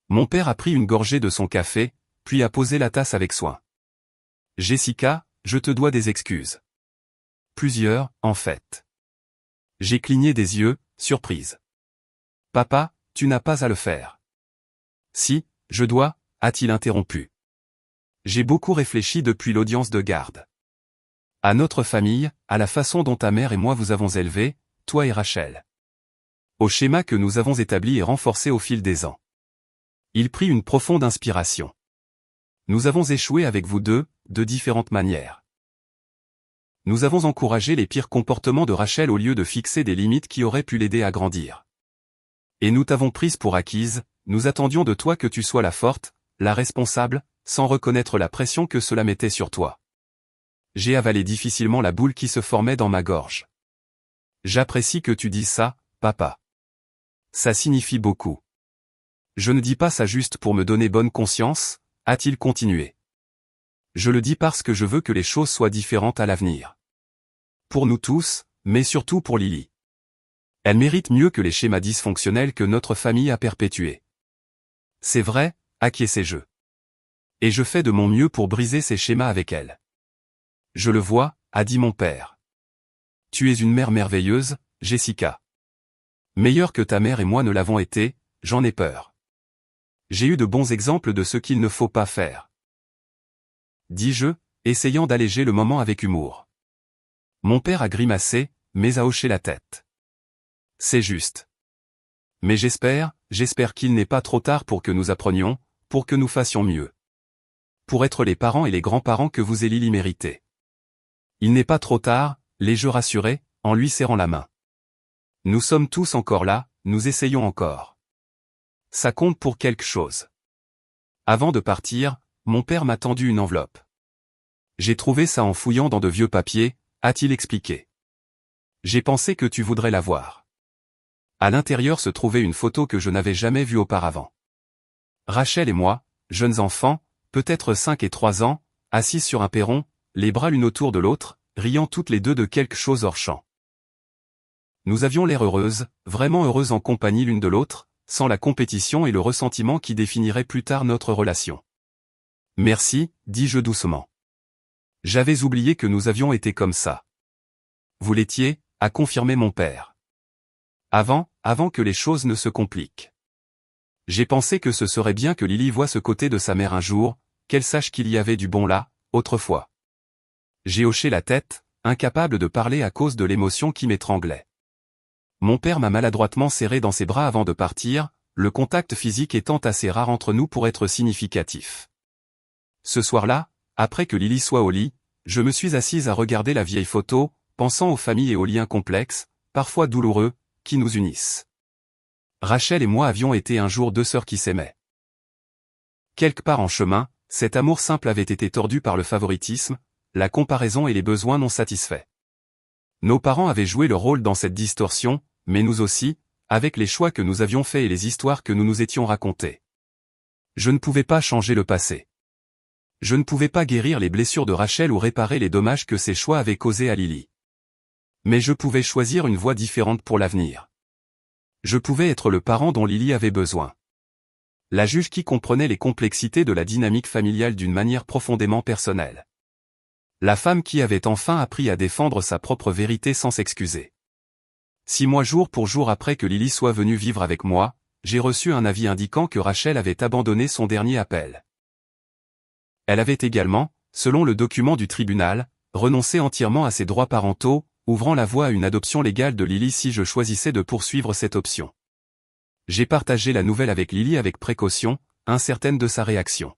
Speaker 1: Mon père a pris une gorgée de son café, puis a posé la tasse avec soin. Jessica, je te dois des excuses. Plusieurs, en fait. J'ai cligné des yeux, surprise. Papa, tu n'as pas à le faire. Si, je dois, a-t-il interrompu. J'ai beaucoup réfléchi depuis l'audience de garde. À notre famille, à la façon dont ta mère et moi vous avons élevés, toi et Rachel. Au schéma que nous avons établi et renforcé au fil des ans. Il prit une profonde inspiration. Nous avons échoué avec vous deux, de différentes manières. Nous avons encouragé les pires comportements de Rachel au lieu de fixer des limites qui auraient pu l'aider à grandir. Et nous t'avons prise pour acquise, nous attendions de toi que tu sois la forte, la responsable, sans reconnaître la pression que cela mettait sur toi. J'ai avalé difficilement la boule qui se formait dans ma gorge. J'apprécie que tu dises ça, papa. Ça signifie beaucoup. Je ne dis pas ça juste pour me donner bonne conscience, a-t-il continué. Je le dis parce que je veux que les choses soient différentes à l'avenir. Pour nous tous, mais surtout pour Lily. Elle mérite mieux que les schémas dysfonctionnels que notre famille a perpétués. C'est vrai, acquiesçai-je. Et je fais de mon mieux pour briser ces schémas avec elle. Je le vois, a dit mon père. Tu es une mère merveilleuse, Jessica. Meilleure que ta mère et moi ne l'avons été, j'en ai peur. J'ai eu de bons exemples de ce qu'il ne faut pas faire. Dis-je, essayant d'alléger le moment avec humour. Mon père a grimacé, mais a hoché la tête. C'est juste. Mais j'espère qu'il n'est pas trop tard pour que nous apprenions, pour que nous fassions mieux. Pour être les parents et les grands-parents que vous et Lily méritez. Il n'est pas trop tard, l'ai-je rassuré, en lui serrant la main. Nous sommes tous encore là, nous essayons encore. Ça compte pour quelque chose. Avant de partir, mon père m'a tendu une enveloppe. J'ai trouvé ça en fouillant dans de vieux papiers, a-t-il expliqué. J'ai pensé que tu voudrais la voir. À l'intérieur se trouvait une photo que je n'avais jamais vue auparavant. Rachel et moi, jeunes enfants, peut-être 5 et 3 ans, assis sur un perron, les bras l'une autour de l'autre, riant toutes les deux de quelque chose hors champ. Nous avions l'air heureuses, vraiment heureuses en compagnie l'une de l'autre, sans la compétition et le ressentiment qui définiraient plus tard notre relation. Merci, dis-je doucement. J'avais oublié que nous avions été comme ça. Vous l'étiez, a confirmé mon père. Avant que les choses ne se compliquent. J'ai pensé que ce serait bien que Lily voie ce côté de sa mère un jour, qu'elle sache qu'il y avait du bon là, autrefois. J'ai hoché la tête, incapable de parler à cause de l'émotion qui m'étranglait. Mon père m'a maladroitement serré dans ses bras avant de partir, le contact physique étant assez rare entre nous pour être significatif. Ce soir-là, après que Lily soit au lit, je me suis assise à regarder la vieille photo, pensant aux familles et aux liens complexes, parfois douloureux, qui nous unissent. Rachel et moi avions été un jour 2 sœurs qui s'aimaient. Quelque part en chemin, cet amour simple avait été tordu par le favoritisme, la comparaison et les besoins non satisfaits. Nos parents avaient joué le rôle dans cette distorsion, mais nous aussi, avec les choix que nous avions faits et les histoires que nous nous étions racontées. Je ne pouvais pas changer le passé. Je ne pouvais pas guérir les blessures de Rachel ou réparer les dommages que ses choix avaient causés à Lily. Mais je pouvais choisir une voie différente pour l'avenir. Je pouvais être le parent dont Lily avait besoin. La juge qui comprenait les complexités de la dynamique familiale d'une manière profondément personnelle. La femme qui avait enfin appris à défendre sa propre vérité sans s'excuser. 6 mois jour pour jour après que Lily soit venue vivre avec moi, j'ai reçu un avis indiquant que Rachel avait abandonné son dernier appel. Elle avait également, selon le document du tribunal, renoncé entièrement à ses droits parentaux, ouvrant la voie à une adoption légale de Lily si je choisissais de poursuivre cette option. J'ai partagé la nouvelle avec Lily avec précaution, incertaine de sa réaction.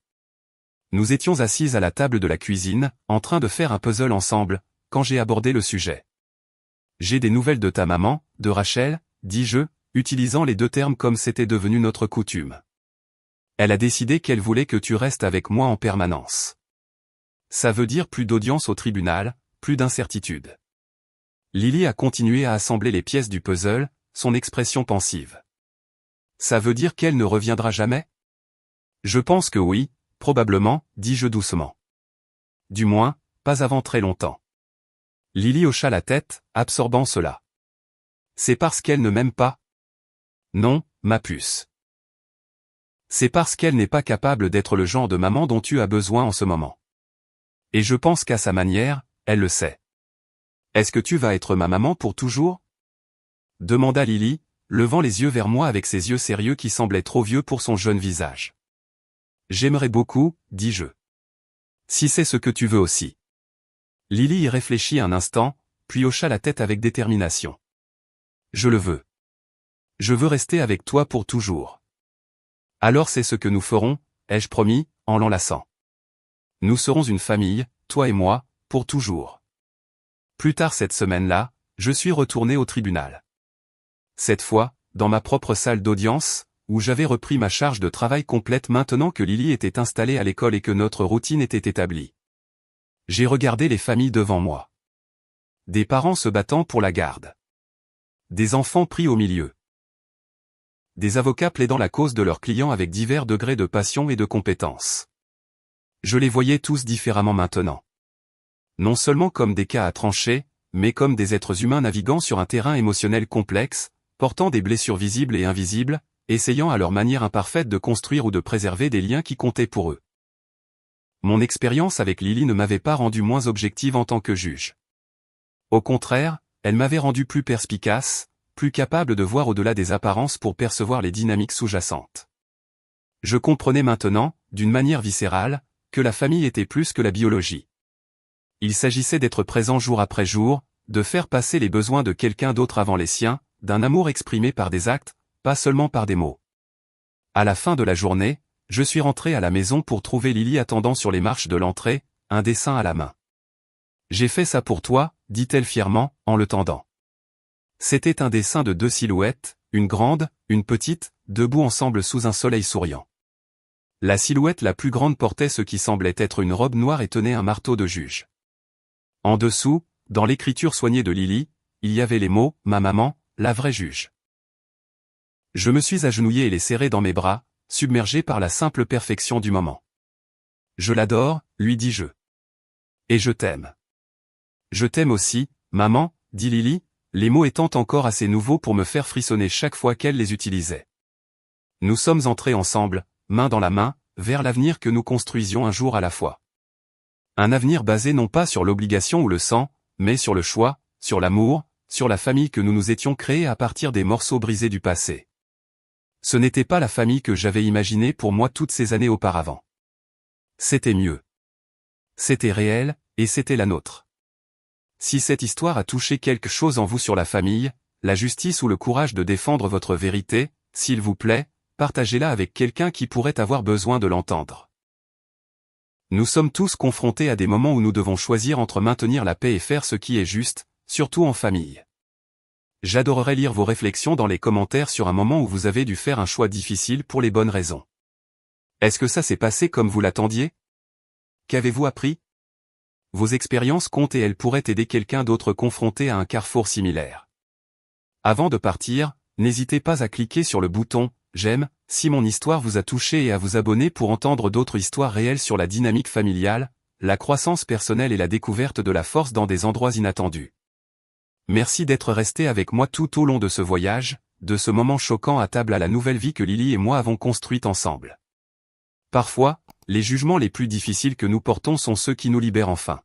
Speaker 1: Nous étions assises à la table de la cuisine, en train de faire un puzzle ensemble, quand j'ai abordé le sujet. « J'ai des nouvelles de ta maman, de Rachel ?» dis-je, utilisant les deux termes comme c'était devenu notre coutume. Elle a décidé qu'elle voulait que tu restes avec moi en permanence. Ça veut dire plus d'audience au tribunal, plus d'incertitude. Lily a continué à assembler les pièces du puzzle, son expression pensive. Ça veut dire qu'elle ne reviendra jamais? Je pense que oui, probablement, dis-je doucement. Du moins, pas avant très longtemps. Lily hocha la tête, absorbant cela. C'est parce qu'elle ne m'aime pas? Non, ma puce. C'est parce qu'elle n'est pas capable d'être le genre de maman dont tu as besoin en ce moment. Et je pense qu'à sa manière, elle le sait. Est-ce que tu vas être ma maman pour toujours? Demanda Lily, levant les yeux vers moi avec ses yeux sérieux qui semblaient trop vieux pour son jeune visage. J'aimerais beaucoup, dis-je. Si c'est ce que tu veux aussi. Lily y réfléchit un instant, puis hocha la tête avec détermination. Je le veux. Je veux rester avec toi pour toujours. Alors c'est ce que nous ferons, ai-je promis, en l'enlaçant. Nous serons une famille, toi et moi, pour toujours. Plus tard cette semaine-là, je suis retourné au tribunal. Cette fois, dans ma propre salle d'audience, où j'avais repris ma charge de travail complète maintenant que Lily était installée à l'école et que notre routine était établie. J'ai regardé les familles devant moi. Des parents se battant pour la garde. Des enfants pris au milieu. Des avocats plaidant la cause de leurs clients avec divers degrés de passion et de compétence. Je les voyais tous différemment maintenant. Non seulement comme des cas à trancher, mais comme des êtres humains naviguant sur un terrain émotionnel complexe, portant des blessures visibles et invisibles, essayant à leur manière imparfaite de construire ou de préserver des liens qui comptaient pour eux. Mon expérience avec Lily ne m'avait pas rendu moins objective en tant que juge. Au contraire, elle m'avait rendu plus perspicace, plus capable de voir au-delà des apparences pour percevoir les dynamiques sous-jacentes. Je comprenais maintenant, d'une manière viscérale, que la famille était plus que la biologie. Il s'agissait d'être présent jour après jour, de faire passer les besoins de quelqu'un d'autre avant les siens, d'un amour exprimé par des actes, pas seulement par des mots. À la fin de la journée, je suis rentré à la maison pour trouver Lily attendant sur les marches de l'entrée, un dessin à la main. « J'ai fait ça pour toi », dit-elle fièrement, en le tendant. C'était un dessin de 2 silhouettes, une grande, une petite, debout ensemble sous un soleil souriant. La silhouette la plus grande portait ce qui semblait être une robe noire et tenait un marteau de juge. En dessous, dans l'écriture soignée de Lily, il y avait les mots « Ma maman, la vraie juge ». Je me suis agenouillé et les serré dans mes bras, submergé par la simple perfection du moment. « Je l'adore », lui dis-je. « Et je t'aime. »« Je t'aime aussi, maman », dit Lily, les mots étant encore assez nouveaux pour me faire frissonner chaque fois qu'elle les utilisait. Nous sommes entrés ensemble, main dans la main, vers l'avenir que nous construisions un jour à la fois. Un avenir basé non pas sur l'obligation ou le sang, mais sur le choix, sur l'amour, sur la famille que nous nous étions créés à partir des morceaux brisés du passé. Ce n'était pas la famille que j'avais imaginée pour moi toutes ces années auparavant. C'était mieux. C'était réel, et c'était la nôtre. Si cette histoire a touché quelque chose en vous sur la famille, la justice ou le courage de défendre votre vérité, s'il vous plaît, partagez-la avec quelqu'un qui pourrait avoir besoin de l'entendre. Nous sommes tous confrontés à des moments où nous devons choisir entre maintenir la paix et faire ce qui est juste, surtout en famille. J'adorerais lire vos réflexions dans les commentaires sur un moment où vous avez dû faire un choix difficile pour les bonnes raisons. Est-ce que ça s'est passé comme vous l'attendiez? Qu'avez-vous appris? Vos expériences comptent et elles pourraient aider quelqu'un d'autre confronté à un carrefour similaire. Avant de partir, n'hésitez pas à cliquer sur le bouton « J'aime » Si mon histoire vous a touché et à vous abonner pour entendre d'autres histoires réelles sur la dynamique familiale, la croissance personnelle et la découverte de la force dans des endroits inattendus. Merci d'être resté avec moi tout au long de ce voyage, de ce moment choquant à table à la nouvelle vie que Lily et moi avons construite ensemble. Parfois, les jugements les plus difficiles que nous portons sont ceux qui nous libèrent enfin.